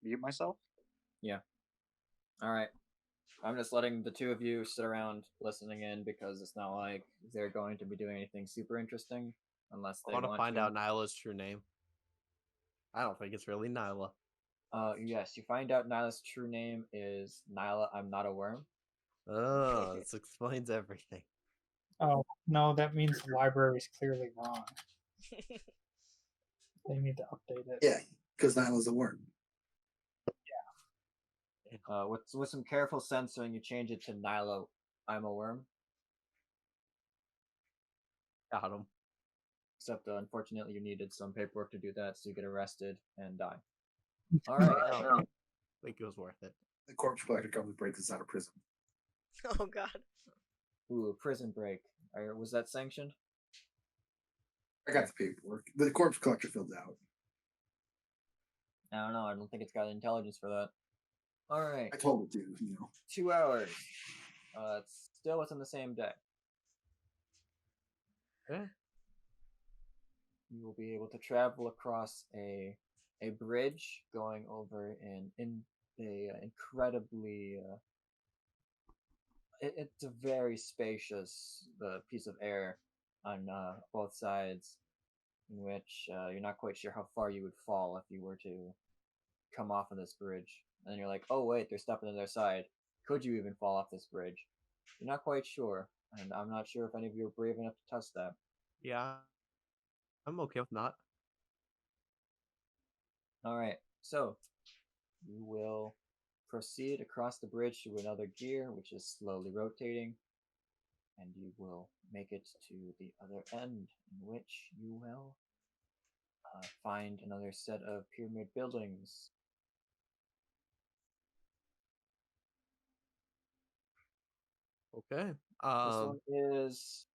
Mute myself? Yeah. All right. I'm just letting the two of you sit around listening in because it's not like they're going to be doing anything super interesting unless I they want to want find to. out Nyla's true name. I don't think it's really Nyla. Yes, you find out Nyla's true name is Nyla. I'm not a worm. Oh, this explains everything. Oh no, that means the library is clearly wrong. They need to update it. Yeah, because Nyla's a worm. With some careful censoring, you change it to Nyla. I'm a worm. Got him. Except unfortunately, you needed some paperwork to do that, so you get arrested and die. All right. I think it was worth it. The corpse collector comes to break us out of prison. Oh god. Ooh, prison break. Was that sanctioned? I got the paperwork. The corpse collector filled it out. I don't know. I don't think it's got intelligence for that. All right. I told it to, 2 hours. It's still within the same day. Yeah. You will be able to travel across a bridge going over in a incredibly it's a very spacious piece of air on both sides, in which you're not quite sure how far you would fall if you were to come off of this bridge. And then you're like, oh wait, there's stuff on the other side. Could you even fall off this bridge? You're not quite sure, and I'm not sure if any of you are brave enough to test that. Yeah, I'm okay with not. All right, so you will proceed across the bridge to another gear, which is slowly rotating, and you will make it to the other end, in which you will find another set of pyramid buildings. Okay. This one is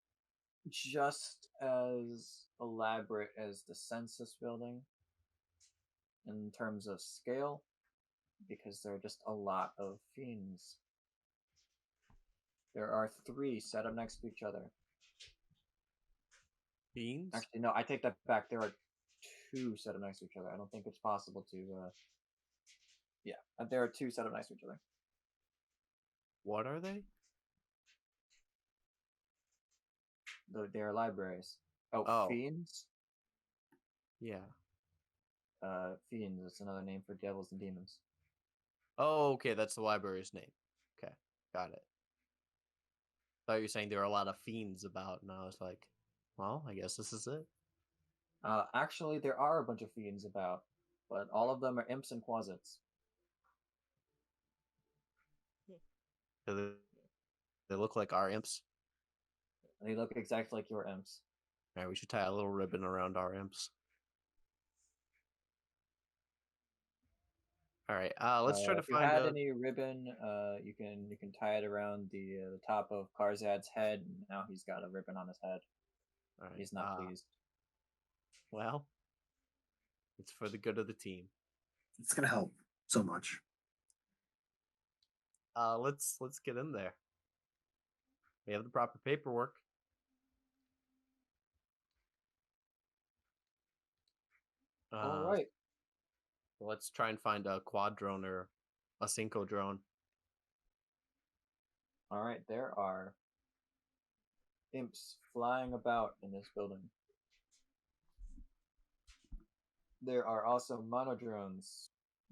just as elaborate as the census building in terms of scale, because there are just a lot of fiends. There are 3 set up next to each other. Beans? Actually, no, I take that back. There are 2 set up next to each other. I don't think it's possible to. Yeah, there are 2 set up next to each other. What are they? They are libraries. Oh. Fiends? Yeah. Fiends. It's another name for devils and demons. Oh, okay. That's the library's name. Okay, got it. thought you were saying there were a lot of fiends about, and I was like, well, I guess this is it. Actually, there are a bunch of fiends about, but all of them are imps and quasits. They look like our imps. They look exactly like your imps. All right, we should tie a little ribbon around our imps. All right, let's try to If you find had a. any ribbon, you can tie it around the top of Karzad's head. And now he's got a ribbon on his head. All right, He's not pleased. well, it's for the good of the team. It's gonna help so much. Let's get in there. We have the proper paperwork. All right. Let's try and find a quad drone or a synchro drone. All right. There are imps flying about in this building. There are also monodrones.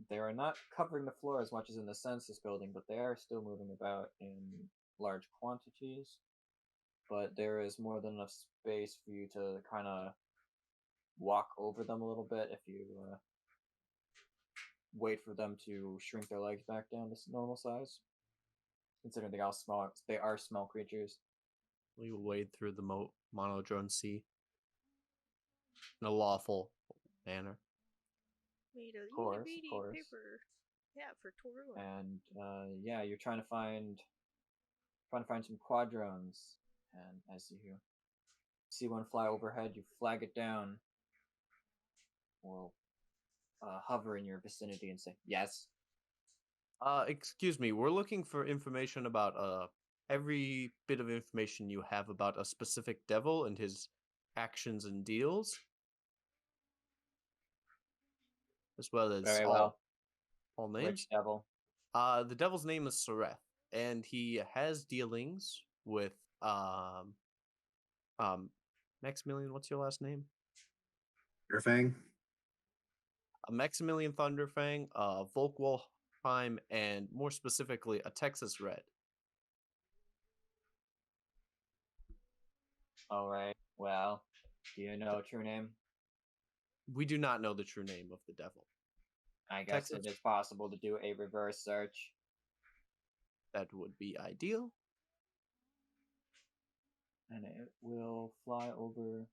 They are not covering the floor as much as in the census building, but they are still moving about in large quantities. But there is more than enough space for you to kind of walk over them a little bit if you wait for them to shrink their legs back down to normal size. Considering they are small creatures. We will wade through the monodrone sea in a lawful manner. Made a Of course. paper. Yeah, for Toru. And yeah, you're trying to find some quadrones, and as you see one fly overhead, you flag it down. We'll hover in your vicinity and say yes. Excuse me, we're looking for information about every bit of information you have about a specific devil and his actions and deals, as well as Very well. all names. Which devil? The devil's name is Soreth, and he has dealings with Maximilian. What's your last name? Thunderfang. Maximilian Thunderfang, Volkwolfheim, and more specifically, a Texas Red. All right. Well, do you know a true name? We do not know the true name of the devil. I guess Texas. it is possible to do a reverse search. That would be ideal. And it will fly over.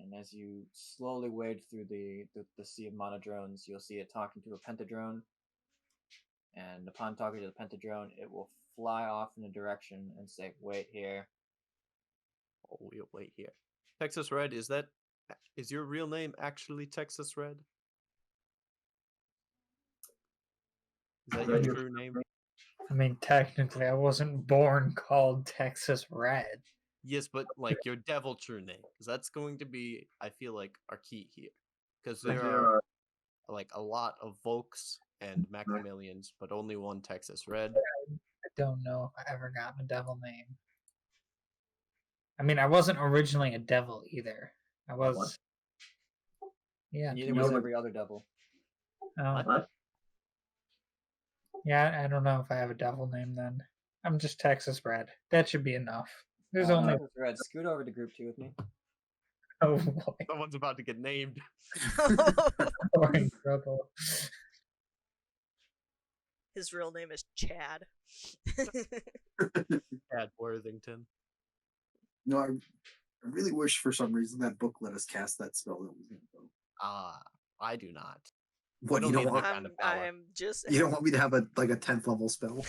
And as you slowly wade through the sea of monodrones, you'll see it talking to a pentadrone. And upon talking to the pentadrone, it will fly off in a direction and say, "Wait here." Oh, we'll wait here. Texas Red, is your real name actually Texas Red? Is that your true name? I mean, technically, I wasn't born called Texas Red. Yes, but like your devil true name, because that's going to be, I feel like, our key here. Because there are like a lot of Volks and Maximilians, but only one Texas Red. I don't know if I ever got a devil name. I mean, I wasn't originally a devil either. I was. What? Yeah. Neither was every other devil. Oh. Yeah, I don't know if I have a devil name then. I'm just Texas Red. That should be enough. There's only. Texas Red, scoot over to group 2 with me. Oh boy. Someone's about to get named. We're in trouble. His real name is Chad. Chad Worthington. No, I really wish for some reason that book let us cast that spell. That was gonna go. I do not. What, don't you don't need want? that kind of power. I'm just. You don't want me to have a 10th level spell?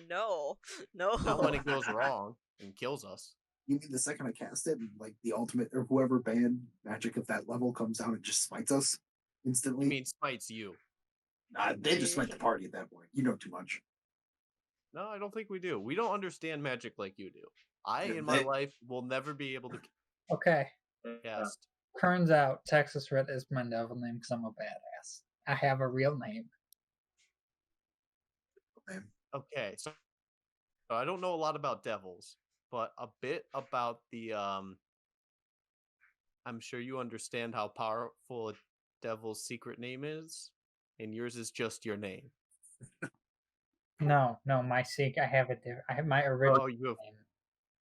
No. Not when it goes wrong and kills us. You mean the second I cast it, like the ultimate or whoever banned magic of that level comes down and just smites us instantly? I mean, smites you. They just smite the party at that point. You know too much. No, I don't think we do. We don't understand magic like you do. In my life, will never be able to Okay. cast. Turns out Texas Red is my devil name because I'm a badass. I have a real name. Okay, so I don't know a lot about devils, but a bit about the I'm sure you understand how powerful a devil's secret name is, and yours is just your name. No, my I have my original you have name.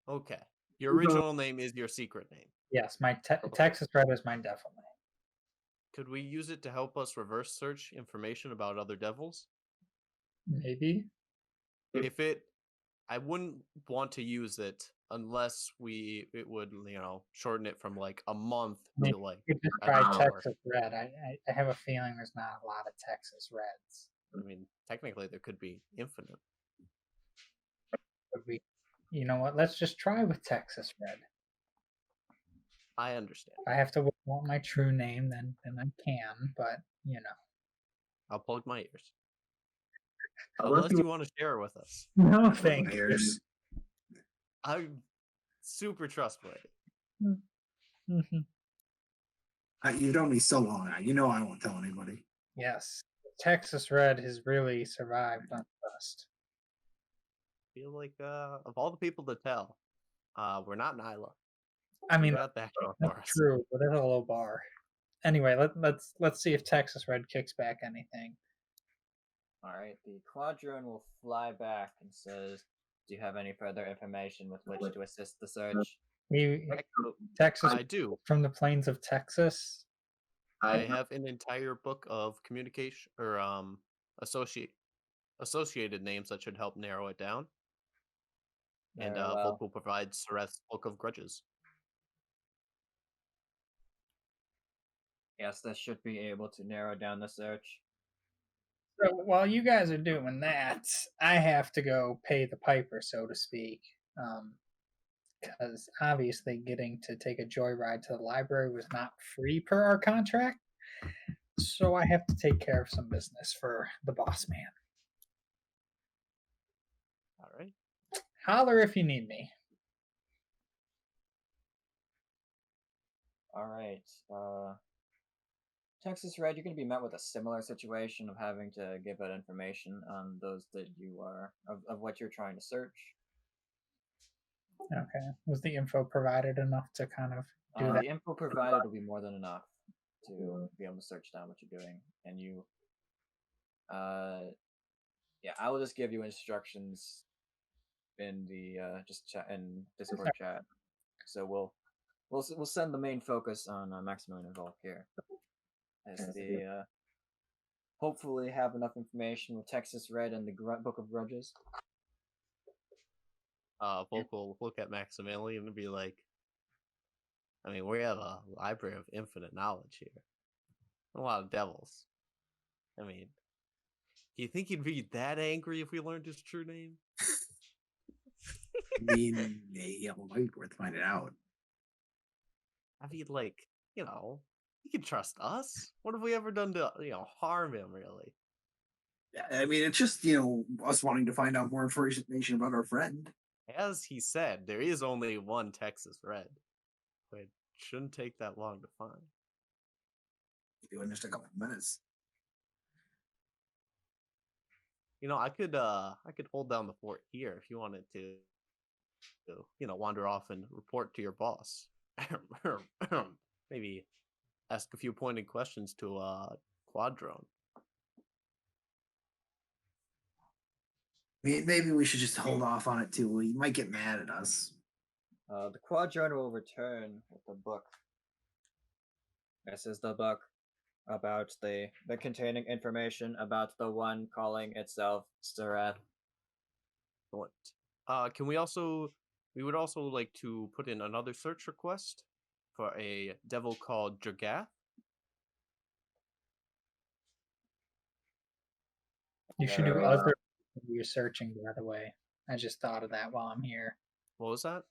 Okay. Your original name is your secret name. Yes, my Texas Red is my devil name. Could we use it to help us reverse search information about other devils? Maybe. If it, I wouldn't want to use it unless it would, shorten it from like a month to like You could just an try hour. Texas Red. I have a feeling there's not a lot of Texas Reds. I mean, technically there could be infinite. Would we, you know what? Let's just try with Texas Red. I understand. If I have to want my true name, then I can. But you know, I'll plug my ears. Unless you want to share it with us. no thank you. Ears. I'm super trustworthy. Mhm. You've known me so long now. You know I won't tell anybody. Yes, Texas Red has really survived on trust. I feel like of all the people to tell, we're not Nyla. I mean, We got that going for that's us. true, but it's a low bar. Anyway, let's see if Texas Red kicks back anything. All right, the quadrone will fly back and says, "Do you have any further information with which to assist the search?" Texas I do. from the plains of Texas. I have an entire book of communication or associated names that should help narrow it down. And Very well. Volk will provide Sareth's Book of Grudges. Yes, this should be able to narrow down the search. So while you guys are doing that, I have to go pay the piper, so to speak. Because obviously getting to take a joyride to the library was not free per our contract. So I have to take care of some business for the boss man. All right. Holler if you need me. All right. Texas Red, you're going to be met with a similar situation of having to give out information on those that you are of what you're trying to search. Okay. Was the info provided enough to kind of do that? The info provided will be more than enough to be able to search down what you're doing, and you. Yeah, I will just give you instructions in the in Discord chat. So we'll send the main focus on Maximilian and Volk here, as the hopefully have enough information with Texas Red and the Book of Grudges. Volk will look at Maximilian and be like, I mean, we have a library of infinite knowledge here. A lot of devils. I mean, do you think he'd be that angry if we learned his true name? I mean, yeah, well, might be worth finding out. I mean, like, he can trust us. What have we ever done to, harm him, really? I mean, it's just, us wanting to find out more information about our friend. As he said, there is only one Texas Red. But it shouldn't take that long to find. Do in just a couple of minutes. I could hold down the fort here if you wanted to, wander off and report to your boss. Maybe ask a few pointed questions to Quadrone. Maybe we should just hold off on it too. He might get mad at us. The Quadrone will return with the book. This is the book about the containing information about the one calling itself Sareth. What? Can we would also like to put in another search request for a devil called Jagath. You should do other you're searching, by the way. I just thought of that while I'm here. What was that?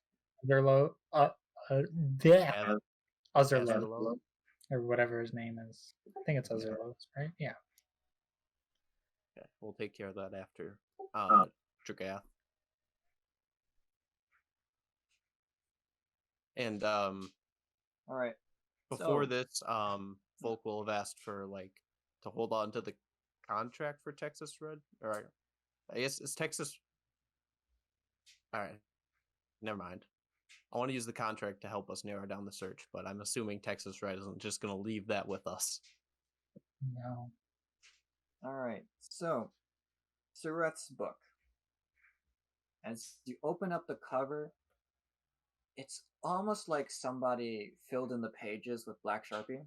Otherlo, Azerlo. Or whatever his name is. I think it's Azerlo, right? Yeah. Okay, we'll take care of that after Jagath. And all right. Before this, Volk will have asked for to hold on to the contract for Texas Red, or I guess it's Texas. All right, never mind. I want to use the contract to help us narrow down the search, but I'm assuming Texas Red isn't just going to leave that with us. No. All right. So, Sareth's book. As you open up the cover, It's almost like somebody filled in the pages with black Sharpie.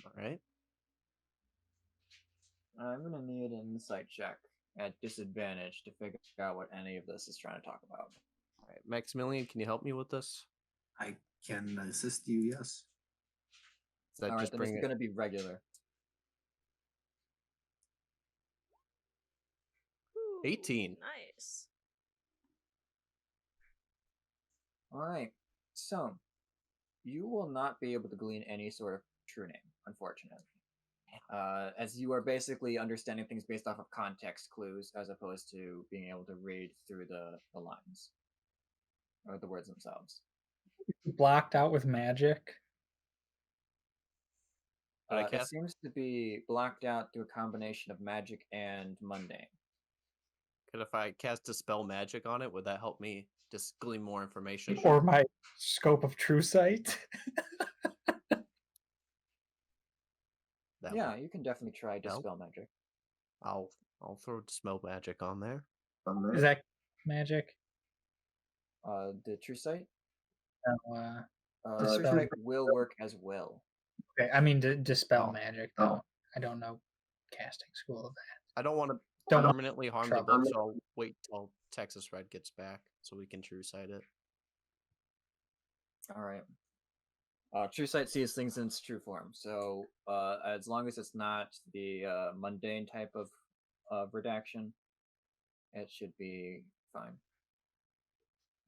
All right. I'm gonna need an insight check at disadvantage to figure out what any of this is trying to talk about. All right, Maximilian, can you help me with this? I can assist you. Yes. Does that All right, just then bring it's it? gonna be regular. Ooh, 18. Nice. All right, so you will not be able to glean any sort of true name, unfortunately. As you are basically understanding things based off of context clues as opposed to being able to read through the lines or the words themselves. Blocked out with magic. Could I It cast? seems to be blocked out through a combination of magic and mundane. Could if I cast Dispel Magic on it, would that help me just glean more information? Or my scope of true sight. That Yeah, would you can definitely try help. dispel magic. I'll throw Dispel Magic on there. Is that magic? The true sight. No, True Dispel. sight will work as well. Okay, I mean dispel Oh. magic though. I don't know casting school of that. I don't want to Don't want permanently harm the trouble. book, so I'll wait till Texas Red gets back so we can true sight it. All right. True sight sees things in its true form. So as long as it's not the mundane type of redaction, it should be fine.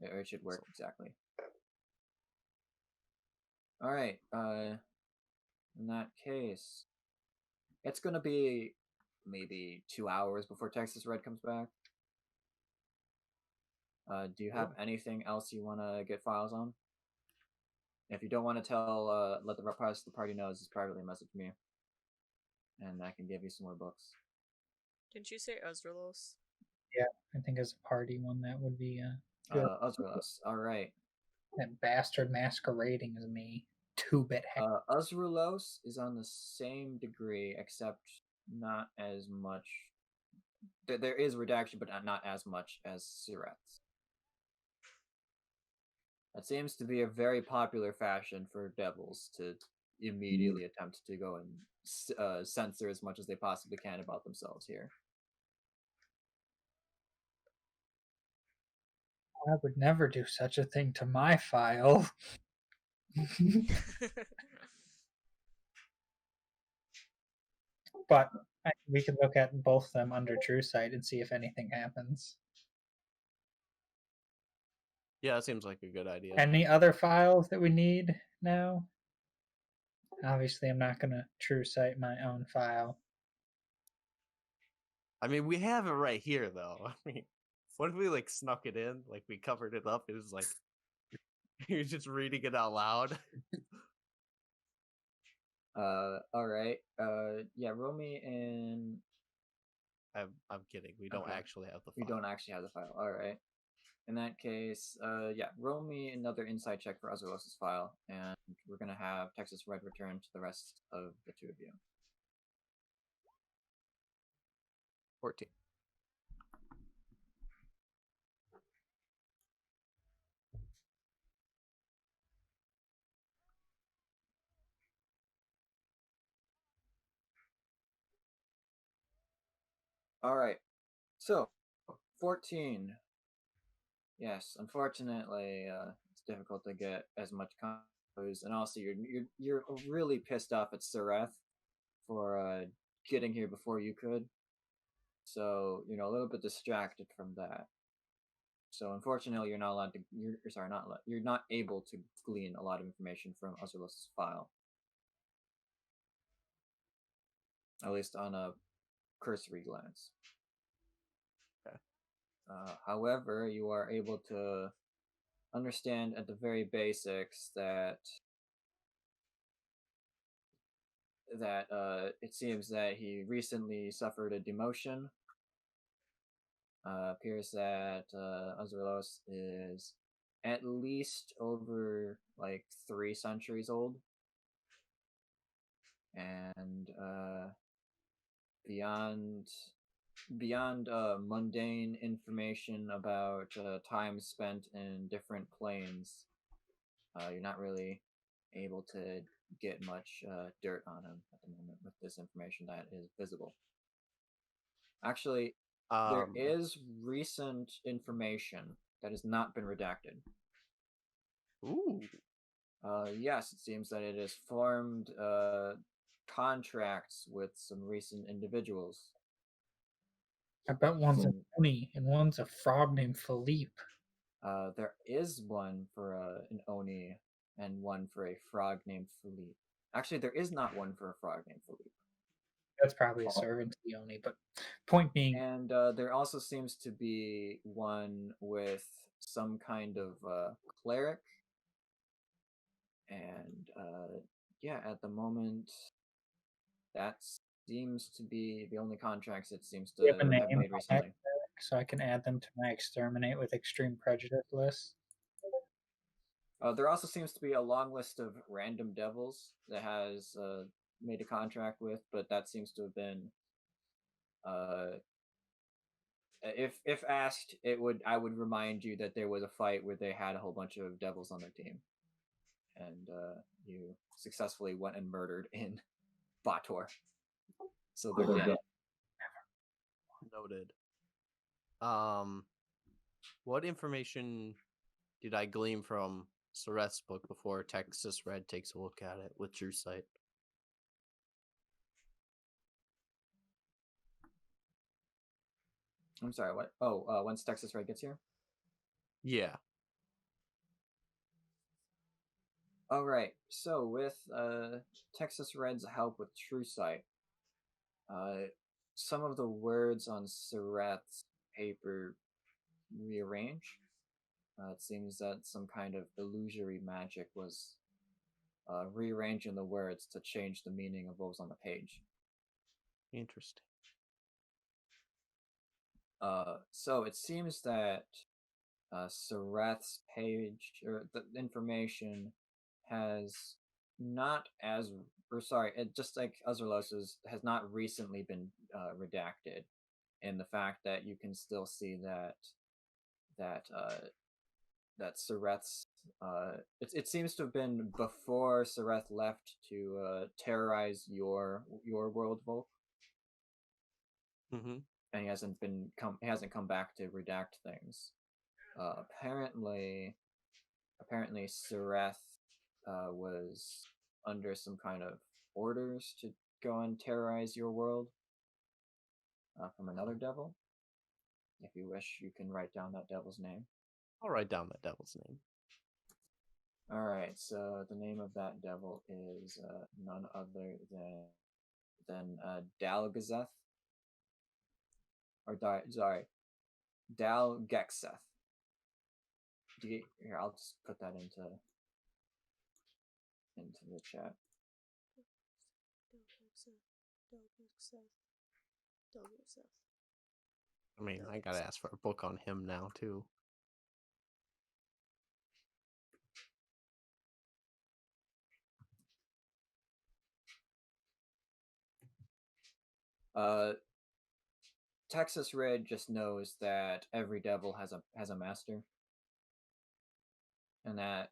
Or it should work exactly. All right. In that case, it's gonna be maybe 2 hours before Texas Red comes back. Do you have anything else you want to get files on? If you don't want to tell, let the rest of the party know, just privately message me, and I can give you some more books. Didn't you say Ezrealos? Yeah, I think as a party one that would be good. Uzralos. All right. That bastard masquerading as me. 2-bit heck. Uzralos is on the same degree, except not as much. There is redaction, but not as much as Sireth's. That seems to be a very popular fashion for devils to immediately attempt to go and censor as much as they possibly can about themselves here. I would never do such a thing to my file. But we can look at both of them under true sight and see if anything happens. Yeah, that seems like a good idea. Any other files that we need now? Obviously, I'm not going to true sight my own file. I mean, we have it right here, though. I mean, what if we like snuck it in? Like we covered it up. It was like you're just reading it out loud. All right. Yeah, roll me in. I'm kidding. We don't Okay. actually have the We file. don't actually have the file. All right. In that case, yeah, roll me another insight check for Uzralos' file, and we're gonna have Texas Red return to the rest of the two of you. 14. All right. So, 14. Yes, unfortunately, it's difficult to get as much clues, and also you're really pissed off at Sereth for getting here before you could. So a little bit distracted from that. So unfortunately, you're not allowed to. You're not able to glean a lot of information from Uzralos' file, at least on a cursory glance. Okay. However, you are able to understand at the very basics that it seems that he recently suffered a demotion. Appears that Uzralos is at least over like 3 centuries old, and beyond beyond mundane information about time spent in different planes, you're not really able to get much dirt on him at the moment with this information that is visible. Actually, there is recent information that has not been redacted. Ooh. Yes, it seems that it has formed contracts with some recent individuals. I bet one's an Oni and one's a frog named Philippe. There is one for an Oni and one for a frog named Philippe. Actually, there is not one for a frog named Philippe. That's probably a servant to the Oni, but point being. And there also seems to be one with some kind of cleric. And yeah, at the moment, that seems to be the only contracts it seems to You have a have name made recently. so I can add them to my exterminate with extreme prejudice list. There also seems to be a long list of random devils that has made a contract with, but that seems to have been, if asked, I would remind you that there was a fight where they had a whole bunch of devils on their team, and you successfully went and murdered in Bator, so they're dead. Noted. What information did I glean from Soreth's book before Texas Red takes a look at it with True Sight? I'm sorry, what? Oh, once Texas Red gets here? Yeah. All right. So with Texas Red's help with True Sight, some of the words on Soreth's paper rearrange. It seems that some kind of illusory magic was rearranging the words to change the meaning of what was on the page. Interesting. So it seems that Soreth's page, or the information, has not as, or sorry, it just like Uzerlos's has not recently been redacted, in the fact that you can still see that Soreth's it seems to have been before Soreth left to terrorize your world, Volk. Mm-hmm. And he hasn't come back to redact things. Apparently Soreth was under some kind of orders to go and terrorize your world from another devil. If you wish, you can write down that devil's name. I'll write down that devil's name. All right, so the name of that devil is none other than Dalgazeth, or sorry, Dalgexeth. Here, I'll just put that into the chat. I mean, I gotta ask for a book on him now too. Texas Red just knows that every devil has a master, and that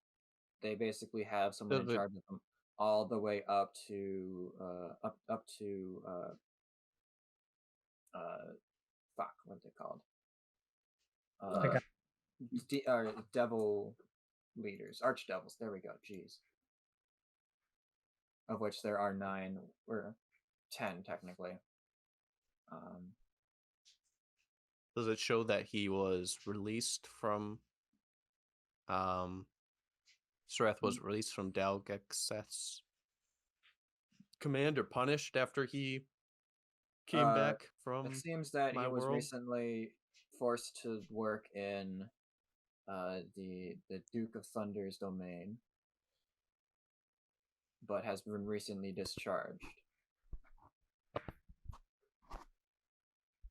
they basically have someone in charge of them all the way up to fuck, what are they called? Devil leaders, archdevils. There we go. Jeez. Of which there are 9 or 10 technically. Does it show that he was released from Soreth was released from Dalgexeth's command or punished after he came back from it seems that my he was world? recently forced to work in the Duke of Thunder's domain, but has been recently discharged.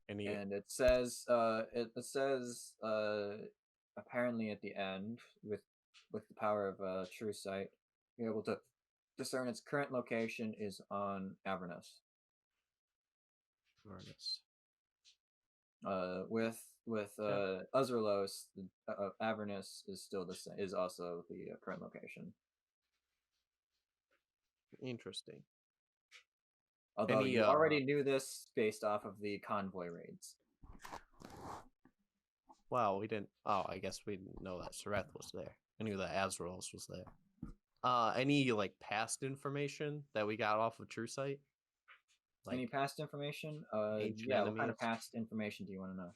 And it says apparently at the end, with the power of True Sight, you're able to discern its current location is on Avernus. With Uzerlos, Avernus is still the same. Is also the current location. Interesting. Although Any, you already knew this based off of the convoy raids. Wow, we didn't. Oh, I guess we didn't know that Sareth was there. I knew that Azeroth was there. Any like past information that we got off of True Sight? Like Any past information? ancient Yeah. What kind of enemies? past information do you want to know?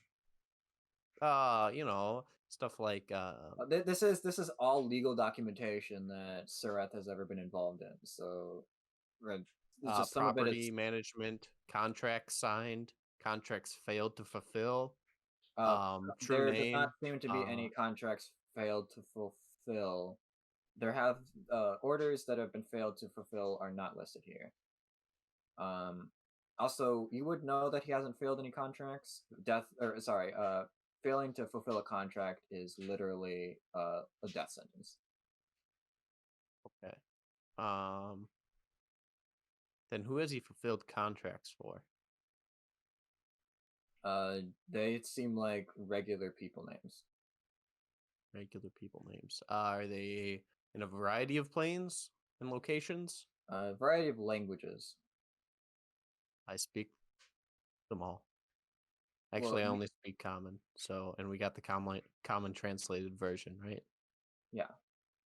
You know, stuff like This is all legal documentation that Serath has ever been involved in. So, it's just some of it property is management, contracts signed, contracts failed to fulfill. True there does name. not seem to be any contracts failed to fulfill. There have orders that have been failed to fulfill are not listed here. Also, you would know that he hasn't failed any contracts. Failing to fulfill a contract is literally a death sentence. Okay. Then who has he fulfilled contracts for? They seem like regular people names. Regular people names. Are they in a variety of planes and locations? A variety of languages. I speak them all. Actually, Well, I only speak common. So, and we got the common translated version, right? yeah.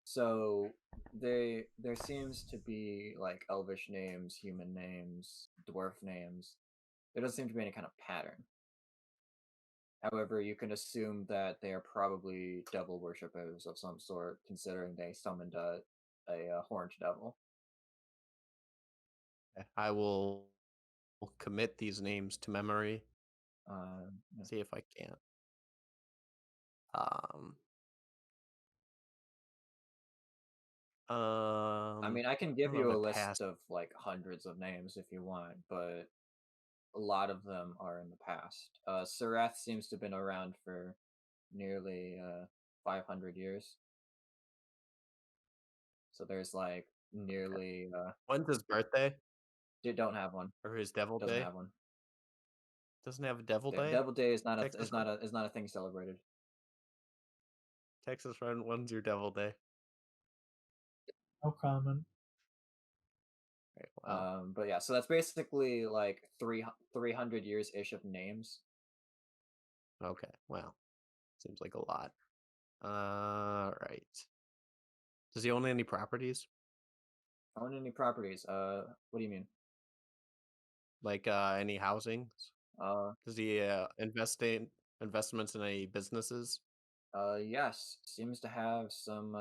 So there seems to be like elvish names, human names, dwarf names. There doesn't seem to be any kind of pattern. However, you can assume that they are probably devil worshippers of some sort, considering they summoned a horned devil. I will commit these names to memory. Yeah. See if I can. I mean, I can give don't know you a if it list passed. of like hundreds of names if you want, but a lot of them are in the past. Serath seems to have been around for nearly 500 years. So there's like nearly When's his birthday don't have one. or his Devil Doesn't Day? have one. Doesn't have a Devil Day. Devil Day is not Texas, is not a thing celebrated. Texas Run. When's your Devil Day? No comment. Right, wow. But yeah, so that's basically like 300 years ish of names. Okay. Well, seems like a lot. Right. Does he own any properties? Own any properties? What do you mean? Like any housings? Uh, Does he investments in any businesses? yes, seems to have some.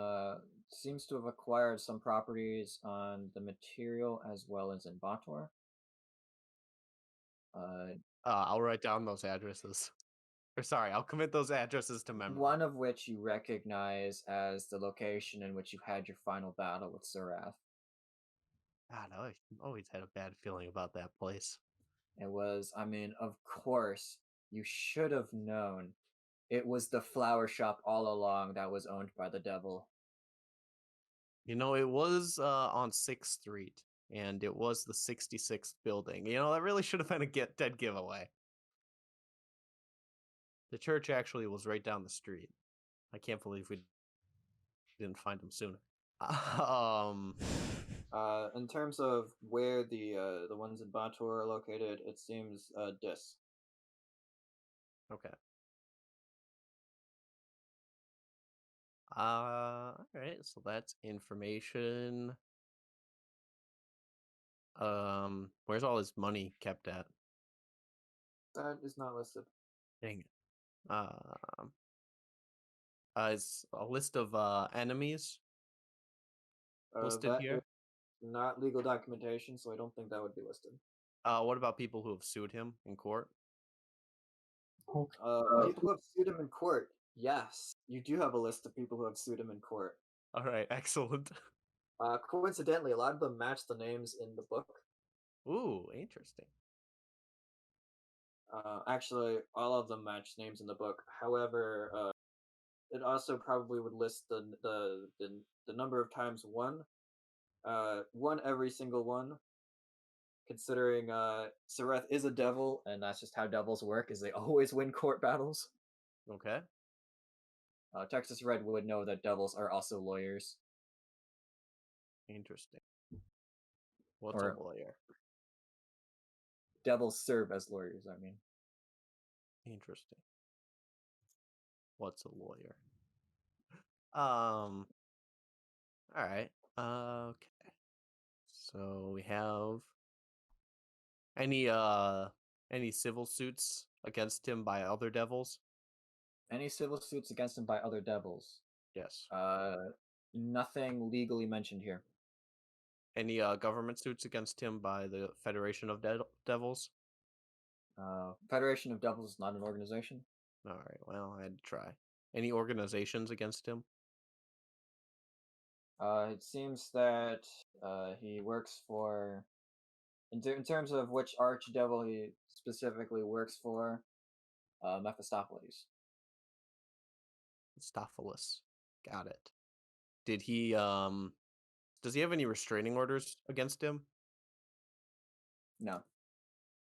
Seems to have acquired some properties on the material as well as in Bator. I'll write down those addresses. Or sorry, I'll commit those addresses to memory. One of which you recognize as the location in which you had your final battle with Serath. God, I always had a bad feeling about that place. It was, I mean, of course, you should have known. It was the flower shop all along that was owned by the devil. You know, it was on 6th Street, and it was the 66th building. You know, that really should have been a dead giveaway. The church actually was right down the street. I can't believe we didn't find him sooner. In terms of where the ones in Bator are located, it seems Dis. Okay. All right. So that's information. Where's all his money kept at? That is not listed. Dang it. It's a list of enemies listed That here. is not legal documentation, so I don't think that would be listed. What about people who have sued him in court? People who have sued him in court. Yes, you do have a list of people who have sued him in court. All right, excellent. Coincidentally, a lot of them match the names in the book. Ooh, interesting. Actually, all of them match names in the book. However, it also probably would list the number of times one every single one, considering Sareth is a devil, and that's just how devils work, is they always win court battles. Okay. Texas Red would know that devils are also lawyers. Interesting. What's Or- a lawyer? Devils serve as lawyers, I mean. Interesting. What's a lawyer? All right. Okay. So we have any civil suits against him by other devils? Any civil suits against him by other devils? Yes. Nothing legally mentioned here. Any government suits against him by the Federation of Devils? Federation of Devils is not an organization. All right. Well, I had to try. Any organizations against him? It seems that he works for, in terms of which archdevil he specifically works for, Mephistopheles. Stophilis. Got it. Did he does he have any restraining orders against him? No.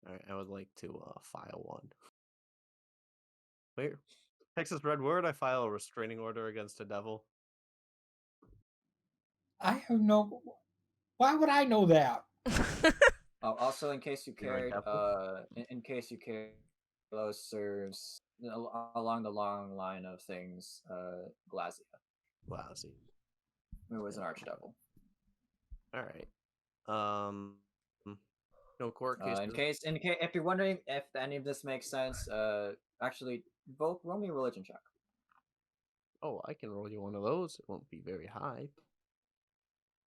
All right, I would like to file one. Wait, Texas Red, where would I file a restraining order against a devil? I have no. Why would I know that? Also, in case you You're a cared, devil? in case you cared, Los serves along the long line of things. Glazia, Lousy. who was an archdevil. All right. No court cases. If you're wondering if any of this makes sense, actually, both roll me a religion check. Oh, I can roll you one of those. It won't be very high,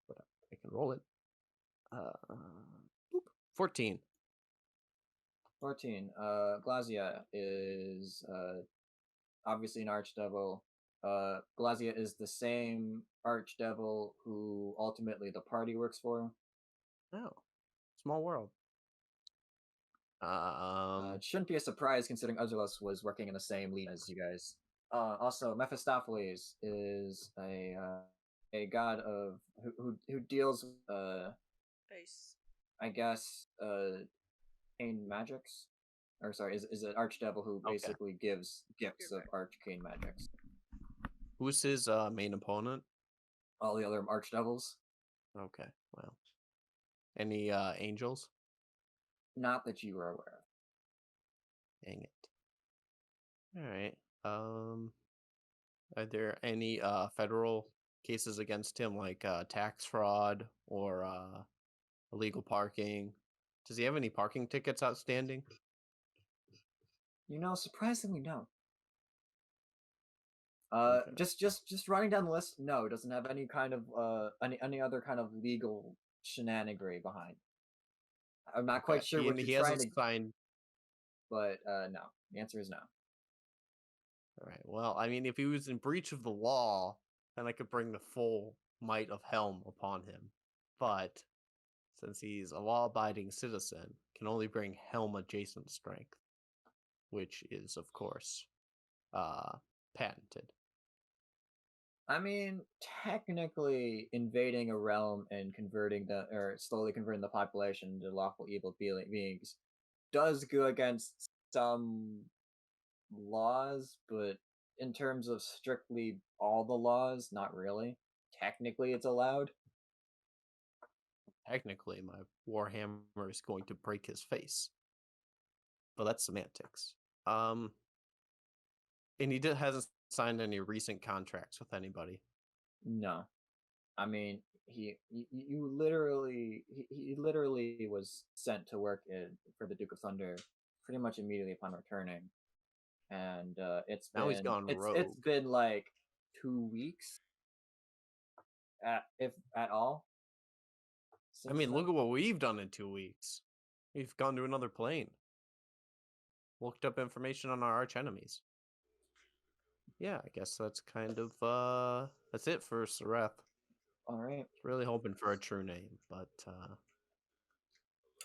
but I can roll it. 14. 14. Glazia is obviously an archdevil. Glazia is the same archdevil who ultimately the party works for. Oh, small world. It shouldn't be a surprise considering Azulos was working in the same league as you guys. Also, Mephistopheles is a god of who deals Nice. I guess arcane magics, or sorry, is an archdevil who Okay. basically gives gifts of back. arcane magics. Who's his main opponent? All the other archdevils, Okay, well. Any angels? not that you are aware of. Dang it. All right. Are there any federal cases against him, like tax fraud or illegal parking? Does he have any parking tickets outstanding? You know, surprisingly, no. Okay. Just running down the list. No, it doesn't have any kind of any other kind of legal shenanigery behind. I'm not quite sure what And he you're trying hasn't to, signed. but no. The answer is no. All right. Well, I mean, if he was in breach of the law, then I could bring the full might of Helm upon him. But since he's a law-abiding citizen, can only bring Helm-adjacent strength, which is, of course, patented. I mean, technically, invading a realm and slowly converting the population into lawful evil beings does go against some laws, but in terms of strictly all the laws, not really. Technically, it's allowed. Technically, my Warhammer is going to break his face. But that's semantics. And he hasn't signed any recent contracts with anybody. No, I mean he literally was sent to work for the Duke of Thunder pretty much immediately upon returning, and Now he's gone it's rogue. been like 2 weeks, if at all. I mean, since look then. at what we've done in 2 weeks. We've gone to another plane. Looked up information on our arch enemies. Yeah, I guess that's kind of that's it for Sareth. All right. Really hoping for a true name, but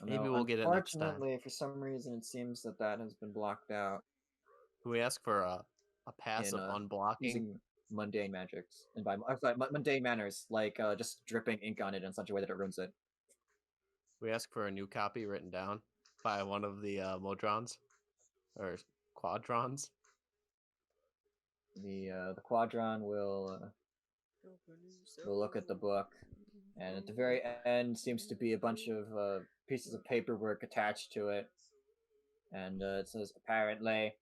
maybe No, we'll get it next time. unfortunately, for some reason, it seems that has been blocked out. Can we ask for a passive unblocking? Using mundane magics mundane manners, like just dripping ink on it in such a way that it ruins it. we ask for a new copy written down by one of the Modrons or Quadrons? The Quadron will look at the book, and at the very end seems to be a bunch of pieces of paperwork attached to it, and it says apparently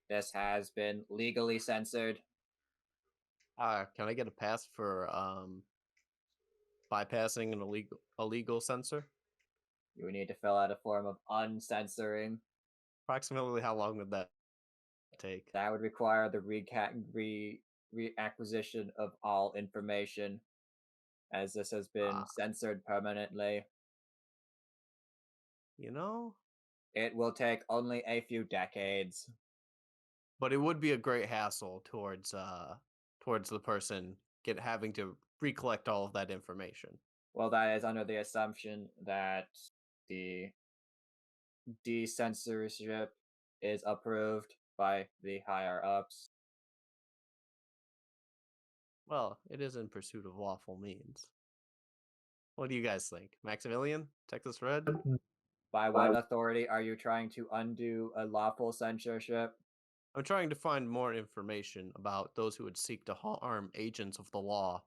this has been legally censored. Can I get a pass for bypassing an illegal censor? You would need to fill out a form of uncensoring. Approximately how long would that take? That would require the reacquisition of all information, as this has been censored permanently. You know, It will take only a few decades. but it would be a great hassle towards the person having to recollect all of that information. Well, that is under the assumption that the decensorship is approved by the higher ups. Well, it is in pursuit of lawful means. What do you guys think? Maximilian? Texas Red? By what authority are you trying to undo a lawful censorship? I'm trying to find more information about those who would seek to harm agents of the law.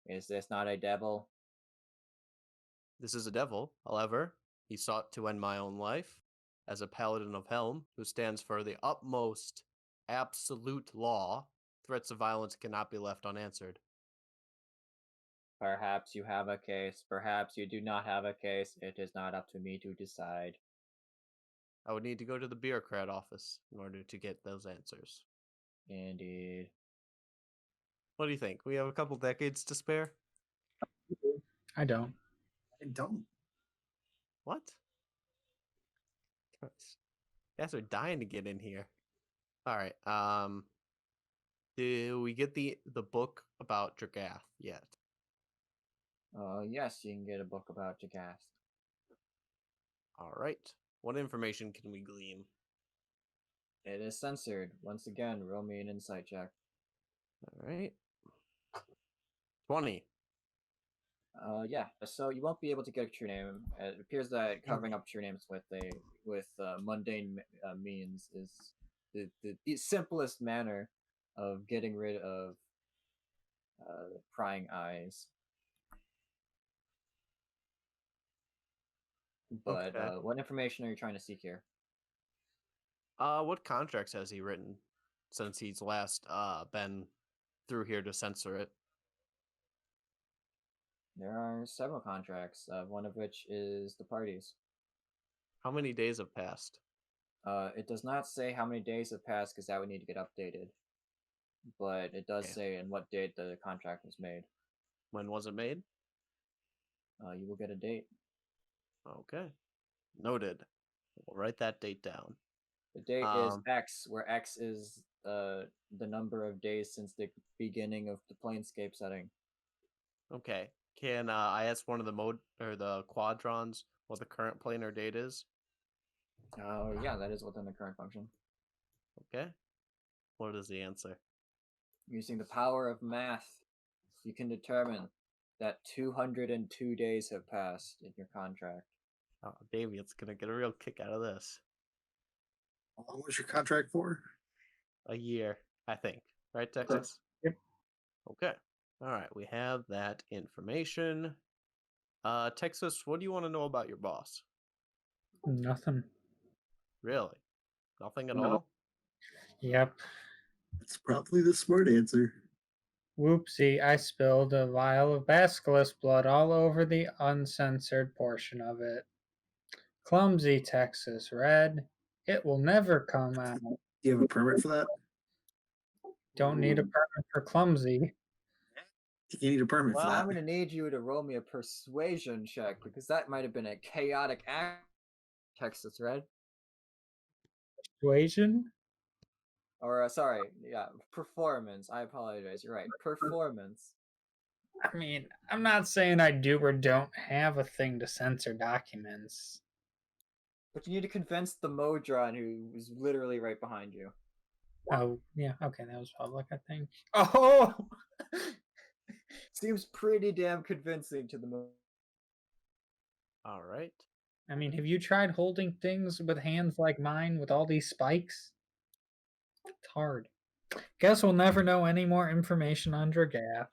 Is this not a devil? This is a devil, however. He sought to end my own life as a paladin of Helm, who stands for the utmost absolute law. Threats of violence cannot be left unanswered. Perhaps you have a case, perhaps you do not have a case. It is not up to me to decide. I would need to go to the bureaucrat office in order to get those answers. Indeed. What do you think? We have a couple decades to spare? I don't. I don't. What? Guys, guys are dying to get in here. All right. Do we get the book about Dragath yet? Yes, you can get a book about Jagast. All right. What information can we glean? It is censored. Once again, roll me an insight check. All right. 20. Yeah. So you won't be able to get a true name. It appears that covering up true names with mundane means is the simplest manner of getting rid of prying eyes. But Okay. what information are you trying to seek here? What contracts has he written since he's last been through here to censor it? There are several contracts, one of which is the parties. How many days have passed? It does not say how many days have passed because that would need to get updated. But it does Okay. say in what date the contract was made. When was it made? You will get a date. Okay. Noted. We'll write that date down. The date is X, where X is the number of days since the beginning of the Planescape setting. Okay. Can I ask one of the quadrons what the current planar date is? Yeah, that is within the current function. Okay. What is the answer? Using the power of math, you can determine that 202 days have passed in your contract. Oh, Damien's gonna get a real kick out of this. How long was your contract for? A year, I think. Right, Texas? Yep. Okay. All right, we have that information. Texas, what do you want to know about your boss? Nothing. Really? Nothing at No. all? Yep. That's probably the smart answer. Whoopsie, I spilled a vial of basilisk blood all over the uncensored portion of it. Clumsy Texas Red. It will never come out. Do you have a permit for that? Don't need a permit for clumsy. You need a permit Well, for that. I'm going to need you to roll me a persuasion check because that might have been a chaotic act, Texas Red. Persuasion? Or, sorry, yeah, performance. I apologize. You're right. Performance. I mean, I'm not saying I do or don't have a thing to censor documents. But you need to convince the Modron who was literally right behind you. Oh, yeah, okay, that was public, I think. Oh! Seems pretty damn convincing to the Modron. All right. I mean, have you tried holding things with hands like mine with all these spikes? It's hard. Guess we'll never know any more information on Dragath.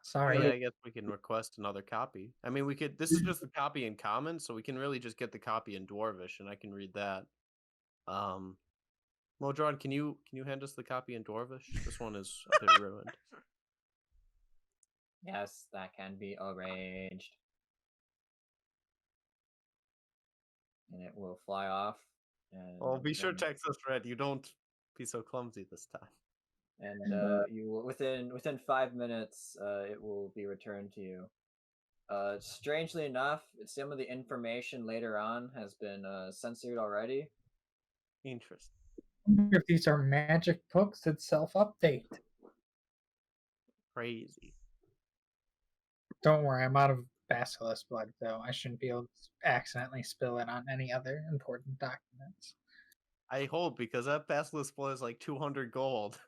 Sorry. Yeah, I guess we can request another copy. I mean, we could. This is just a copy in common, so we can really just get the copy in Dwarvish, and I can read that. Modron, can you hand us the copy in Dwarvish? This one is a bit ruined. Yes, that can be arranged. And it will fly off. And Oh, be sure then- Texas Red. You don't be so clumsy this time. and you will, within 5 minutes, it will be returned to you. Strangely enough, some of the information later on has been censored already. Interesting. I wonder if these are magic books that self-update. Crazy. Don't worry, I'm out of basilisk blood, though. I shouldn't be able to accidentally spill it on any other important documents. I hope, because that basilisk blood is like 200 gold.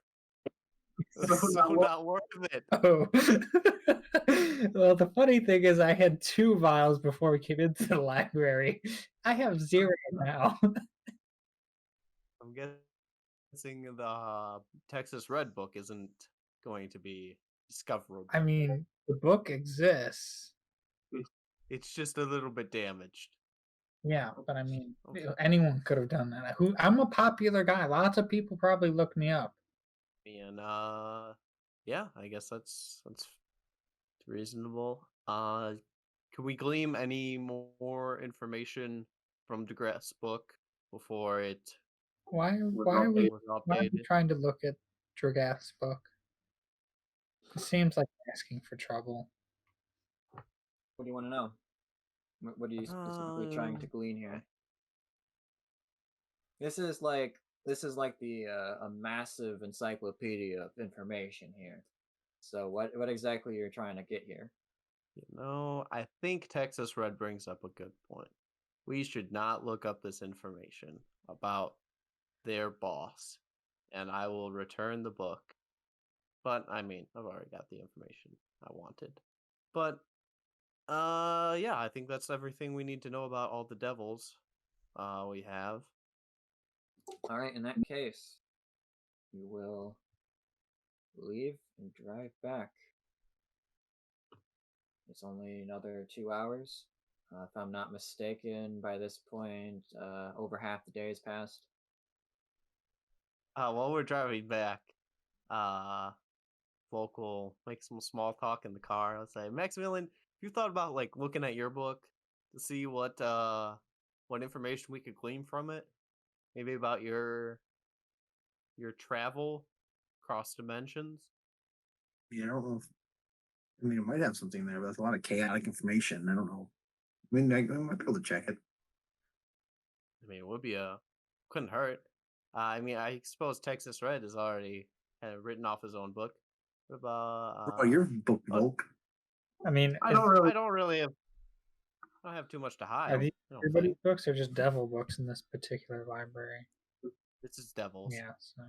So It's so not worth it. Oh. Well, the funny thing is, I had 2 vials before we came into the library. I have 0 now. I'm guessing the Texas Red book isn't going to be discoverable. I mean, the book exists. It's just a little bit damaged. Yeah, but I mean, Okay. anyone could have done that. I'm a popular guy. Lots of people probably look me up. And yeah, I guess that's reasonable. Can we glean any more information from DeGrasse book before it Why are we was why are we updated? trying to look at Dragath's book? It seems like asking for trouble. What do you want to know? What are you specifically trying to glean here? This is like the a massive encyclopedia of information here. So what exactly you're trying to get here? I think Texas Red brings up a good point. We should not look up this information about their boss, and I will return the book. But I mean, I've already got the information I wanted. But yeah, I think that's everything we need to know about all the devils we have. All right, in that case, you will leave and drive back. It's only another 2 hours. If I'm not mistaken, by this point, over half the day has passed. While we're driving back, Volk will make some small talk in the car. I'll say, Maximilian, have you thought about like looking at your book to see what information we could glean from it? Maybe about your travel across dimensions? Yeah, I don't know. I mean, it might have something there, but that's a lot of chaotic information. I don't know. I mean, I might be able to check it. I mean, it would be couldn't hurt. I mean, I suppose Texas Red has already written off his own book. What about your book, Volk? I mean, I don't have too much to hide. are these I don't everybody's think. books or just devil books in this particular library? This is Devils. Yeah, so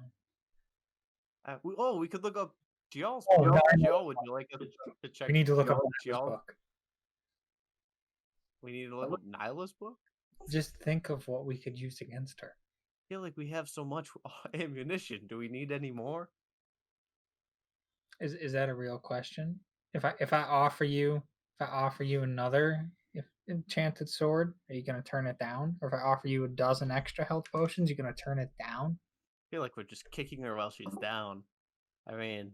We could look up Gial's Oh, book. no, I know. Gial, would you like us to check? we need to look up Gial's Nyla's book. We need to look up Nyla's book. Just think of what we could use against her. I feel like we have so much ammunition. Do we need any more? Is that a real question? If I offer you another enchanted sword, are you gonna turn it down? Or if I offer you a dozen extra health potions, you're gonna turn it down? I feel like we're just kicking her while she's down. I mean,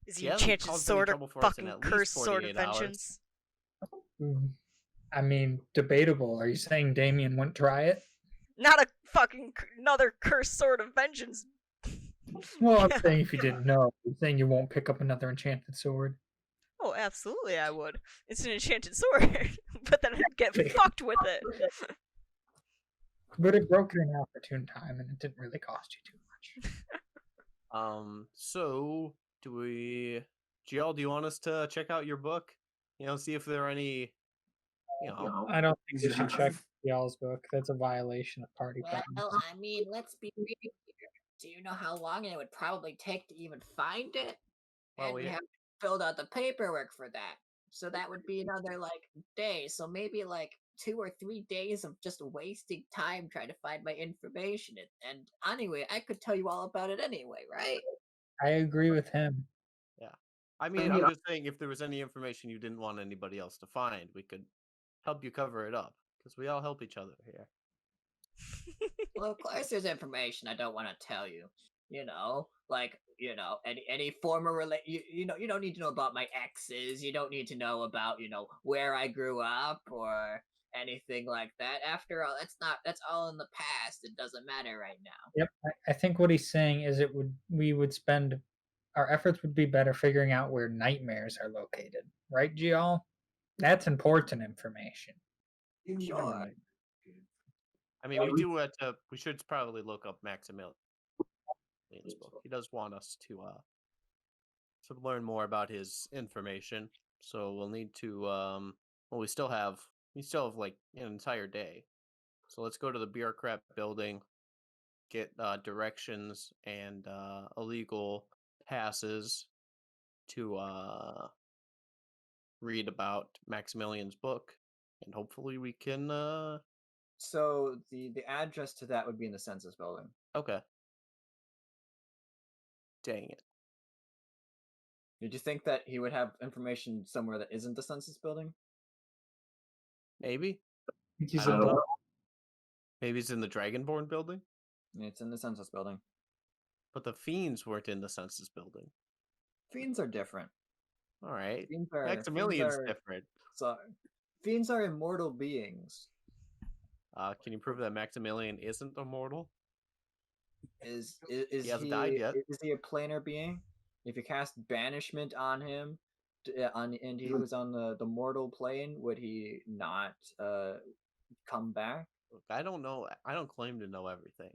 Is she the hasn't enchanted caused any sword a trouble for us in fucking at least cursed sword of 48 hours. vengeance? I mean, debatable. Are you saying Damien wouldn't try it? Not a fucking another cursed sword of vengeance. Well, I'm saying if you didn't know, I'm saying you won't pick up another enchanted sword. Oh, absolutely, I would. It's an enchanted sword, but then I'd get fucked with it. But it broke at an opportune time, and it didn't really cost you too much. So do we? Gial, do you want us to check out your book? See if there are any. I don't think you should check y'all's book. That's a violation of party Well, privacy. I mean, let's be real here. Do you know how long it would probably take to even find it? Well, And we we have filled out the paperwork for that. So that would be another like day. So maybe like 2 or 3 days of just wasting time trying to find my information. And anyway, I could tell you all about it anyway, right? I agree with him. Yeah. I mean, I'm just saying if there was any information you didn't want anybody else to find, we could help you cover it up because we all help each other here. Well, of course, there's information I don't want to tell you. Like any former you don't need to know about my exes. You don't need to know about where I grew up or anything like that. After all, that's all in the past. It doesn't matter right now. Yep. I think what he's saying is we would spend our efforts would be better figuring out where nightmares are located. Right, Gial? That's important information. Sure. I mean, we should probably look up Maximilian's book. He does want us to learn more about his information. So we'll need to well we still have like an entire day. So let's go to the bureaucrat building, get directions and illegal passes to read about Maximilian's book, and hopefully we can So the address to that would be in the census building. okay. Dang it. Did you think that he would have information somewhere that isn't the census building? Maybe? He's I don't a know. Maybe it's in the Dragonborn building? It's in the census building. But the fiends weren't in the census building. Fiends are different. Alright. Fiends Maximilian's are different. so fiends are immortal beings. Can you prove that Maximilian isn't immortal? Is He hasn't died yet. Is he a planar being? If you cast banishment on him, and he was on the mortal plane, would he not come back? Look, I don't know. I don't claim to know everything,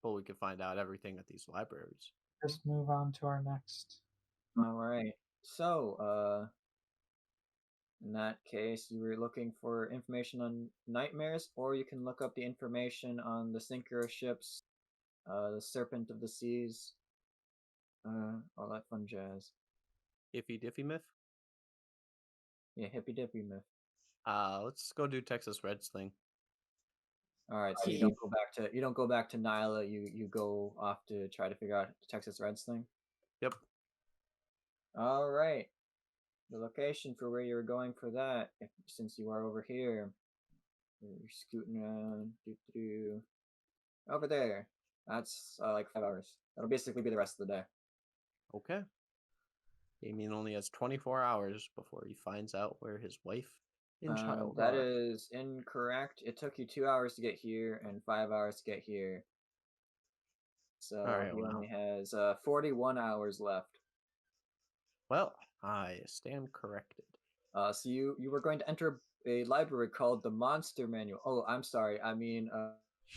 but we can find out everything at these libraries. Just move on to our next. All right. So, in that case, you were looking for information on nightmares, or you can look up the information on the sinker of ships, the serpent of the seas, all that fun jazz. Iffy Diffy Myth? Yeah, hippy dippy myth. Let's go do Texas Reds thing. All right, so you don't go back to Nyla. You go off to try to figure out the Texas Reds thing. Yep. All right, the location for where you were going for that, since you are over here, you're scooting around. Over there. That's like 5 hours. That'll basically be the rest of the day. Okay. Damien only has 24 hours before he finds out where his wife and child That are. is incorrect. It took you 2 hours to get here and 5 hours to get here. So Alright, he well. only has 41 hours left. Well, I stand corrected. So you were going to enter a library called the Monster Manual. Oh, I'm sorry. I mean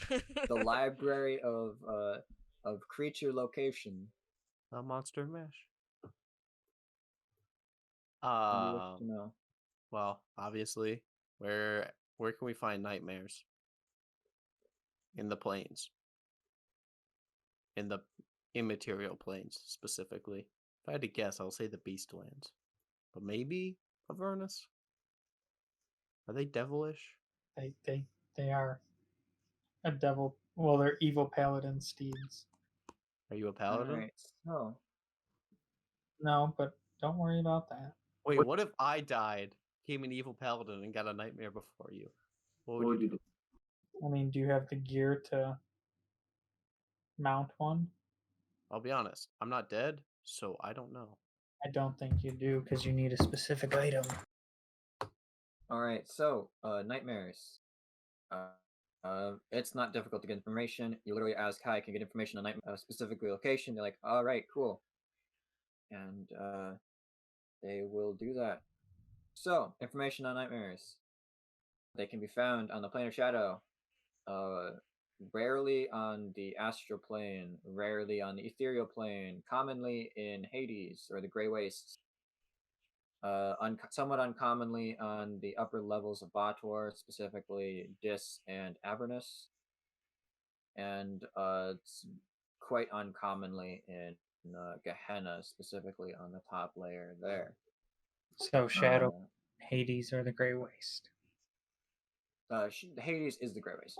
the Library of Creature Location. A Monster Mash. What do you wish to know? Well, obviously, where can we find nightmares? In the planes. In the immaterial planes, specifically. If I had to guess, I'll say the Beastlands. But maybe Avernus? Are they devilish? They are a devil. Well, they're evil paladin steeds. Are you a paladin? All right. So No, but don't worry about that. Wait, what if I died, became an evil paladin, and got a nightmare before you? What would you do? I mean, do you have the gear to mount one? I'll be honest, I'm not dead, so I don't know. I don't think you do because you need a specific item. all right. So nightmares. It's not difficult to get information. You literally ask, "Hi, can I get information on nightmare specifically location?" They're like, "All right, cool," and they will do that. So, information on nightmares. They can be found on the plane of shadow, rarely on the astral plane, rarely on the ethereal plane, commonly in Hades or the Grey Wastes, somewhat uncommonly on the upper levels of Bator, specifically Dis and Avernus, and it's quite uncommonly in Gehenna, specifically on the top layer there. So shadow Hades or the Grey Waste? Hades is the Grey Waste.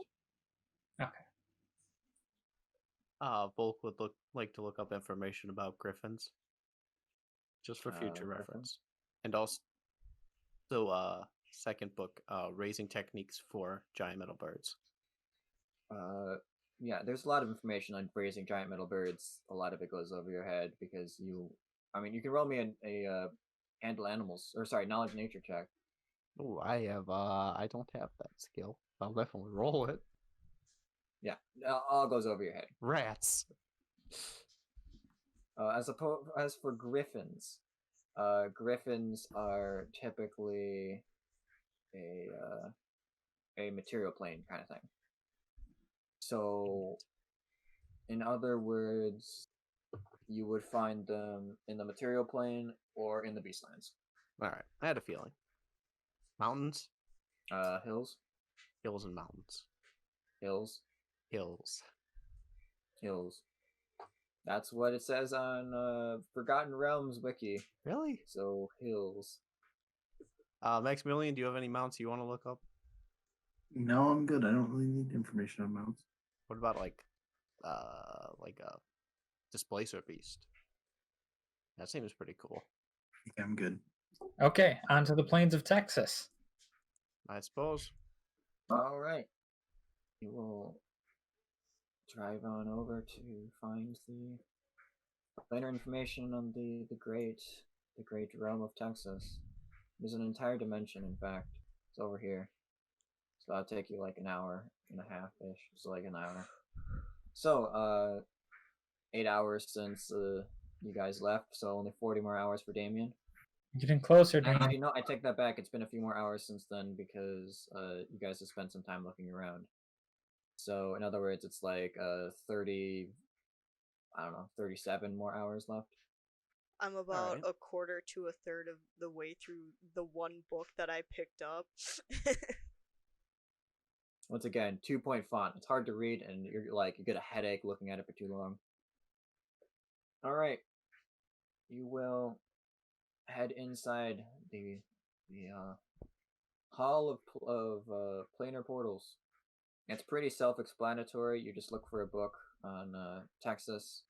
Okay. Volk would like to look up information about griffins, just for future Griffin? reference, and also, second book, raising techniques for giant metal birds. Yeah, there's a lot of information on raising giant metal birds. A lot of it goes over your head because you can roll me a handle animals, or sorry, knowledge nature check. Oh, I don't have that skill. I'll definitely roll it. Yeah, all goes over your head. Rats. As for griffins, griffins are typically a material plane kind of thing. So, in other words, you would find them in the material plane or in the beastlands. All right, I had a feeling. Mountains, Hills, hills, and mountains. hills, Hills. hills. That's what it says on Forgotten Realms wiki. Really? So hills. Maximilian, do you have any mounts you want to look up? No, I'm good. I don't really need information on mounts. What about like a displacer beast? That seems pretty cool. Yeah, I'm good. Okay, on to the plains of Texas. I suppose. All right. You will drive on over to find the later information on the great realm of Texas. There's an entire dimension, in fact. It's over here. So that'll take you like an hour and a half ish. So like an hour. So 8 hours since you guys left, so only 40 more hours for Damien. Getting closer, Damien. Actually, no, I take that back. It's been a few more hours since then because you guys have spent some time looking around. So in other words, it's like 30, I don't know, 37 more hours left. I'm about Alright. a quarter to a third of the way through the one book that I picked up. Once again, 2-point font. It's hard to read, and you get a headache looking at it for too long. All right, you will head inside the hall of planar portals. It's pretty self-explanatory. You just look for a book on Texas,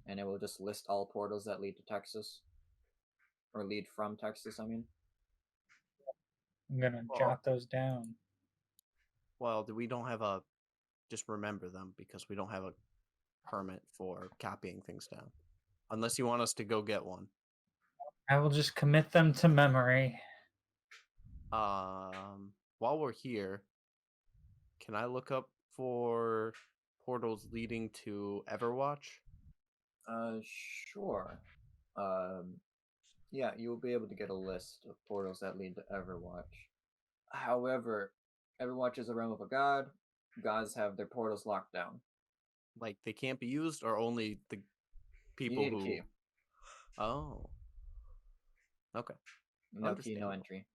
and it will just list all portals that lead to Texas, or lead from Texas. I mean, I'm gonna jot those down. Well, we don't have a. Just remember them because we don't have a permit for copying things down, unless you want us to go get one. I will just commit them to memory. While we're here, can I look up for portals leading to Everwatch? Sure. Yeah, you will be able to get a list of portals that lead to Everwatch. However, Everwatch is a realm of a god. Gods have their portals locked down. Like they can't be used, or only the people You need who. a key. Oh. Okay. No key, no Understandable. entry.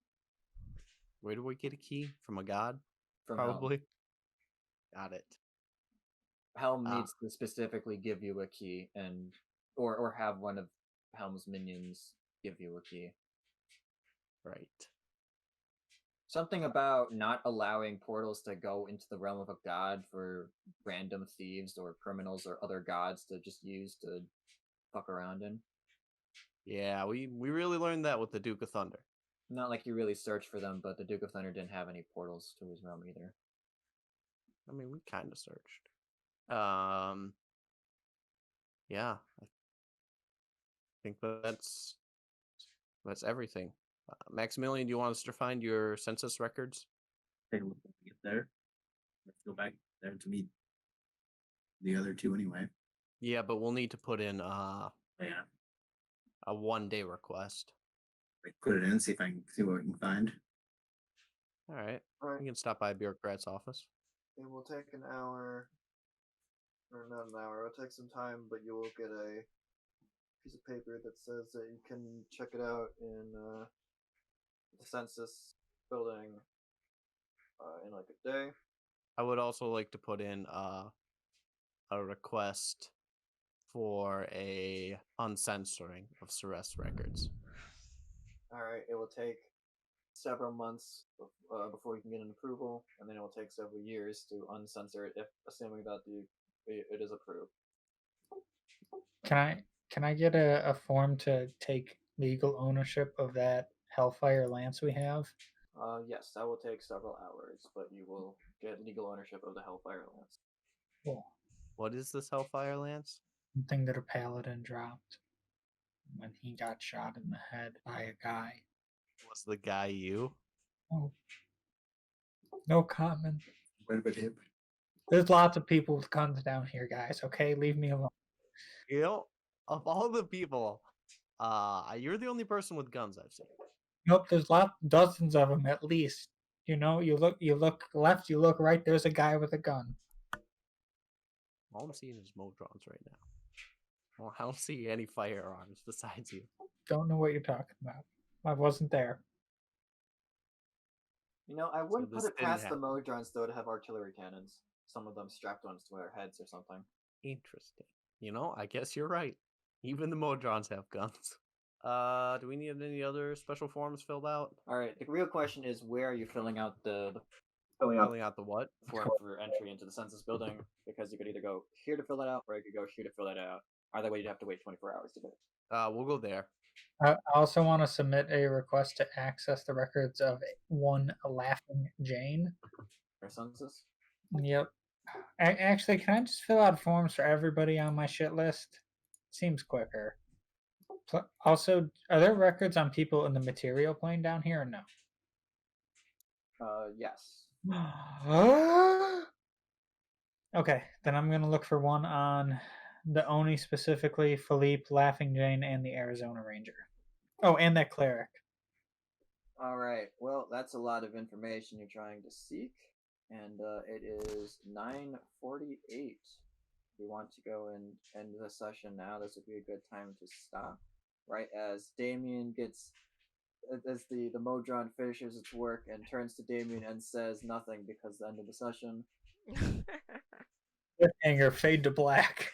Where do we get a key? From a god? From Probably. Got it. Helm needs to specifically give you a key, and or have one of Helm's minions give you a key. Right. Something about not allowing portals to go into the realm of a god for random thieves or criminals or other gods to just use to fuck around in. Yeah, we really learned that with the Duke of Thunder. Not like you really search for them, but the Duke of Thunder didn't have any portals to his realm either. I mean, we kind of searched. Yeah, I think that's everything. Maximilian, do you want us to find your census records? Take a look when we get there. Let's go back there to meet the other two anyway. Yeah, but we'll need to put in Yeah. a 1-day request. Like, put it in, see if I can see what we can find. All right. Alright. We can stop by a bureaucrat's office. It will take an hour, or not an hour. It'll take some time, but you will get a piece of paper that says that you can check it out in the census building in like a day. I would also like to put in a request for a uncensoring of Ceres records. Alright, it will take several months before you can get an approval, and then it will take several years to uncensor it, if assuming that it is approved. Can I get a form to take legal ownership of that Hellfire Lance we have? Yes, that will take several hours, but you will get legal ownership of the Hellfire Lance. Cool. What is this Hellfire Lance? Something that a paladin dropped when he got shot in the head by a guy. Was the guy you? Oh, no comment. What about him? There's lots of people with guns down here, guys. Okay, leave me alone. You know, of all the people, you're the only person with guns I've seen. Nope, there's dozens of them at least. You know, you look left, you look right. There's a guy with a gun. All I'm seeing is Modrons right now. Well, I don't see any firearms besides you. Don't know what you're talking about. I wasn't there. You know, I wouldn't this put it didn't past the happen. Modrons though to have artillery cannons. Some of them strapped onto their heads or something. Interesting. You know, I guess you're right. Even the Modrons have guns. Do we need any other special forms filled out? All right. The real question is, where are you filling out the Filling out the what? form for entry into the census building? Because you could either go here to fill it out, or you could go here to fill it out. Either way, you'd have to wait 24 hours to do it. We'll go there. I also want to submit a request to access the records of one Laughing Jane. For census. Yep. Actually, can I just fill out forms for everybody on my shit list? Seems quicker. Also, are there records on people in the material plane down here or no? Yes. Okay, then I'm gonna look for one on the Oni specifically, Philippe, Laughing Jane, and the Arizona Ranger. Oh, and that cleric. All right. Well, that's a lot of information you're trying to seek, and it is 9:48. We want to go and end the session now. This would be a good time to stop. Right as Damien gets, as the Modron finishes its work and turns to Damien and says nothing because the end of the session. Cliffhanger, fade to black.